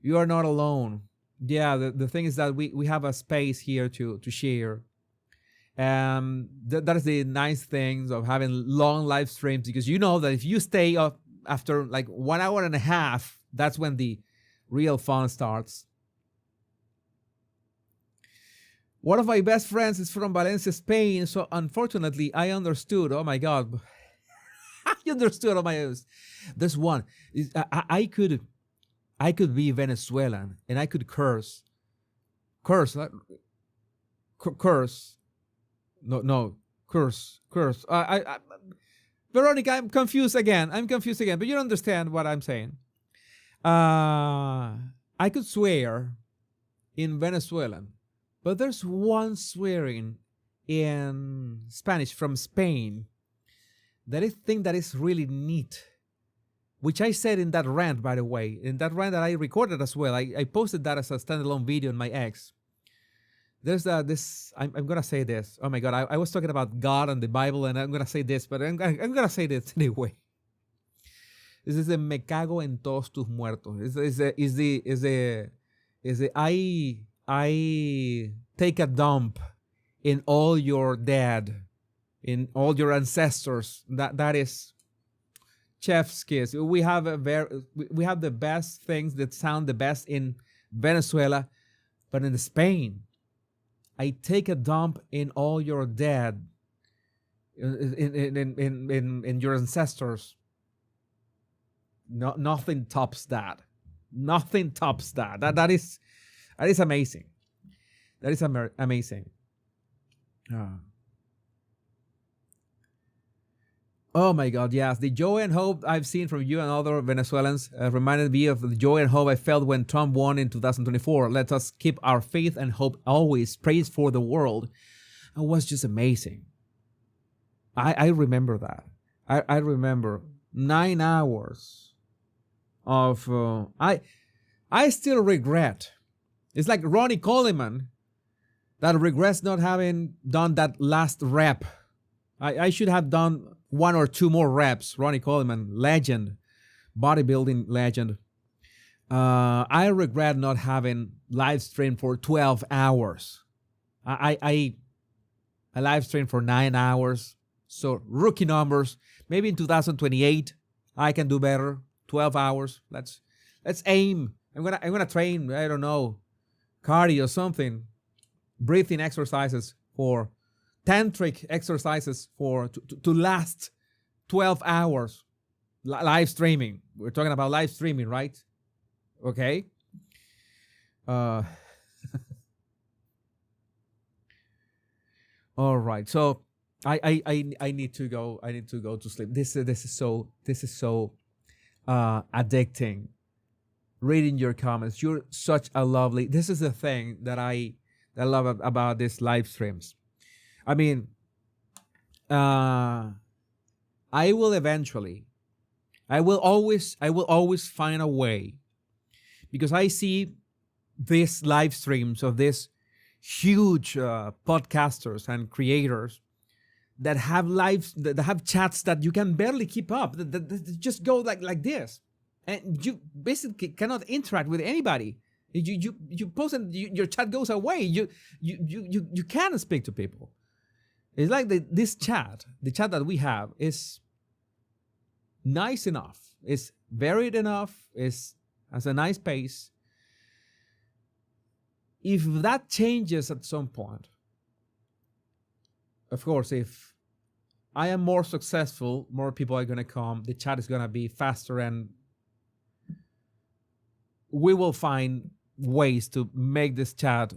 you are not alone. Yeah, the thing is that we have a space here to share. That is the nice things of having long live streams, because you know that if you stay up after like 1 hour and a half, that's when the real fun starts. One of my best friends is from Valencia, Spain, so unfortunately I understood. Oh my God. I understood on my own. There's one. I could be Venezuelan and I could curse. Curse. No, curse. Veronica, I'm confused again, but you understand what I'm saying. I could swear in Venezuelan, but there's one swearing in Spanish from Spain that I think that is really neat, which I said in that rant, by the way, in that rant that I recorded as well. I posted that as a standalone video on my ex. There's this, I'm going to say this. Oh my God, I was talking about God and the Bible, and I'm going to say this, but I'm going to say this anyway. This is the me cago en todos tus muertos. Is the I take a dump in all your dead, in all your ancestors. That is chef's kiss. We have the best things that sound the best in Venezuela, but in Spain, I take a dump in all your dead, in your ancestors. No, nothing tops that. Nothing tops that. That is amazing. That is amazing. Oh my God, yes. The joy and hope I've seen from you and other Venezuelans reminded me of the joy and hope I felt when Trump won in 2024. Let us keep our faith and hope always. Praise for the world. It was just amazing. I remember that. I remember 9 hours of... I still regret. It's like Ronnie Coleman that regrets not having done that last rep. I should have done 1 or 2 more reps. Ronnie Coleman, legend, bodybuilding legend. I regret not having live stream for 12 hours. I live streamed for 9 hours. So rookie numbers. Maybe in 2028 I can do better. 12 hours. Let's aim. I'm gonna train. I don't know, cardio or something. Breathing exercises for tantric exercises for to last 12 hours. Live streaming. We're talking about live streaming, right? Okay. All right. So I need to go. I need to go to sleep. This is so addicting. Reading your comments. You're such a lovely. This is the thing that I love about these live streams. I mean, I will eventually. I will always find a way, because I see these live streams of these huge podcasters and creators that have lives, that have chats that you can barely keep up, that just go like this, and you basically cannot interact with anybody. You post and your chat goes away. You can't speak to people. It's like the chat that we have is nice enough, is varied enough, has a nice pace. If that changes at some point, of course, if I am more successful, more people are going to come, the chat is going to be faster, and we will find ways to make this chat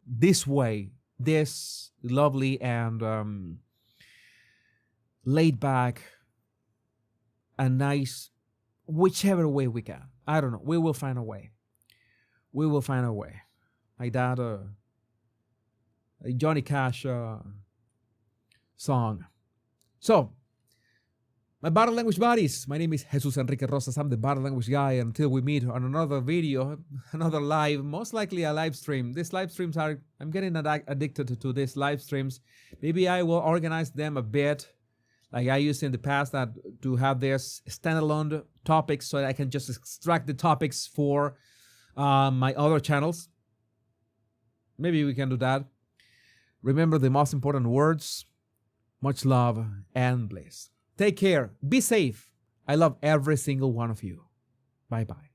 this way, this lovely and laid back and nice, whichever way we can. I don't know. We will find a way. We will find a way. Like that a Johnny Cash song. So, my body language buddies, my name is Jesus Enrique Rosas. I'm the body language guy. Until we meet on another video, another live, most likely a live stream. These live streams I'm getting addicted to these live streams. Maybe I will organize them a bit, like I used in the past, that to have this standalone topics so that I can just extract the topics for my other channels. Maybe we can do that. Remember the most important words. Much love and bliss. Take care. Be safe. I love every single one of you. Bye-bye.